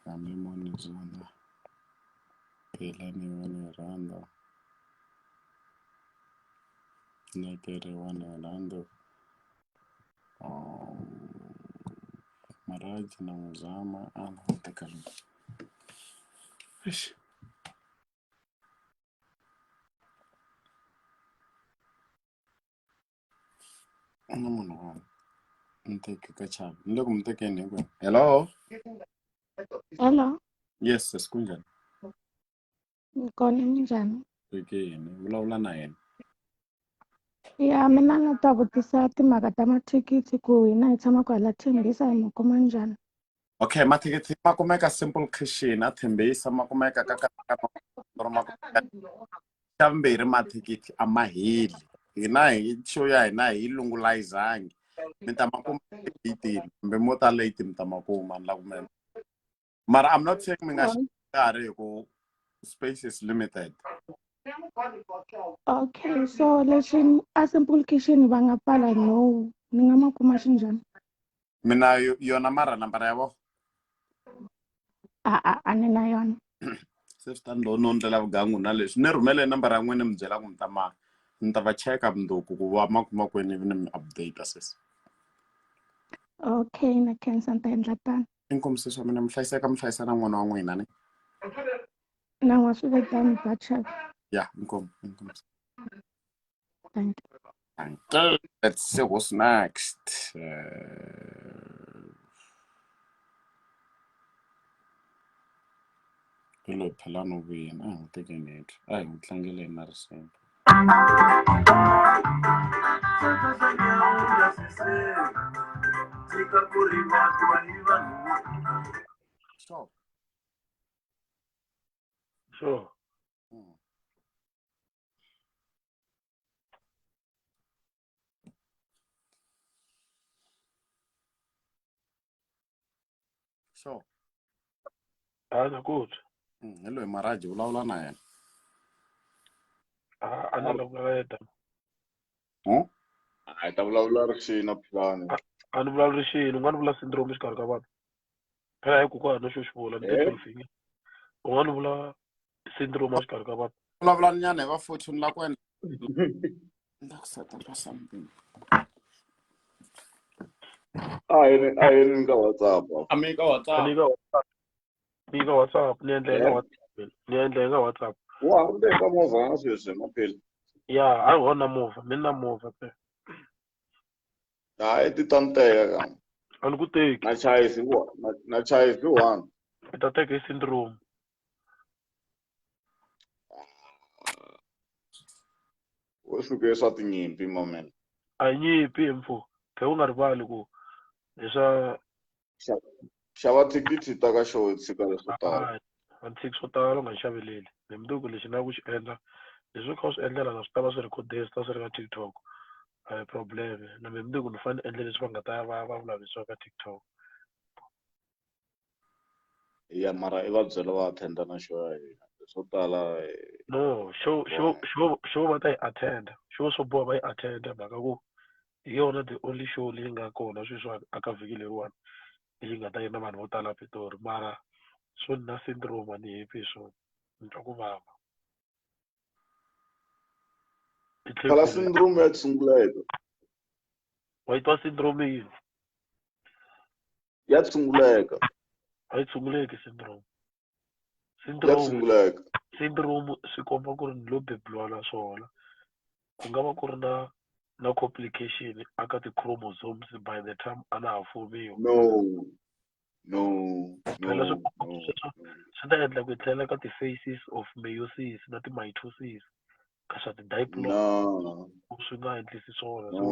kami moni zona Philani wani rhanda nakere wani rhanda Maraji na muzama ana teka ana munhu wani nteke ka Chavi ni le ku mi tekeni hinkwenu hello yes kunjhani Kona minjhani? tekeni vulavula na yena Ya mina ni ta vutisa timhaka ta mathikithi ku hina hi tshama kwala Thembisa hi ma kuma njhani? okay mathikithi ma kumeka Simple Kitchen a Thembisa ma kumeka ka xa vumbirhi mathikithi a ma heli hina hi show ya hina hi lungulizangi mi ta ma kuma late kumbe mo ta late mi ta ma kuma ni la ku mena mara I'm not saying mi nga nkarhi hi ku space is limited Okay, so leswi a Simple Kitchen va nga pfala no ni nga ma kuma xinjhani? mina yona mara nambara ya vo A ni na yona. se swi ta ni no ndlela vugangu na leswi ni rhumele nambara ya n'wina mi byela ku ni ta va cheka mundzuku ku va ma kuma kwini ivi ni mi update sis Okay, na khensa ni ta endla tano. inkomu swa mina mi hlayisa na n'wana wa n'wina ne Na n'wa swi vitani ba Chavi. ya inkomu Thank you. okay let's see what's next Hello Philani wina a hi tekeni yethu a hi tlangeleni na risimu Sure. Sure. Good. Hello, Maraji, vulavula na yena. A ni vulavula A ta vulavula rixini na Philani. a ni vulavuli xini u nga ni vula syndrome exikarhi ka vanhu phela hi ku ka na xo xi vula ni te dolphin u nga ni vula syndrome exikarhi ka vanhu Vulavula nyana hi va fortune la ku endla ku set up something. A hi ni ka WhatsApp. Ami ka WhatsApp. Ni ka WhatsApp ni endla eka WhatsApp ni endla eka WhatsApp. Wa ha ri ka movha na sweswi maphela. Ya a ho na movha mi na movha pe. Hayi ti ta ni teka ka. A ni ku teki. Na chayisi one. I ta teka hi syndrome. U suke swa tinyimpi moment. A nyimpi mfo ke u nga rivali ku leswa xava thikithi ta ka show tshika leswo tala. Antiques swo tala u nga xaveleli ni mundzuku lexi na ku xi endla leswi kha u swi endlela na swi tava swi rhekodiwe swi ta swi ri ka TikTok a hi problem na mi mundzuku ni fanele endla leswi va nga ta va vulavisiwa ka TikTok. Ya mara I va byela va attenda na show ya hina swo tala. No show va ta yi attenda show swo boha va yi attenda mhaka ku hi yona the only show leyi nga kona sweswiwani aka vhiki leriwani leyi nga ta yi na vanhu vo tala Pitori mara swo ni na syndrome a ni happy hi swona ni twa ku vava. Khala syndrome ya tshunguleka. Wa yi twa syndrome yini? Ya tshunguleka. A yi tshunguleki syndrome. Ya tshunguleka. Syndrome swi komba ku ri ni lo beburiwa na swona ku nga va ku ri na complication aka ti-chromosomes by the time a na ha fumiwa. Phela swi ta endla ku tlhela ka ti-phases of meiosis na ti-mitosis ka swa ti-diploid swi nga endlisi swona so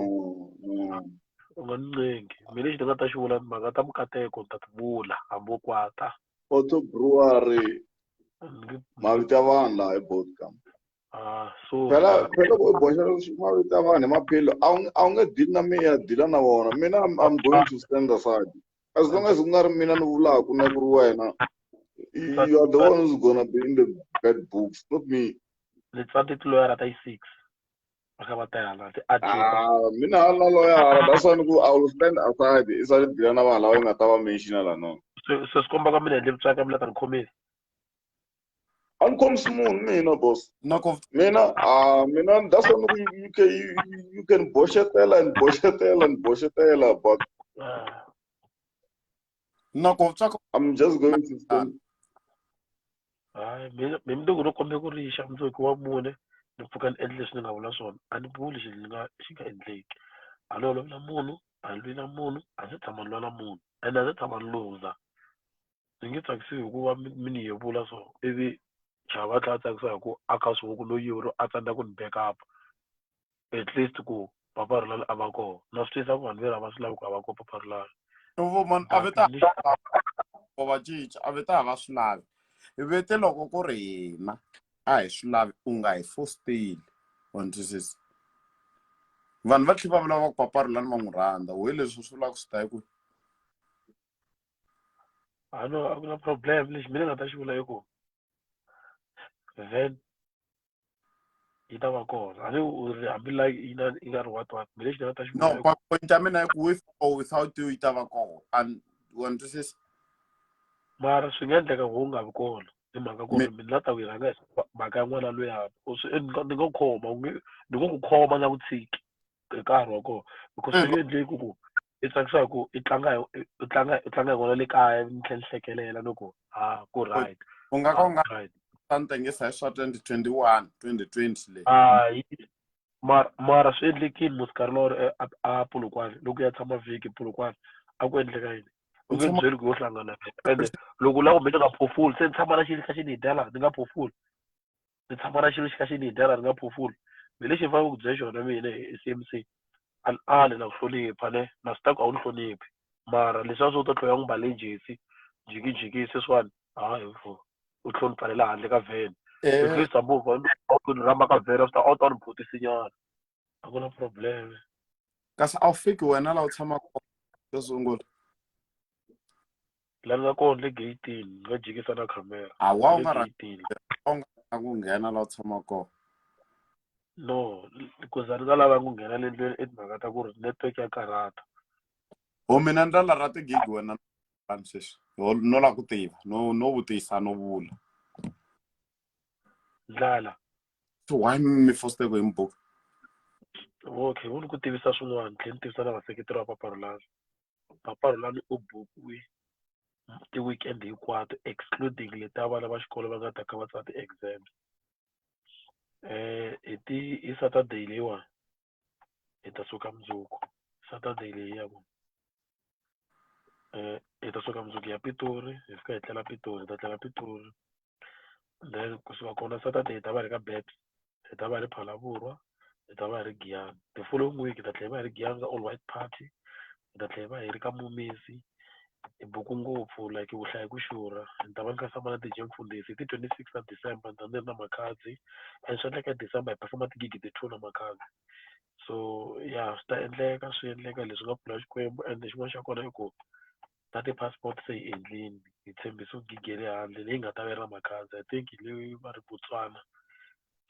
u nga ni ncengi mi lexi ni nga ta xi vula mhaka ta mikateko ni ta ti vula hambi wo kwata. Auto brewery mavito ya vanhu laha eBotkam. So phela ku u boxa mavito ya vanhu hi maphelo a wu nge dili na mina dila na vona mina I'm going to stand aside as long as ku nga ri mina ni vulaka na ku ri wena you are the one who's gonna be in the bad books not me. Ni tsati tiloyara ta yi 6 va kha va tala mina a na loyara that's why ni ku I will stand aside I sa dila na vanhu lava yi nga ta va mention la no. Se swi komba ka mina endle vutswaka mi la ta ni khomisa. A ni khomisi munhu mina boss. Mina that's why you can boxetela and boxetela but I'm just going to stand. Mi mundzuku no kombe ku rixa mundzuku wa mune ni pfuka ni endle leswi ni nga vula swona a ni vuli xi nga endleki a ni olovela munhu a ni lwi na munhu a ndzi tshama ni lwa na munhu ende a ndzi tshama ni luza ni nge tsakisiwi hi ku va mi ni yevula so ivi Chavi a tlhela a tsakisa hi ku a kha swi ku loyi a tsandza ku ni back up at least ku Papa Rulani a va kona na swi twisisa ku vanhu va va swi lavi ku a va kona Papa Rulani. A va cinca a vita a va swi lavi hi vete loko ku ri hina a hi swi lavi u nga hi fosteli wa twisisa vanhu va tlhela va vulava ku Papa Rulani va n'wi rhandza we leswi swi vulaka swi ta hi ku a no a ku na problem lexi mina nga ta xi vula i ku then yi ta va kona a ni hambi like yi nga ri what mi lexi ni nga ta xi vula no point ya mina i ku with or without you yi ta va kona and wa twisisa mara swi nga endleka ku nga vi kona hi mhaka ku ri mina ta ku yi rhanga mhaka ya n'wana loyi ni ngo khoma ni ngo ku khoma na ku tshiki hi nkarhi wa kona because swi nge endleki ku i tsakisa ku i tlanga hi kona le kaya ni tlhela ni hlekelela loko ku right u nga ka u nga tangisa hi swa 2021 2020 leyi mara swi endlekile musikari lowu a Polokwane loko ya tshama vhiki Polokwane a ku endleka yini u nge byeli ku yo hlangana ende loko u lava ku mi ni nga phofuli se ni tshama na xilo xi kha xi ni dyela ni nga phofuli ni tshama na xilo xi kha xi ni dyela ni nga phofuli mi lexi fanele ku byela xona mina hi CmC ali na ku hlonipha ne na swi ta ku a wu ni hloniphi mara leswiya swo to tloya n'wi mbale jesi jikijiki sweswiwani hayi u hlonipha le la handle ka vhene at least movha ku ni rhamba ka vhene swi ta a wu ta ni phutisinyana a ku na problem kasi a wu fiki wena laha u tshamaka xo sungula la nga kona le gate-ini nga jikisa na camera awa u le nga gate-ini ku nghena la u tshama kona no because a ni nga lava ku nghena le ndlwini i timhaka ta ku ri network ya karhata mina ndlela ra tigigi wena sweswi no la ku tiva no vutisa no vula ndlala so why mi fositeko hi mbuka okay wu ni ku tivisa swin'wana tlhela ni tivisa na vaseketeri va paparulani u bukiwe ti-weekend hinkwato excluding leta vana va xikolo va nga ta ka va tsala ti-exam hi saturday leyiwani hi ta suka mundzuku saturday leyi ya ku hi ta suka mundzuku ya Pitori hi fika hi tlela Pitori hi ta tlela Pitori then kusuka kona saturday hi ta va hi ri ka Babs hi ta va hi ri Phalavurwa hi ta va hi ri Giyani the following week hi ta tlhela hi va hi ri Giyani ka all white party hi ta tlhela hi va hi ri ka Mumisi hi buku ngopfu like vuhlayi ku xurha ni ta va ni kha famba na ti-Jam Mfundisi hi ti 26 December ni ta ni ri na Makhadzi and swi endleka December hi performa tigigi ti-2 na Makhadzi so ya swi ta endleka swi endleka leswi nga pfula Xikwembu and xin'wana xa kona i ku na ti-passport se hi endlini hi tshembise gigi ya le handle leyi nga ta va yi ri na Makhadzi I think hi leyi va ri Botswana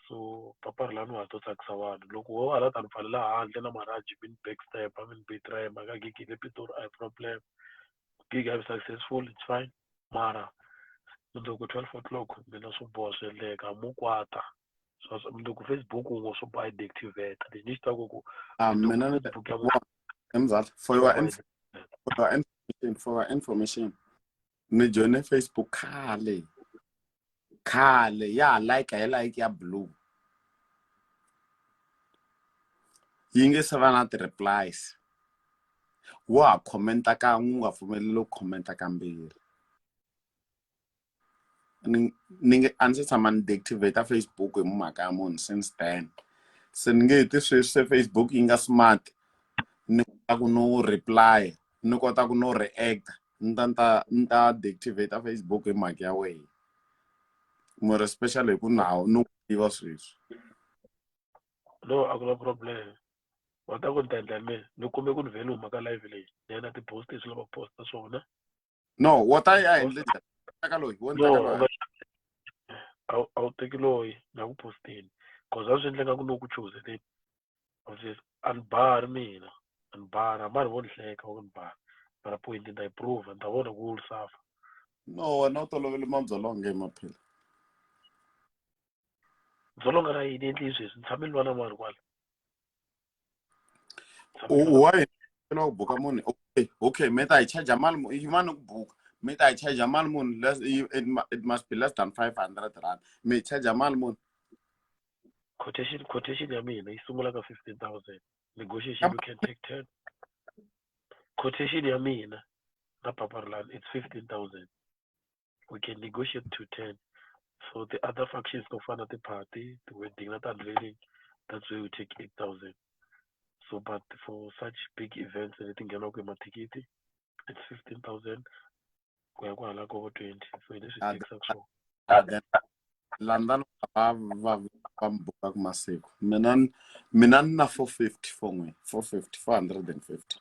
so paparulani wa ha to tsakisa vanhu loko wo hala ta ni pfalela handle na Maraji mi ni backstep mi ni betray mhaka gigi le Pitori a hi problem gig I'm successful it's fine mara mundzuku 12 o'clock mina swo boha swi endleka mu kwata mundzuku Facebook wu ngo swo boha deactivate lexi ni xi tivaka ku mina Facebook ya emzala for your information ni joine Facebook khale ya like hi like ya blue yi nge se va na ti-replies wa commenta kan'we u nga pfumeleli ku commenta kambirhi a ni se tshama ni deactivate Facebook hi mhaka ya munhu since then se ni nge heti sweswi se Facebook yi nga smart ni kota ku no reply ni kota ku no react ni ta deactivate Facebook hi mhaka ya wena more especially hi ku no tiva sweswi no a ku na problem wa ta ku ni ta endla ni kumbe ku ni vhele huma ka live leyi ni ya na ti-post leswi lava ku posta swona no wa ta ya endle ka loyi wo ndlaka loyi a wu teki loyi na ku postini cause a swi endleka ku no ku chuzeleni a ni bari mina a ni bari a ma ni vo ni hleka wa ni bari mara point ni ta yi prove ni ta vona ku wu safa no wena u tolovele madzolonga emaphela dzolonga ra yini endli sweswi ni tshame ni lwa na mani kwala why na ku buka munhu okay me ta yi charge mali yin'wana ku buka me ta yi charge mali munhu it must be less than 500 rand me charge mali munhu quotation ya mina yi sungula ka 15,000 negotiation you can take 10 quotation ya mina na paparulani it's 15,000 we can negotiate to 10 so the other factions no fana ti-party ti-wedding na ti-unveiling that's where we take 8,000 so but for such big events anything nghenaka hi mathikiti it's 15,000 ku ya ku hala ko vo 20 so hi leswi tekisaka swona landani va mbuka ku masiku mina ni na 450 for n'wina 450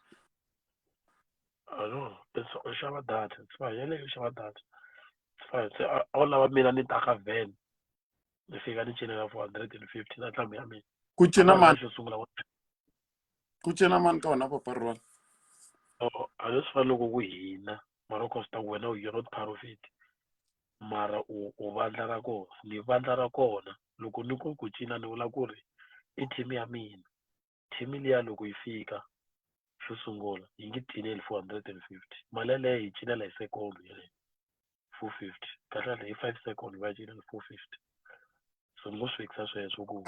no u xava data it's fine yeleyo u xava data it's fine se a wu lava mina ni ta ka van ni fika ni cinela 450 na ntlambi ya mina ku cina mani xo sungula ku cina mani ka wena paparulani a leswi fana loko ku hina mara u costa wena you're not part of it mara u vandla ra kona ni vandla ra kona loko ni ku cina ni vula ku ri i team ya mina team liya loko yi fika xo sungula yi nge cineli 450 mali yaleyo yi cinela hi second yeleyo 450 kahle leyi 5 second va cinela 450 so ni ngo swi vekisa sweswo ku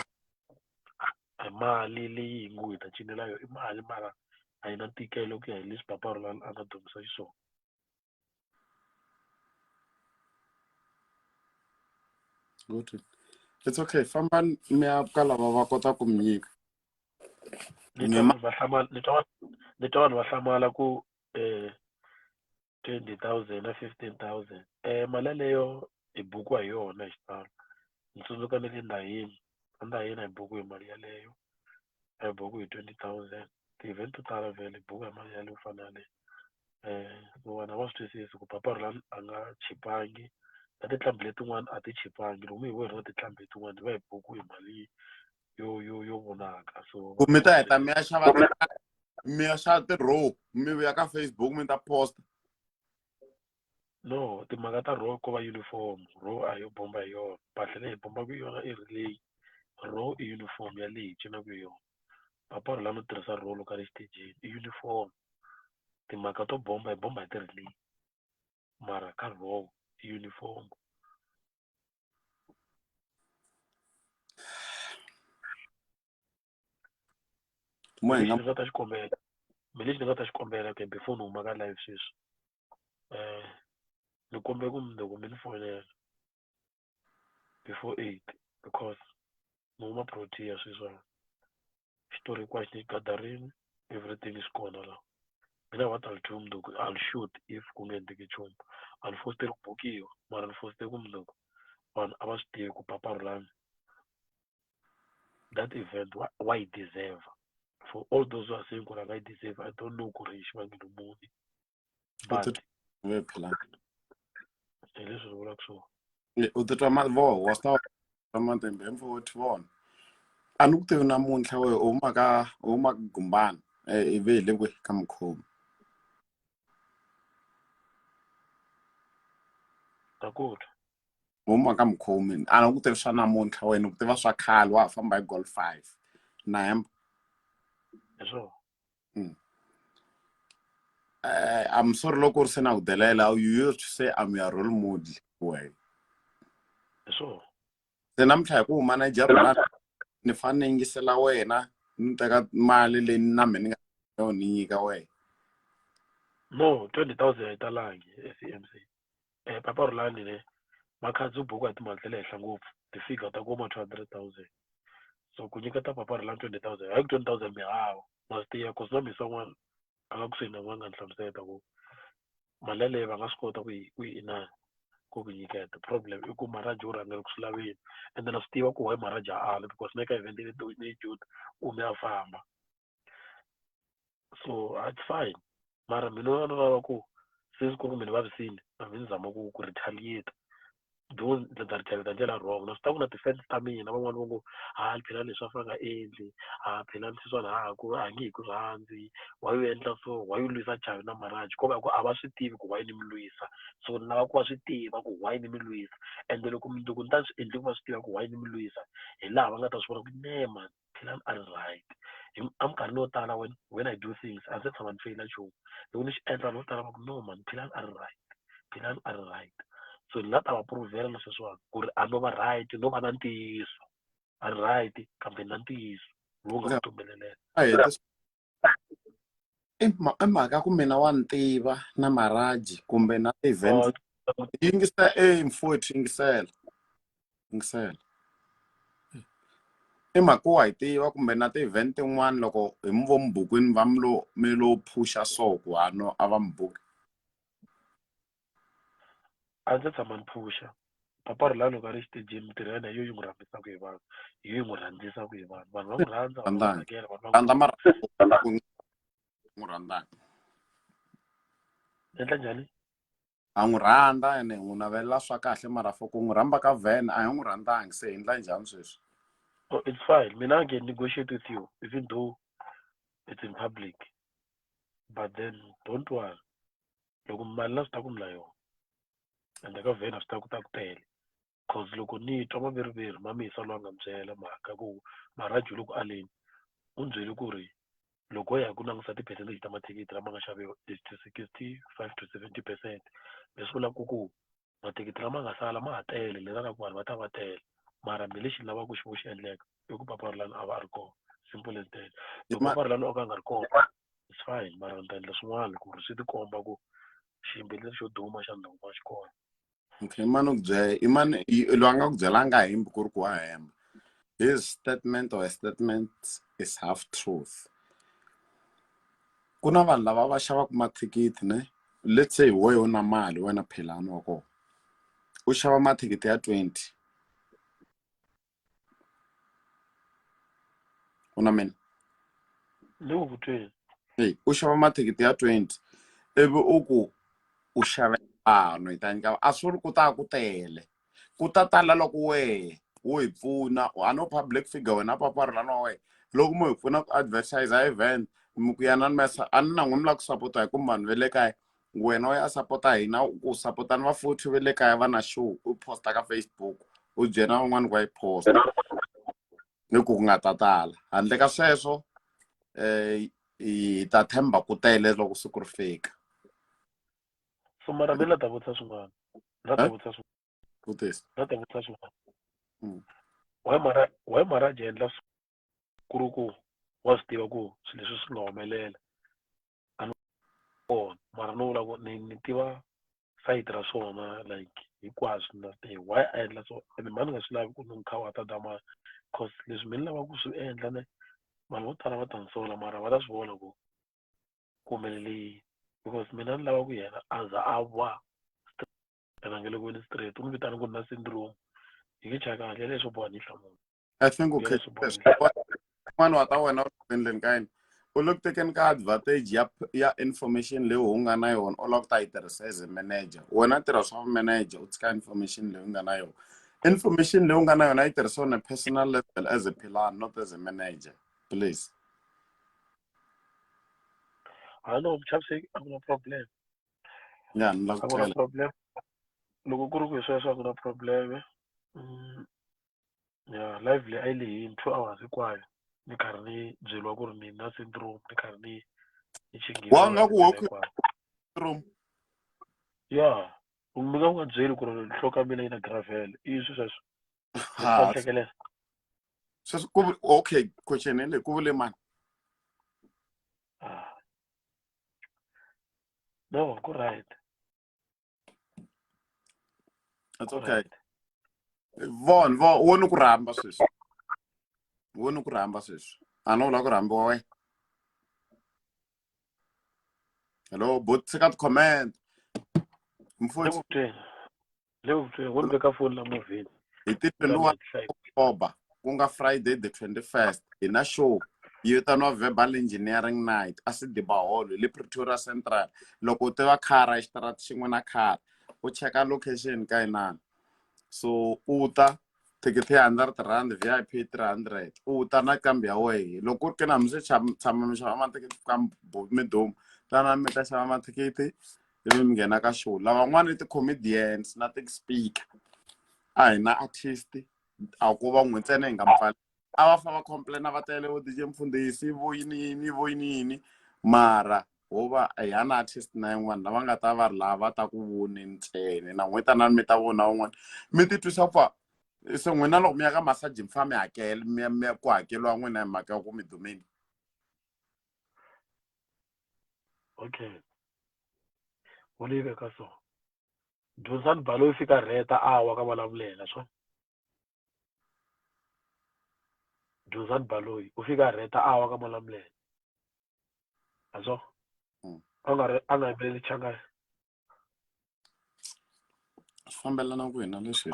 mali leyi hi ngo hi ta cinela yo i mali mara a yi na ntikelo ku ya hi leswi paparulani a nga dumisa xiswona good it's okay famba mi ya ka lava va kota ku mi nyika ni twa vanhu va hlamala ku 20,000 na 15,000 mali yaleyo hi bukiwa hi yona hi xitalo ni tsundzuka ni le ndhayeni hi buku hi mali yaleyo a hi buku hi 20,000 ti-event to tala vhele hi buku hi mali yaleyo ku fana yaleyo vona va swi twisisi ku papa Philani a nga chipangi na tinqambi letin'wana a ti chipangi loko mi hi vona tinqambi letin'wana va hi buku hi mali yo vonaka so mi ta heta mi ya xava mi ya xava ti-raw mi vuya ka Facebook mi ta post no timhaka ta raw ko va uniform raw a yo bomba hi yona mpahla leyi hi bombaka hi yona i ri leyi raw i uniform ya leyi hi cinaka hi yona papa Philani u tirhisa raw loko a ri xitejini i uniform timhaka to bomba hi bomba hi ti-relay mara ka raw i uniform lexi ni nga ta xikombela lexi ni nga ta xikombela ke before ni huma ka live sweswi ni kombela ku loko mi ni fonela before 8 because ni huma protea sweswiwani xitori hinkwaxi ni gadarini everything is kona la mina what I'll do mndoko I'll shoot if ku nga endleki nchumu a ni fositeli ku bukiwa mara ni fositeli ku mndoko vanhu a va swi tivi ku papa Philani that event why he deserve for all those who are saying ku I deserve I don't know ku ri xivangelo muni but hi leswi ni vulaka swona u titwa mavoho wa swi ta matimba hi mfoti vona a ni ku tivi namuntlha we u huma ka gumbana i ve hi le kwe ka mukhomi takoti u huma ka mukhomi a ni ku tivi swa namuntlha wena ni ku tiva swa khale wa ha famba hi Golf 5 na hemba so I'm sorry loko ri se na ku delela you used to say I'm your role model we so se namuntlha hi ku huma na jabu ni fane ni yingisela wena ni teka mali leyi na mina ni nga ni nyika wena no 20,000 a yi talangi CmC papa Philani ne makhadzi u buku hi timali ta le henhla ngopfu ti-figure ta kuma 200,000 so ku nyiketa papa Philani 20,000 hayi ku 20,000 mi hava ma swi tiva cause na misa n'wana a nga kusuhi na n'wana nga ni hlamuseta ku mali yaleyo va nga swi kota ku yi inani ku ku nyiketa problem i ku Maraji u rhangela ku swi laveni ende na swi tiva ku why Maraji a ala because na ka event ni Jude u me a famba so it's fine mara mina ni lava ku since ku ri mi ni vavisile a mi ni zama ku retaliate do ni ta retaliate ndlela wrong na swi ta ku na defense ta mina van'wana va ngo phela leswi a fa nga endli phela sweswiwani ku a nge hi ku rhandzi why u endla so why u lwisa Chavi na Maraji ko va ku a va swi tivi ku why ni mi lwisa so ni lava ku va swi tiva ku why ni mi lwisa ende loko ni ta swi endli ku va swi tiva ku why ni mi lwisa hi laha va nga ta swi vona ku ne man Philani a ri right aminkarhini yo tala when I do things a ndzi tshama ni feyila nchumu loko ni xi endla no tala va ku no man Philani a ri right Philani a ri right so ni nga ta va puruvhela na sweswiwani ku ri a no va right no va na ntiyiso a ri right kambe na ntiyiso lowu nga ku tumbelelela i mhaka ku mina wa ntiva na Maraji kumbe na event yingisela mfowethu yingisela i mhaka wa hi tiva kumbe na ti-event tin'wana loko hi mi vo mibukwini va mi lo phusha so ku hano a va mibuki a ndzi tshama ni phusha papa Philani loko a ri xitejini mintirho ya yena yi n'wi rhandzisaka hi vanhu hi n'wi rhandzisaka hi vanhu vanhu va n'wi rhandza vanhu va n'wi tsakela vanhu va n'wi rhandzaka endla njhani a n'wi rhandza ene n'wi navelela swa kahle mara for ku n'wi rhamba ka vhene a hi n'wi rhandzangi se hi endla njhani sweswi oh it's fine mina I can negotiate with you even though it's in public but then don't worry loko mali na swi ta ku mila yona ende ka vhene a swi ta ku tele cause loko ni twa maviriviri mamisa loyi a nga mi byela mhaka ku Maraji loko aleni u ni byele ku ri loko hi ya ku langusa ti-percentage ta mathikithi lama nga xaviwa is to 65 to 70%. Leswi vulaka ku mathikithi lama nga sala ma ha tele leswaku vanhu va ta va tele mara mi lexi lavaka xi xi endleka i ku papa Philani a va a ri kona simple as that loko papa Philani o ka a nga ri kona it's fine mara ni ta endla swin'wana ku ri swi ti komba ku xiyimbeleri xo duma xa ndhavuko wa xikona okay mani ku byela imani loyi a nga ku byelanga hembi ku ri ku wa hemba his statement or a statement is half truth ku na vanhu lava va xavaka mathikithi ne let's say wewe na mali wena Philani wa kona u xava mathikithi ya 20 una mina ni ku tweni u xava mathikithi ya 20 ivi u xavela vanhu hi ta nyika a swi ri ku ta ku tele ku ta tala loko wehe wo hi pfuna a no public figure wena papa Rulani wa wena loko mo hi pfuna ku advertise event mi ku yana a ni na n'wi mi lava ku sapota hi ku vanhu va le kaya wena u ya sapota hina ku sapotana va 40 va le kaya va na show u posta ka Facebook u byela van'wani va yi post ni ku nga ta tala handle ka sweswo hi ta themba ku tele loko siku ri fika so mara mi la ta vutisa swin'wana la ta vutisa vutisa la ta vutisa swin'wana why Maraji endla ku ri ku wa swi tiva ku swilo leswi swi nga humelela a ni kona mara no vula ku ni tiva site ra swona like hinkwaswo na why a endla so ene mani nga swi lavi ku ni kha wa ta dama cause leswi mi ni lava ku swi endla ne vanhu vo tala va ta ni sola mara va ta swi vona ku humelele because mina ni lava ku yena a za a va ena nge le kwini straight u ni vitana ku na syndrome hi nge chaka kahle leswo boha ni hlamula I think okay mani wa ta wena u endleni ka yini u le ku tekeni ka advantage ya information leyi u nga na yona u lava ku ta yi tirhisa as a manager wena tirha swa manager u tshika information leyi u nga na yona information leyi u nga na yona yi tirhisa on a personal level as a Philani not as a manager please I know Chavi a ku na problem ya ni la a ku ku na tlela problem loko ku ri ku hi sweswo a ku na problem ya live leyi a yi lehini 2 hours hinkwayo ni karhi ni byeriwa ku ri ni na syndrome ni karhi ni wa nga ku chingeriwa walk room ya mi nga ku nga byeli ku ri nhloko ya mina yi na gravel i swi sweswo ni swi ha hlekelela sweswo ku okay question leyi ku vule mani no ku right it's okay wo ni ku rhamba sweswi wo ni ku rhamba sweswi a no la ku rhambiwa we hello but tshika comment mfuthu le vutweni wo ni veka foni la movheni hi ti 21 October ku nga Friday the 21st hi na show yi vitaniwa verbal engineering night a Sidiba Hall le Pretoria Central loko u tiva khara xitarata xin'we na khara u cheka location ka inani so u ta thikithi ya R100 VIP 300 u ta na kambi ya wehe loko ku ri ke na mi se tshama mi xava mathikithi ka midomu tana mi ta xava mathikithi ivi mi nghena ka show lavan'wana i ti-comedians na ti-speaker a hi na artist a ku va n'wi ntsena hi nga mpfali a va fa va complaina va tele vo DJ Mfundhisi vo yini mara ho va hi na artist na yin'wana lava nga ta va ri lava ta ku voni ntsena na n'witanani mi ta vona wun'wana mi ti twisa pfa se n'wina loko mi ya ka massage mi fa mi hakela mi ya ku hakeliwa n'wina hi mhaka ya ku mi dumini okay wo leyi veka so dyondzani balo yi fika rheta awa ka vulavulela swo dyondzani baloyi u fika rheta awa ka vulavulelo a swo a nga yimbeleli changani swi fambelana ku hina leswi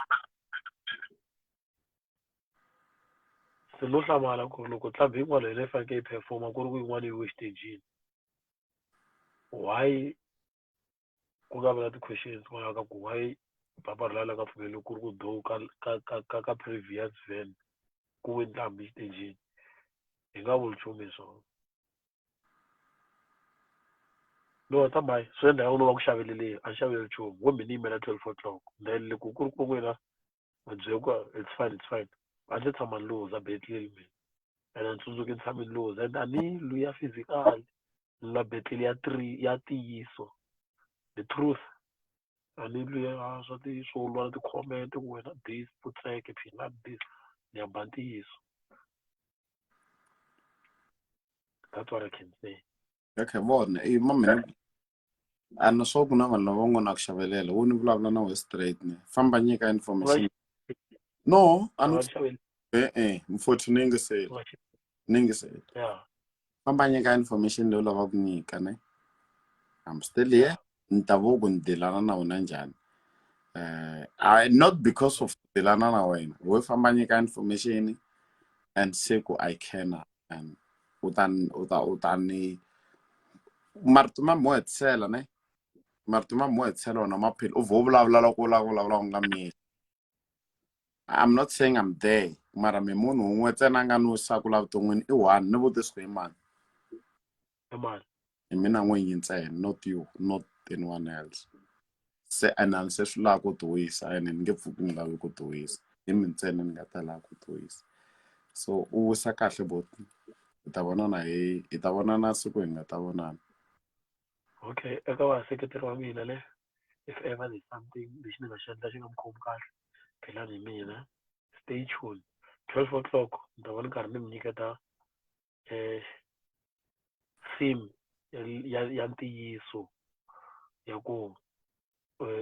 se no hlamala ku ri loko tlhambi yin'wana hi leyi fanekele yi performa ku ri ku yin'wana yi we xitejini why ku nga vi na ti-questions ka ku why papa Rulani a nga pfumeli ku ri ku do ka previous van ku we ntlambi xitejini hi nga vuli nchumu hi swona no tambayi swi endla u no va ku xaveleleyi a ni xaveleli nchumu wo mi ni yimela 12 o'clock then loko ku ri ku n'wina ma byele ku it's fine a ndzi tshama ni luza Bethlel mina ene ni tsundzuki ni tshame ni luza and a ni luya physical ni lwa Bethlel ya ntiyiso the truth a ni luya swa swo lwa na ti-comment ku wena this putseke phina this ni hamba ntiyiso that's what I can say okay vona i mamina a na swo ku na vanhu lava nga na ku xavelela wo ni vulavula na we straight ne famba nyika information no a ni mfuthu ni yingiseli famba nyika information leyi u lavaka ku nyika ne I'm still here ni ta vo ku ni dilana na wena njhani not because of dilana na wena wo famba nyika information and say ku I can and u ta ni marito ma mo hetisela ne Martima mo etshelo na maphelo o vo vulavula nga mina. I'm not saying I'm there. Mara me munhu un'we tsena nga no sa ku la vuton'wini I one ni vutisi ku mani. Man. I mina n'winyi ntsena, not you, not anyone else. Se and se swi lava ku ti wisa and ni nge pfuki ni lavi ku ti wisa. I mi ntsena ni nga ta lava ku ti wisa. So u wisa kahle boti. Hi ta vonana siku hi nga ta vonana. Okay, eka vaseketeri wa mina le, if ever there's something lexi ni nga xi endla xi nga mi khomi kahle, Philani hi mina, stay tuned. 12 o'clock ni ta va ni karhi ni mi nyiketa theme ya ntiyiso ya ku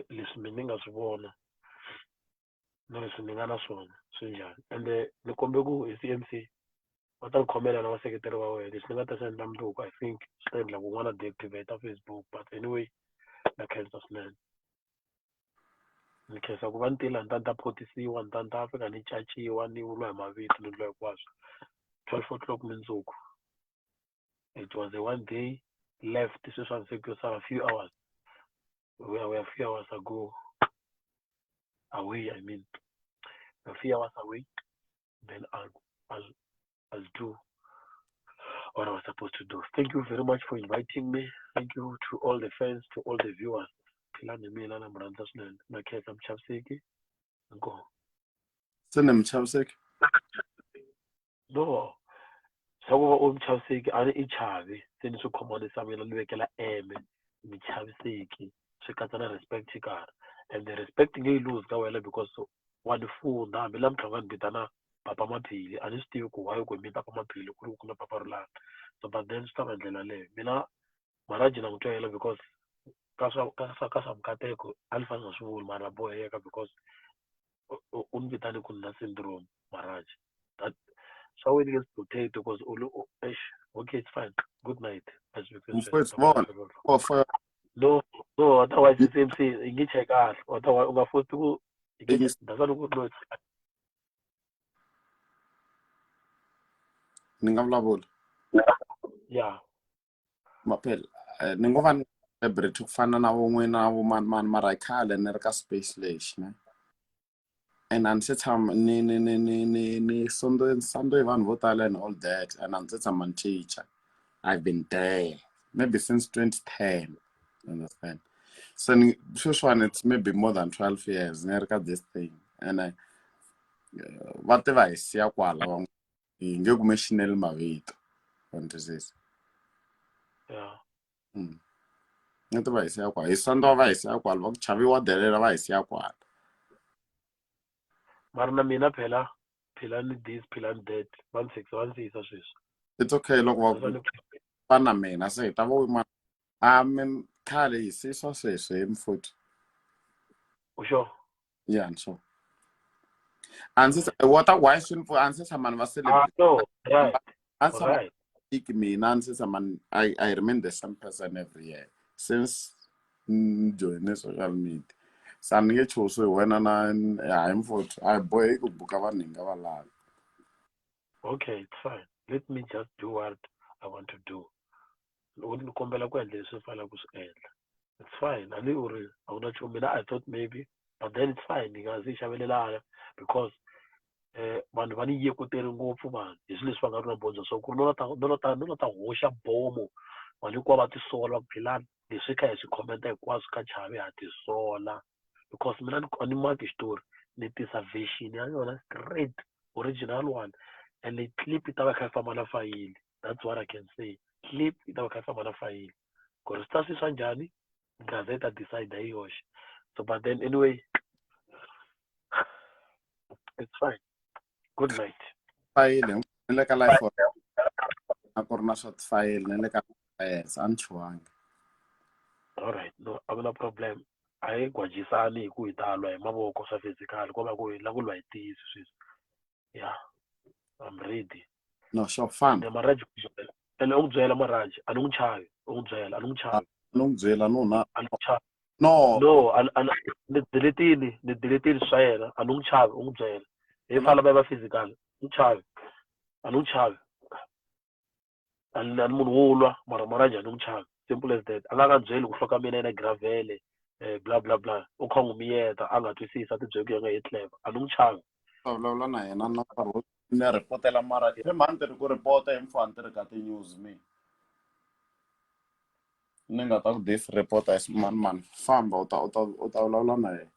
leswi mina ni nga swi vona na leswi ni nga na swona swi njhani. Ende ni kombe ku hi CmC va ta ni khomela na vaseketeri va wena leswi ni nga ta swi endla mundzuku. I think swi ta endla ku n'wana deactivate Facebook, but anyway na khensa swinene. Ni khensa ku va ni tile ni ta ni ta photisiwa ni ta fika ni caciwa ni vuriwa hi mavito ni vuriwa hinkwaswo. 12 o'clock mundzuku. It was a 1 day left. This was a few hours. We are a few hours away. I mean, a few hours away. Then I'll do what I was supposed to do. Thank you very much for inviting me. Thank you to all the fans, to all the viewers. Philani mina na mrhandza swinene. Na khensa mchaviseki. Go. Se ni mchaviseki? No. Sakuba umchaviseki ani I Chavi. Se ni swi khomanisa mina ni vekela eme. Mchaviseki. Swi katsa na respect xikarhi. And the respect nge yi lose ka wena because wa ni funda hambi la mtlhanga ni vitana Papa Maphili. A ni swi tivi ku why ku mi Papa Maphili ku ri ku na Papa Rulana. So but then swi ta va ndlela leyo. Mina Maraji na n'wi twela because ka swa mukateko a ni fanele swi vuli mara boheka because u ni vitane ku ni na syndrome Maraji. That so when it gets potato because okay, it's fine. Good night. No, otherwise the same thing. You get check out. Otherwise, we're forced to go. That's not a good note. Ningamlavula. Yeah. Maphela. Ningovan celebrate kufana na vun'we na man mara khale ni ri ka space lexi ne. And a ni se tshama ni sondo hi vanhu vo tala and all that and a ni se tshama ni teacher. I've been there maybe since 2010. Understand? So sweswiwani it's maybe more than 12 years ni ri ka this thing and va tiva hi siya kwala van'we hi nge kume xinele mavito ontwisisa. Yeah. Ni tiva hi siya kwala hi sonto va hi siya kwala va ku chaviwa delela va hi siya kwala. Mara na mina phela Philani this Philani that 161 sweswi. It's okay loko va na mina se hi ta vo ma mean khale hi siswa sweswi hi mfuthi. Sure. Yeah, sure. And what a why shouldn't for answers a man was celebrate. No, right. Answer Right. Me answers a man I remain the same person every year since joining social media. Sange chose when I'm for I boy could book a lot. Okay, it's fine. Let me just do what I want to do. It's fine. I thought maybe, but then it's fine because vanhu va ni yekutele ngopfu vanhu hi swilo leswi va nga ri na bondzo so ku ri no ta hoxa bomo vanhu hinkwavo va tisola va ku Philani leswi kha hi swi khomenta hinkwaswo ka Chavi ha tisola because mina a ni maki xitori ni tisa version ya yona straight original one and the clip yi ta va kha yi famba na fayili. That's what I can say. Clip yi ta va kha yi famba na fayili ku ri swi ta swiswa njhani gazette decide hi yoxe. So but then anyway it's fine. Good night. File ni ka life a ku ri na swa file ni le ka yes a ni chuwanga. All right, no, I'm no problem. A hi gwajisani hi ku hi ta lwa hi mavoko swa physical ko va ku hi la ku lwa hi tiyisi sweswi. Yeah, I'm ready. No, sure fun. The Maraji ene u n'wi byela Maraji a ni n'wi chavi u n'wi byela a ni n'wi chavi. Ni n'wi byela no na a ni n'wi chavi. No, ni deletini swa yena a ni n'wi chavi u n'wi byela hi fala va va physical n'wi chavi a ni n'wi chavi a ni munhu wo lwa mara Maraji a ni n'wi chavi. simple as that. Anga byeli ku hloka mina ene gravele bla bla bla. U kha ngumiyeta anga twisisa tibyeki yanga clever. A ni chavi. vulavula na yena na nkarhi ni ripotela mara i ri mani ri ku ripota hi mfana ri ka ti-news me ni nga ta ku disreport hi mani famba u ta vulavula na yena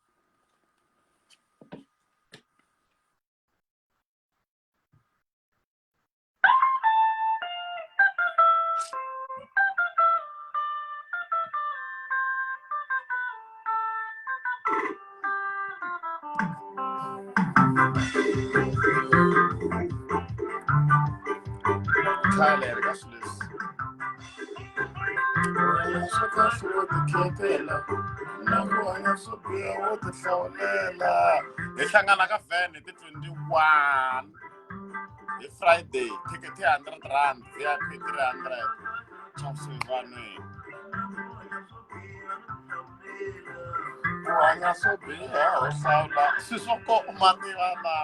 khale ri ka swilo leswi swo kahle wo tikhetela na ku hanya swo biha wo tihlawulela hi hlangana ka van hi ti-21 hi Friday ticket R100 VIP 300 Chavi ku hanya swo biha ho hlawula swi swo koma tivana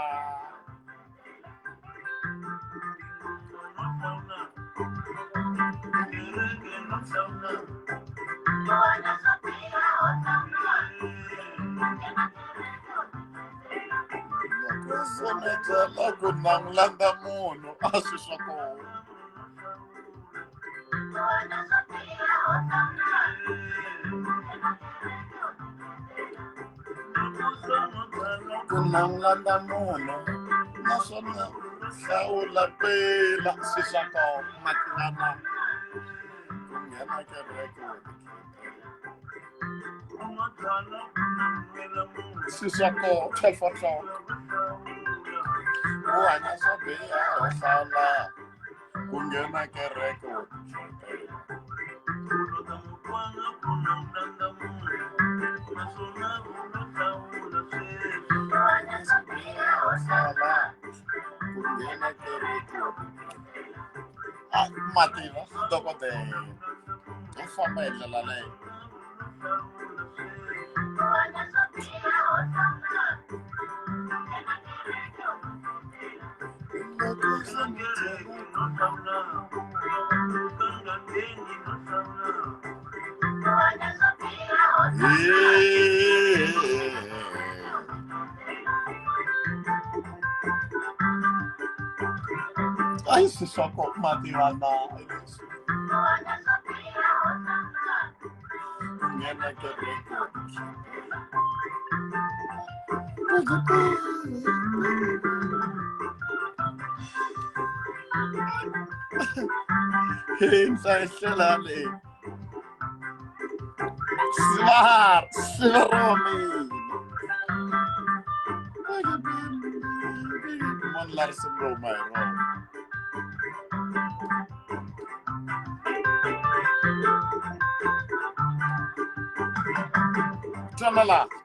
Sonetela ku nangulanda munhu a swi swa kona ku nangulanda munhu naswona hlawula pela swi swa kona mativana ku nghena kereke swi swa kona 12 o'clock ku hanya swo biha ho hlawula ku nghena kereke wo tikhetela mativa dokodela u famba hi ndlela leyo ai swi swa kona mativana ku nghena kereke Philani Sivaromi man Larsen Roma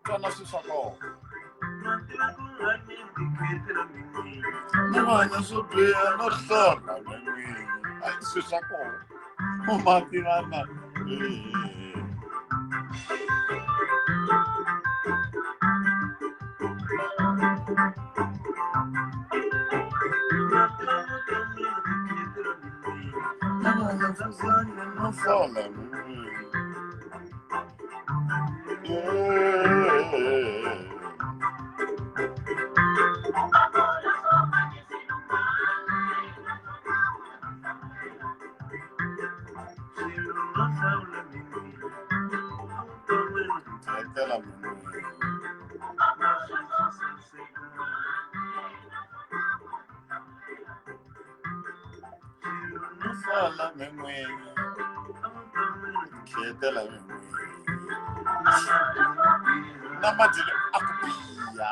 Twana swisako Namanya swo biha no hlona ai swisako mativana no hlona Fala menwenye Khetela menwenye Namadile akubiya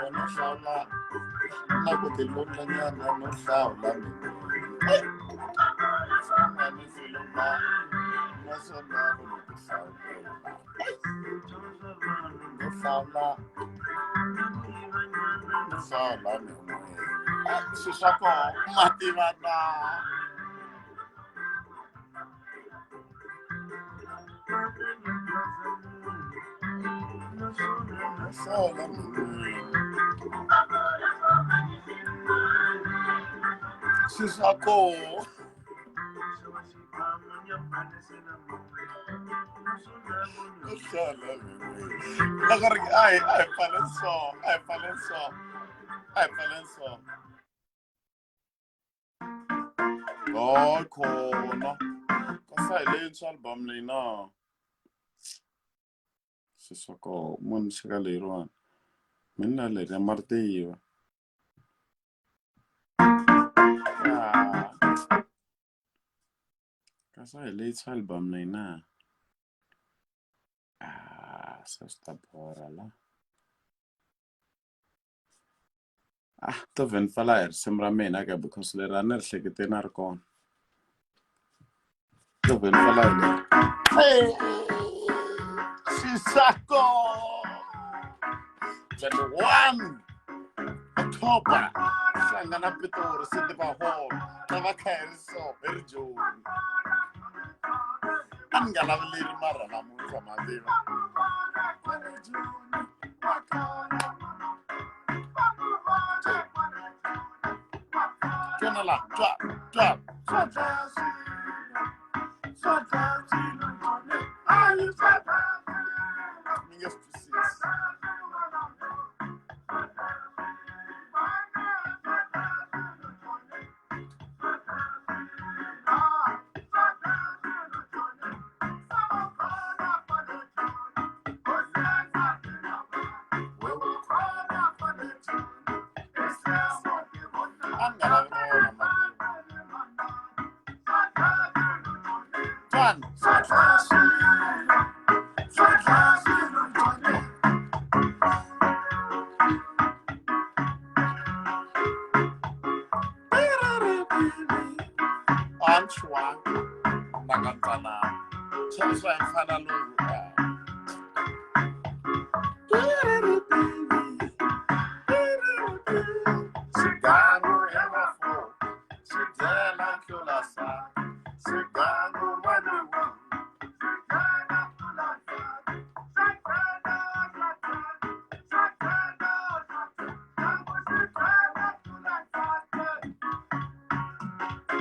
Ona hlawula na ku tilonga nyana no hlawula menwenye Fana ni filoma naswona ku hlawula no hlawula menwenye swisako mativana swisako Oh, khona. Kasayiletsha album lena. Sisoko mun shika leirwan. Minna le martiva. Ah. Kasayiletsha album lena. Ah, so sta bora la. Ah, to ven fala semra mena ka because le runner hlekete na rikon. To ven fala le. Hey! Sisako! 21 October. Hlangana Pitori City Hall. Tava khairiso Berjoni. Angala vleri mara na munza madiva. Kenala, drop. Yes, precis. Anchwa nakantana chaswa mfana lungu Sigangu everfo sidela kulasa Sigangu waniwa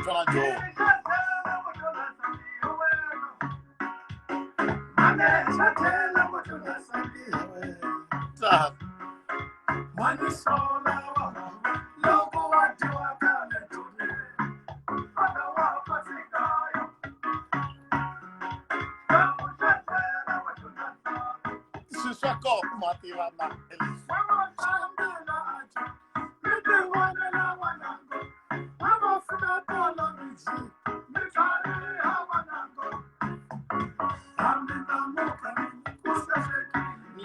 Tana jo Sisako matirana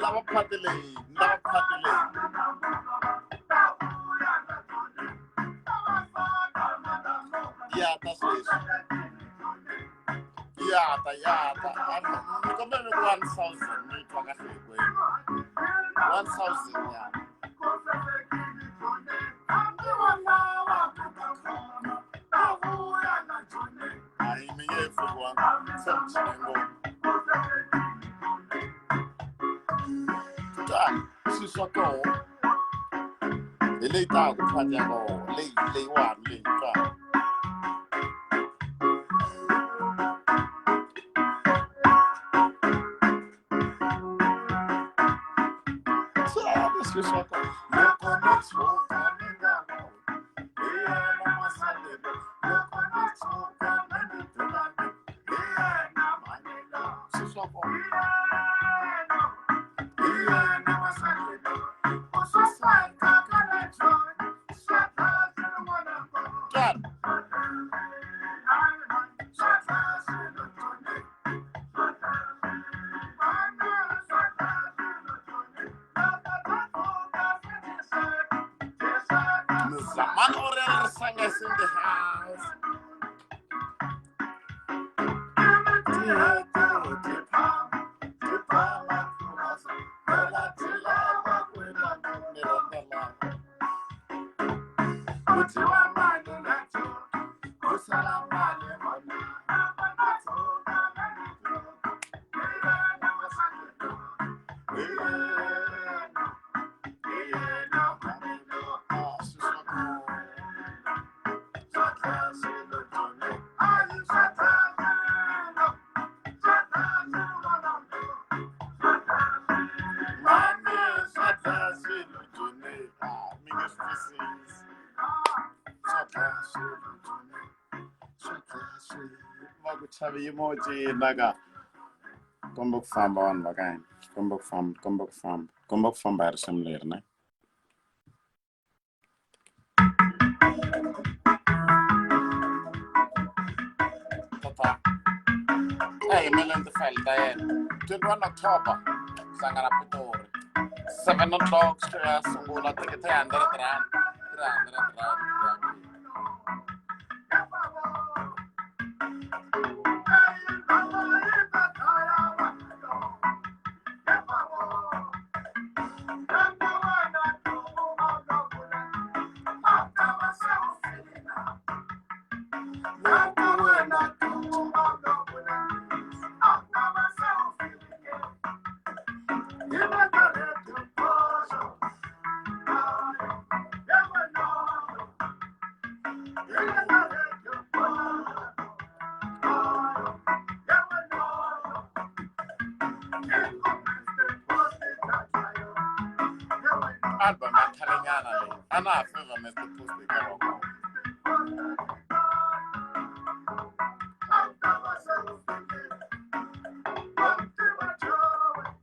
Lava Padele. Yeah, that's it. Yata. I'm coming 1,000. 1,000, yeah. I mean, everyone. Sisako. Ele tá com panjago. Lei tá. Sisako. Zaman Orel Sangas in the house. ku Chavi emoji naga. Kombo kufamba vanhu vakaenda. Kombo kufamba iri similar, ne? Hey, Meland file there. 21 October. Sangara Pitori. 7 o'clock. Sungula ticket 300 rand. 300 rand. Album Talingana. Ana favor Mr. Pusti Karoko.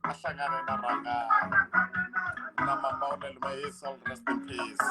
Asangane na ranga. Na mama onel may soul rest in peace.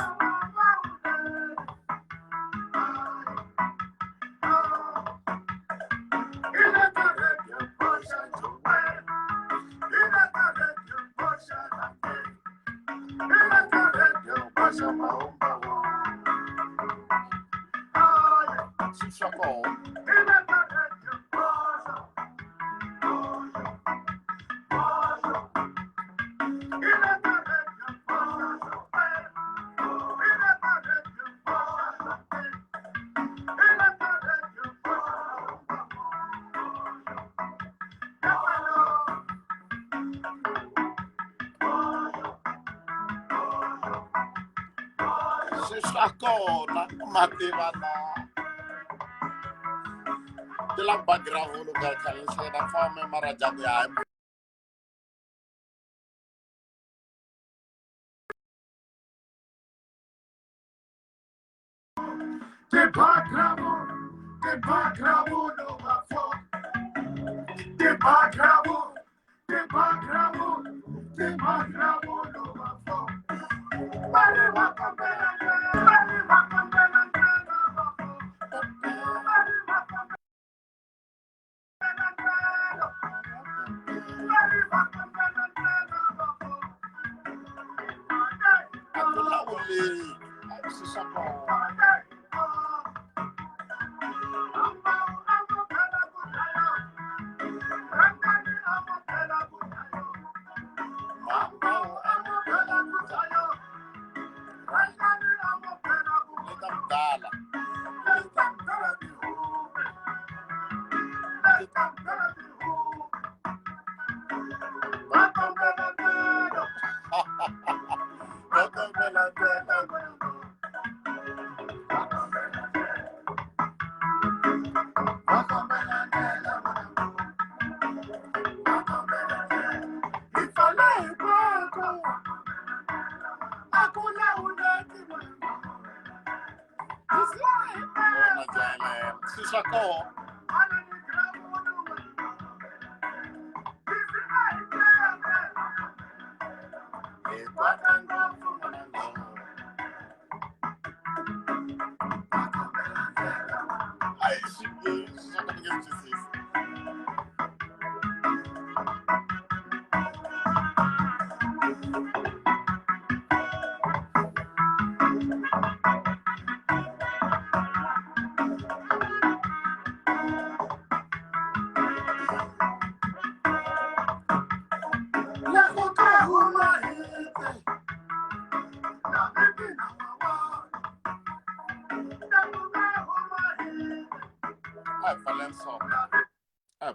Shakona Mativana. The background will look like a farm Maraji. The background over for. The background over for.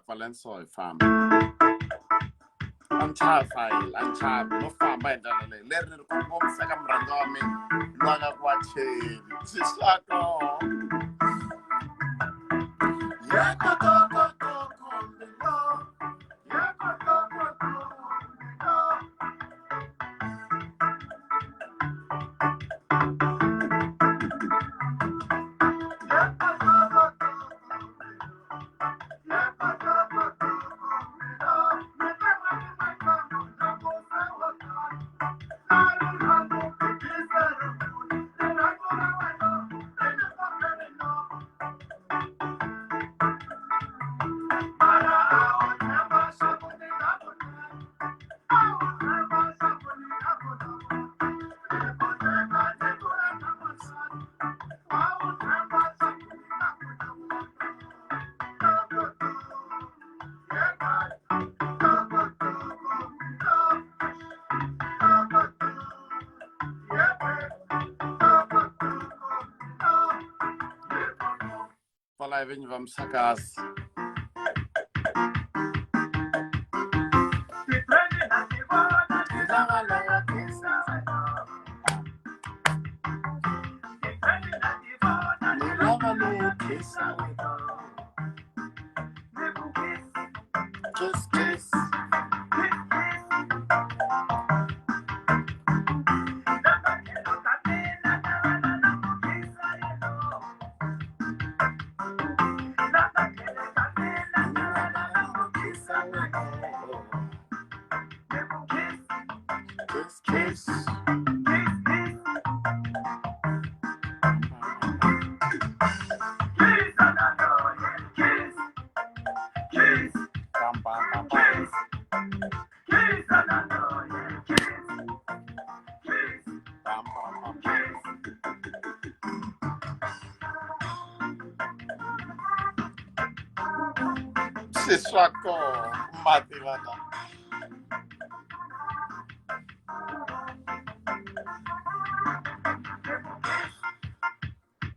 Valenso farm. I'm Chavi, no farm by the letter of home second random. Laga watching. Sisako. venyi va msakazi. Kiss, kiss. Kiss, kiss. Siswako, matilana.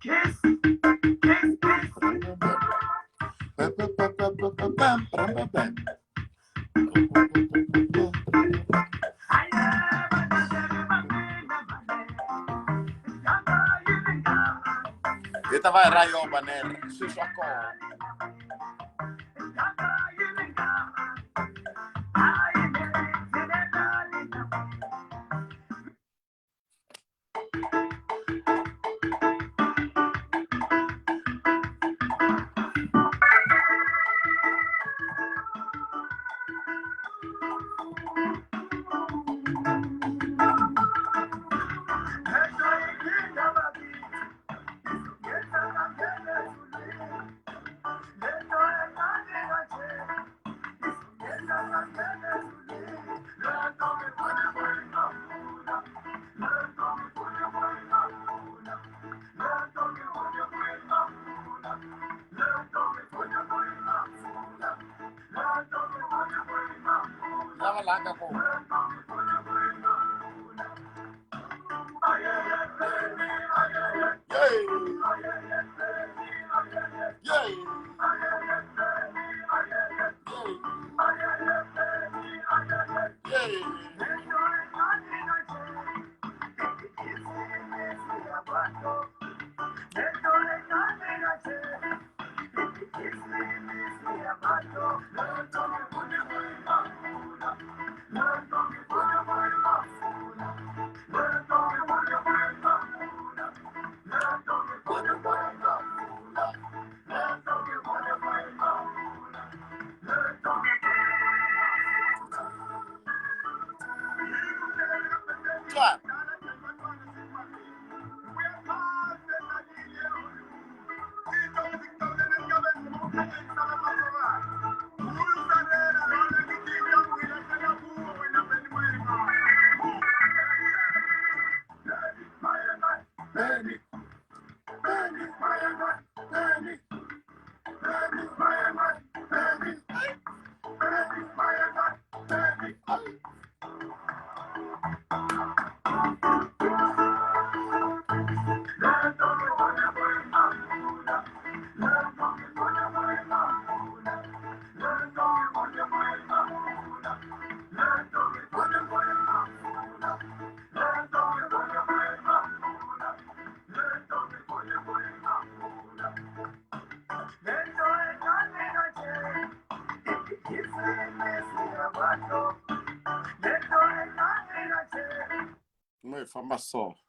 Kiss, kiss, kiss. Ita vai rayo baner, siswako.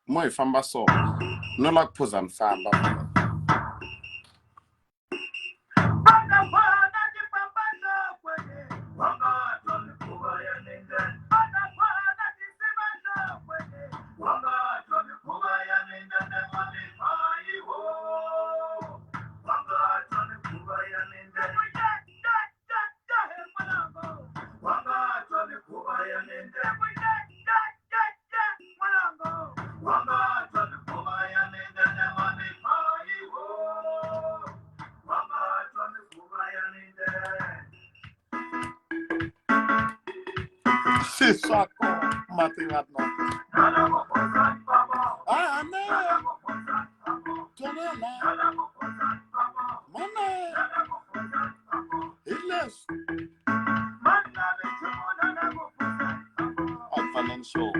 Moi famba so. No like puzan famba. Siswako, matilana. Ane, janela, mana. show.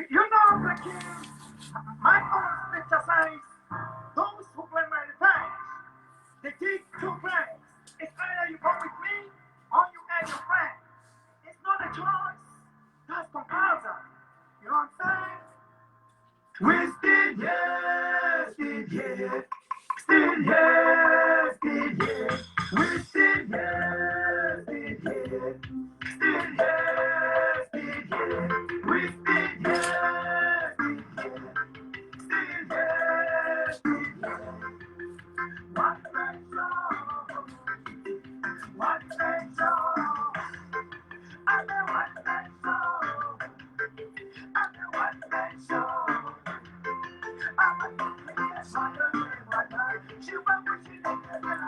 You know the king, my own picture size, those who play my revenge, they take 2 planks. It's either you come with me or you and your friend. It's not a choice, that's compulsory. You know what I'm saying? We're still here, still here, still here, still here. We're still here, still here, still here, still here. We're still here, still here.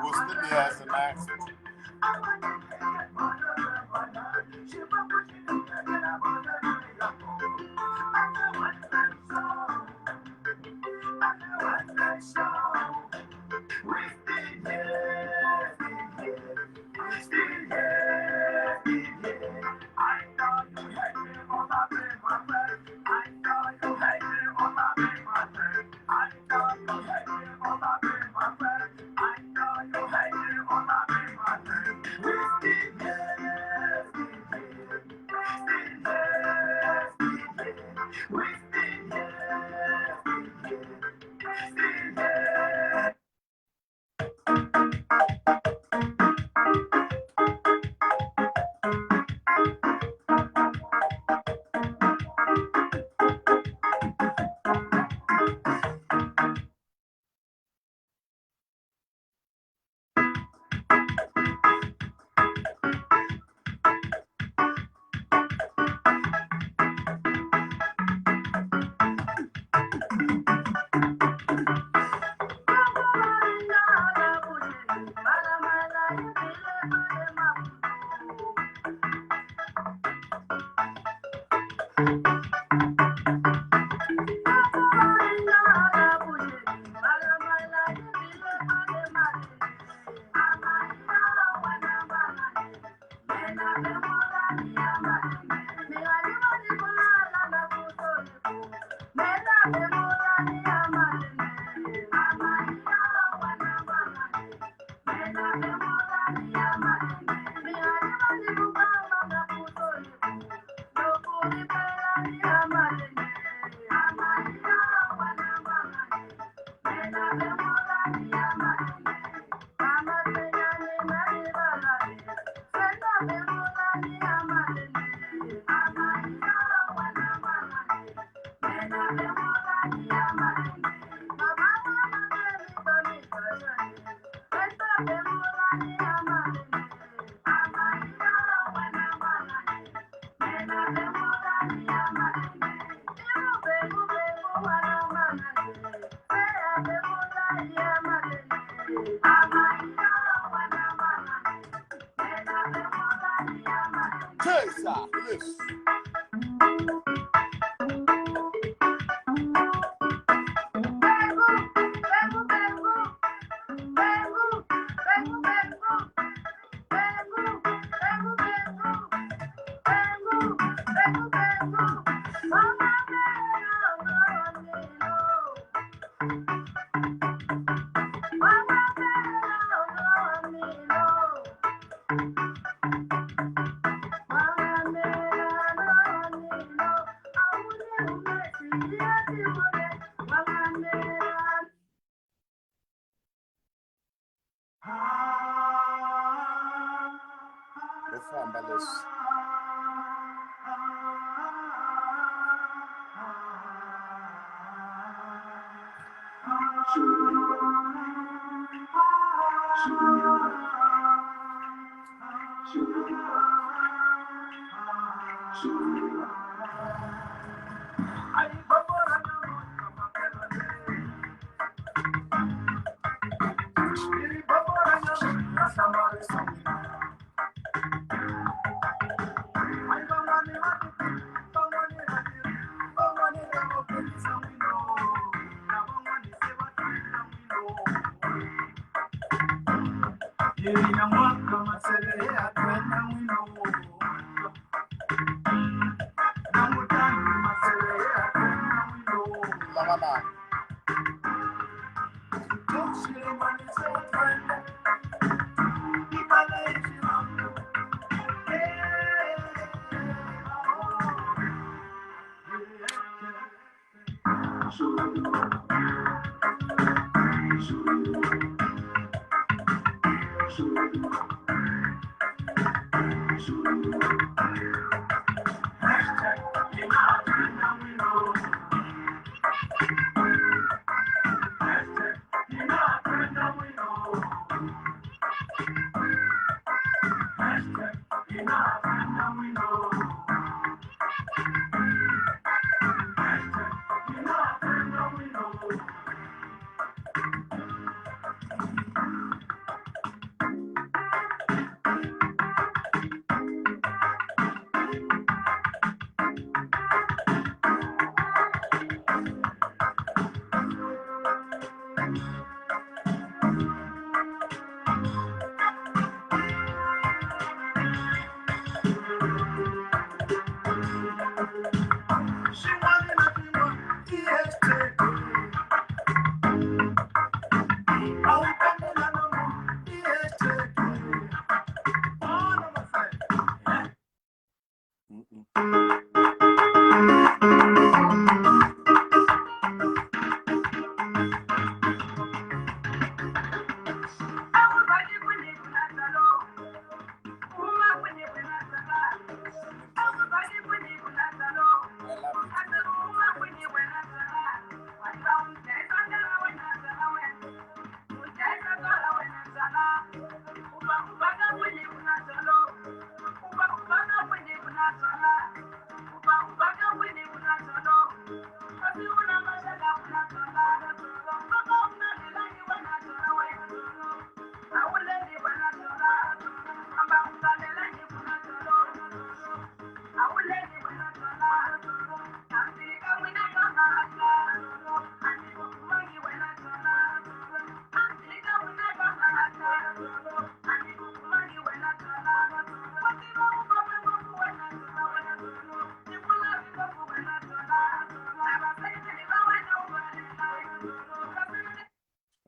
Worcester has an accent.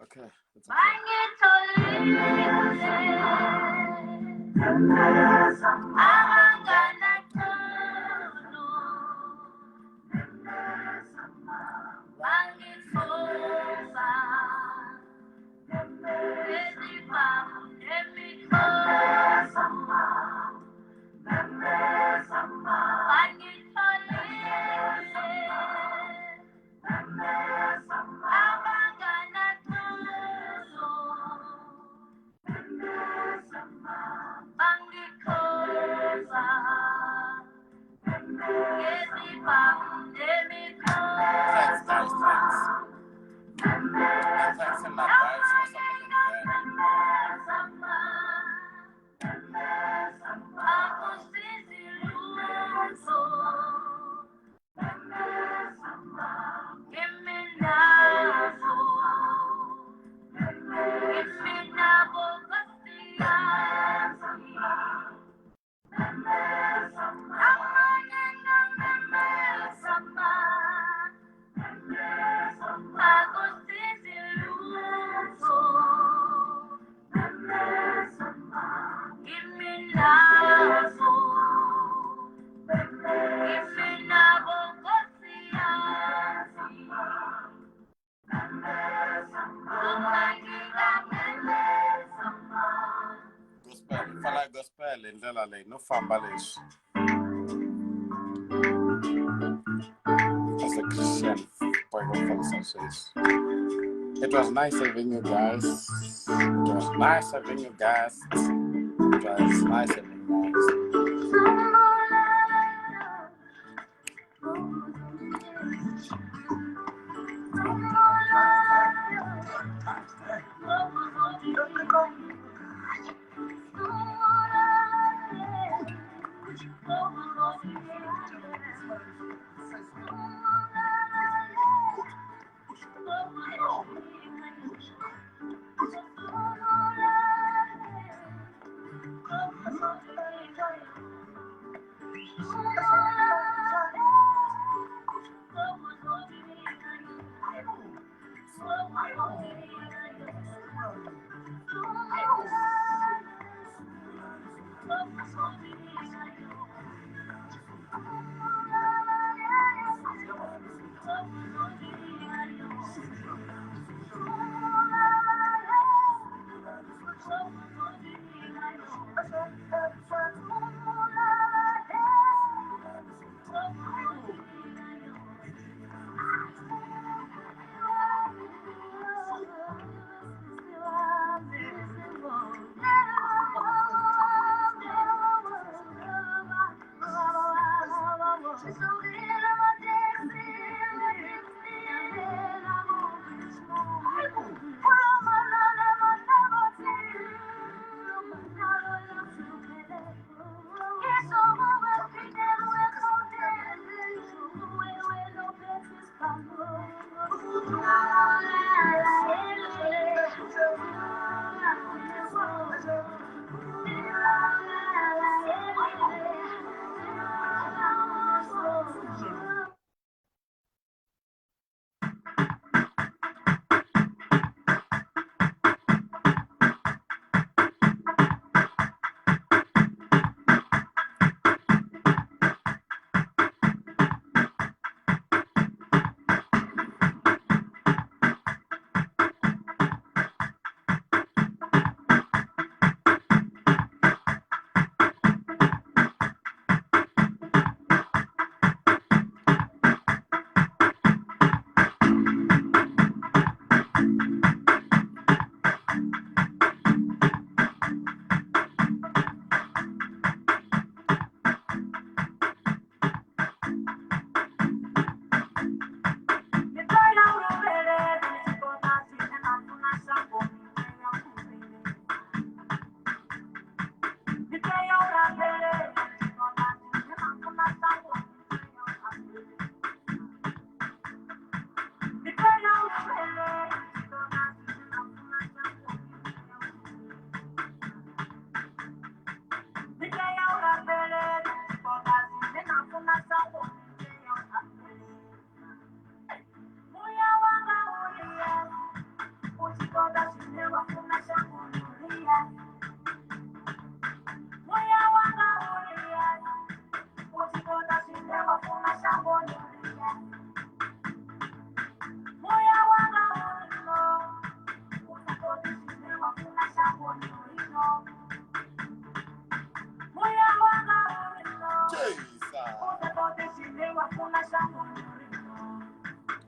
Okay, it's gospel in ndlela leyi no famba leswi as a Christian it was nice having you guys. It was nice having you guys. It was nice having you guys.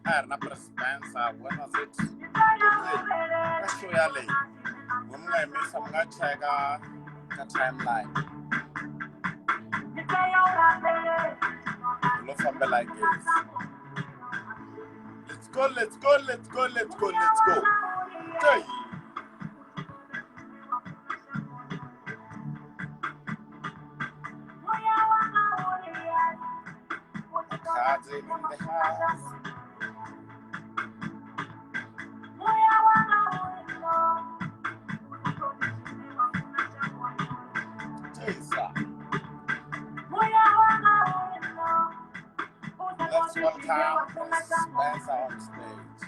Erna Prespensa, buenas noches. Show ya late. Muna emisa mga chega ka timeline. Look something like this. Let's go, let's go, let's go, let's go, let's go. Hey. Cards in the house. Let's welcome Spencer on stage.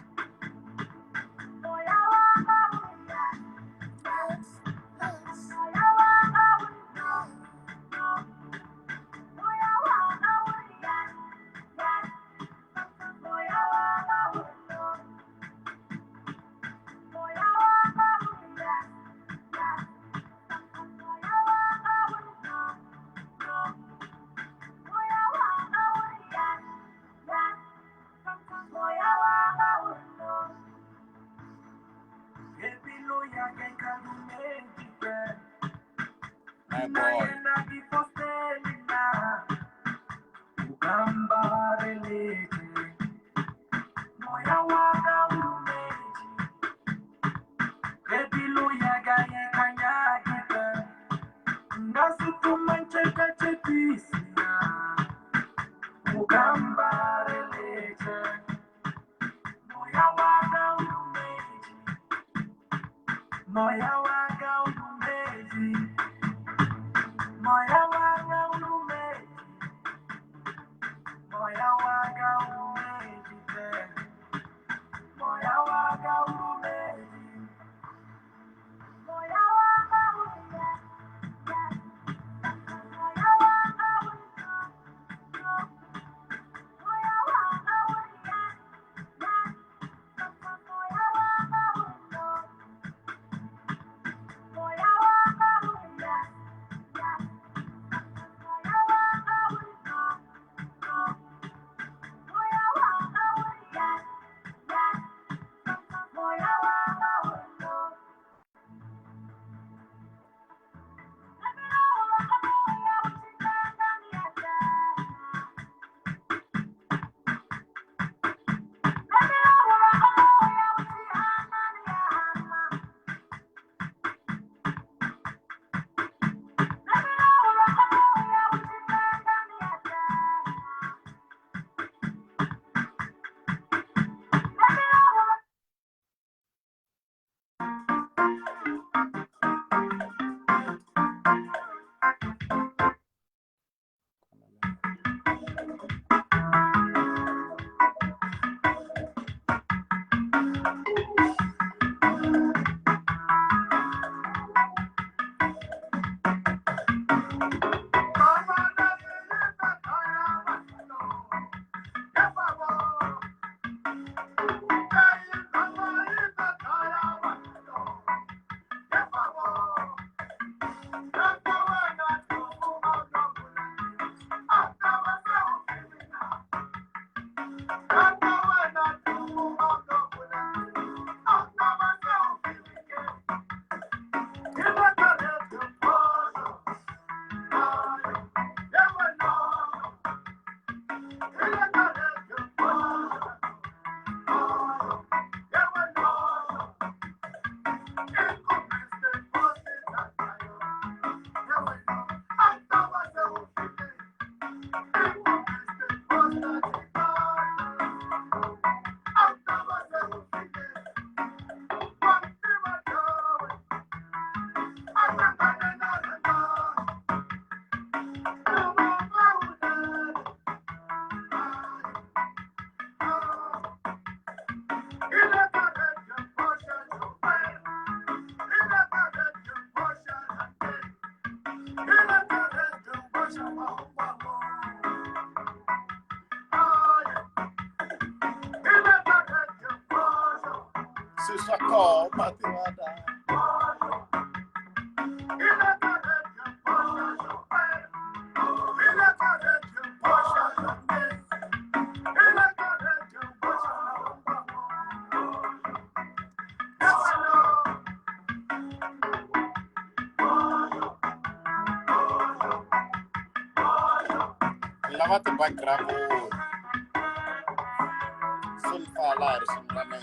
My boy. Sisako, Matiwada. Lavate background. Sulfala, Simrana,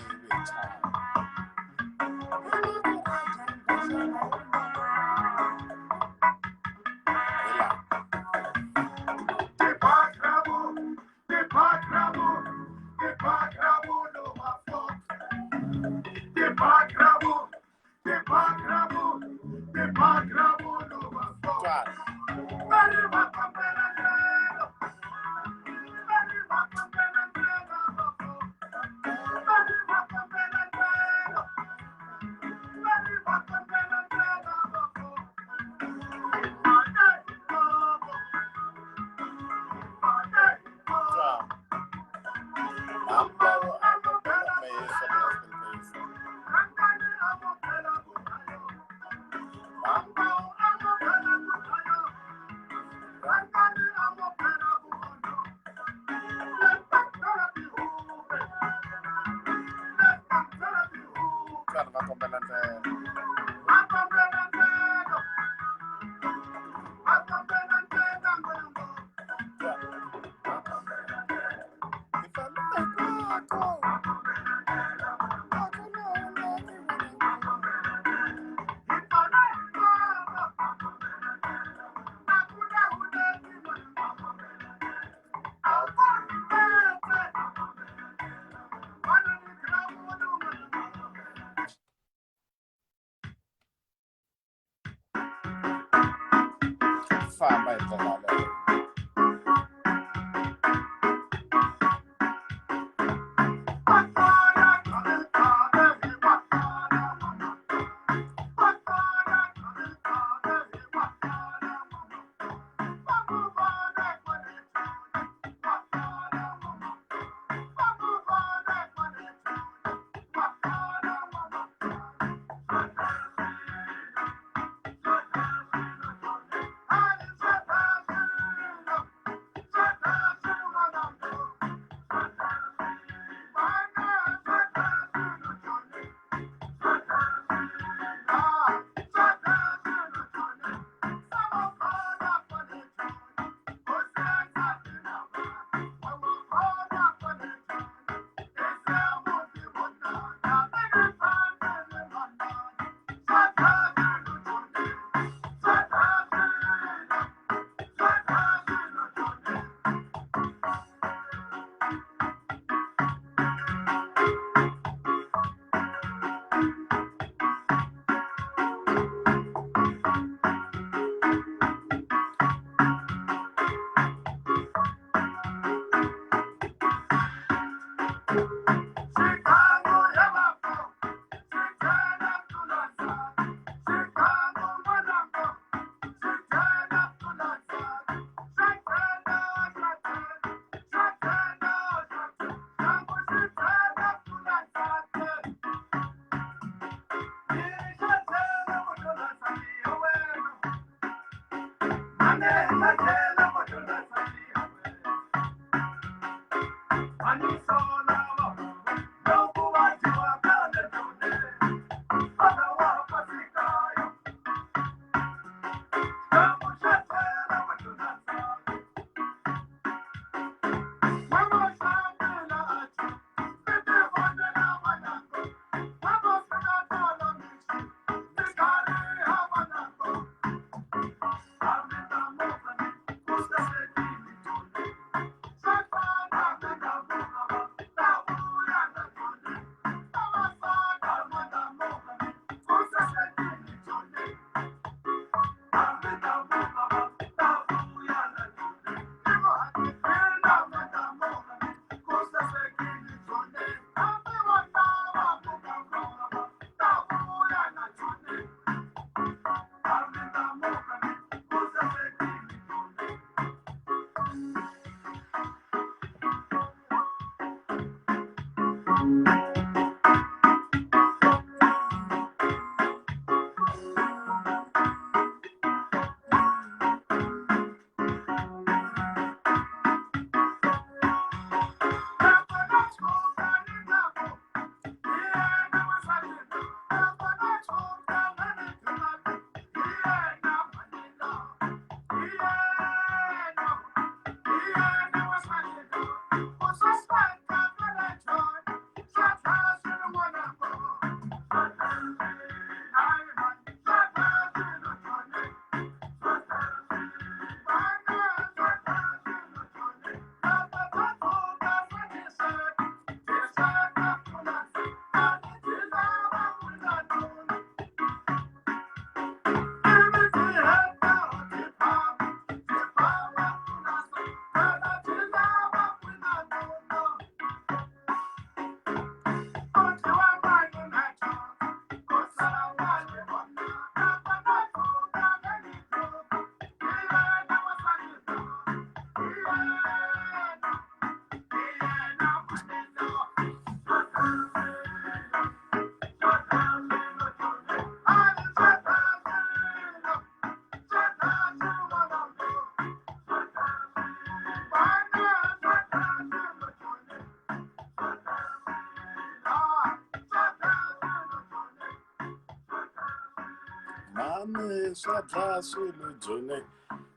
mame swa dlaya swilo jone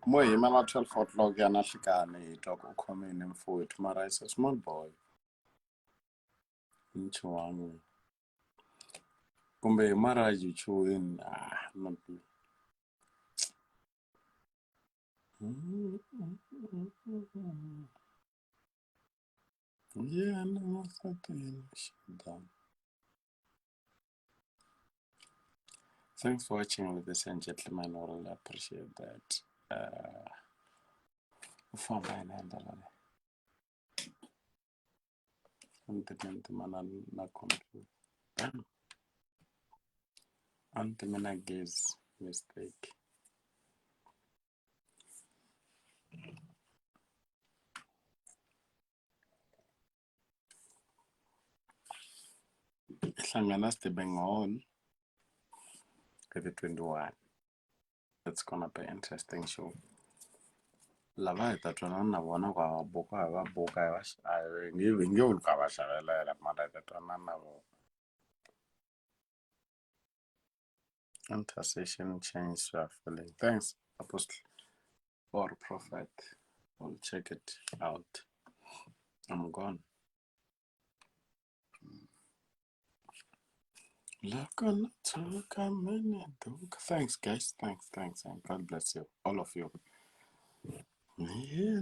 mo yimela 12 o'clock ya na hlikani hi twa ku khomeni mfowethu mara is a small boy Ntwanano kumbe hi Maraji chuweni not yeah no masatini shida. Thanks for watching, ladies and gentlemen. I really appreciate that. For my name, na computer. Antimena gaze mistake. Hlangana stepping on the 21. It's gonna be an interesting show. Lava ita twanana na vona kwa boka va nge ulka va xavelela mara ita twanana na vona. Intercession change your feeling. Thanks, Apostle or Prophet. I'll check it out. I'm gone. Thanks, guys. Thanks, and God bless you, all of you. Yeah,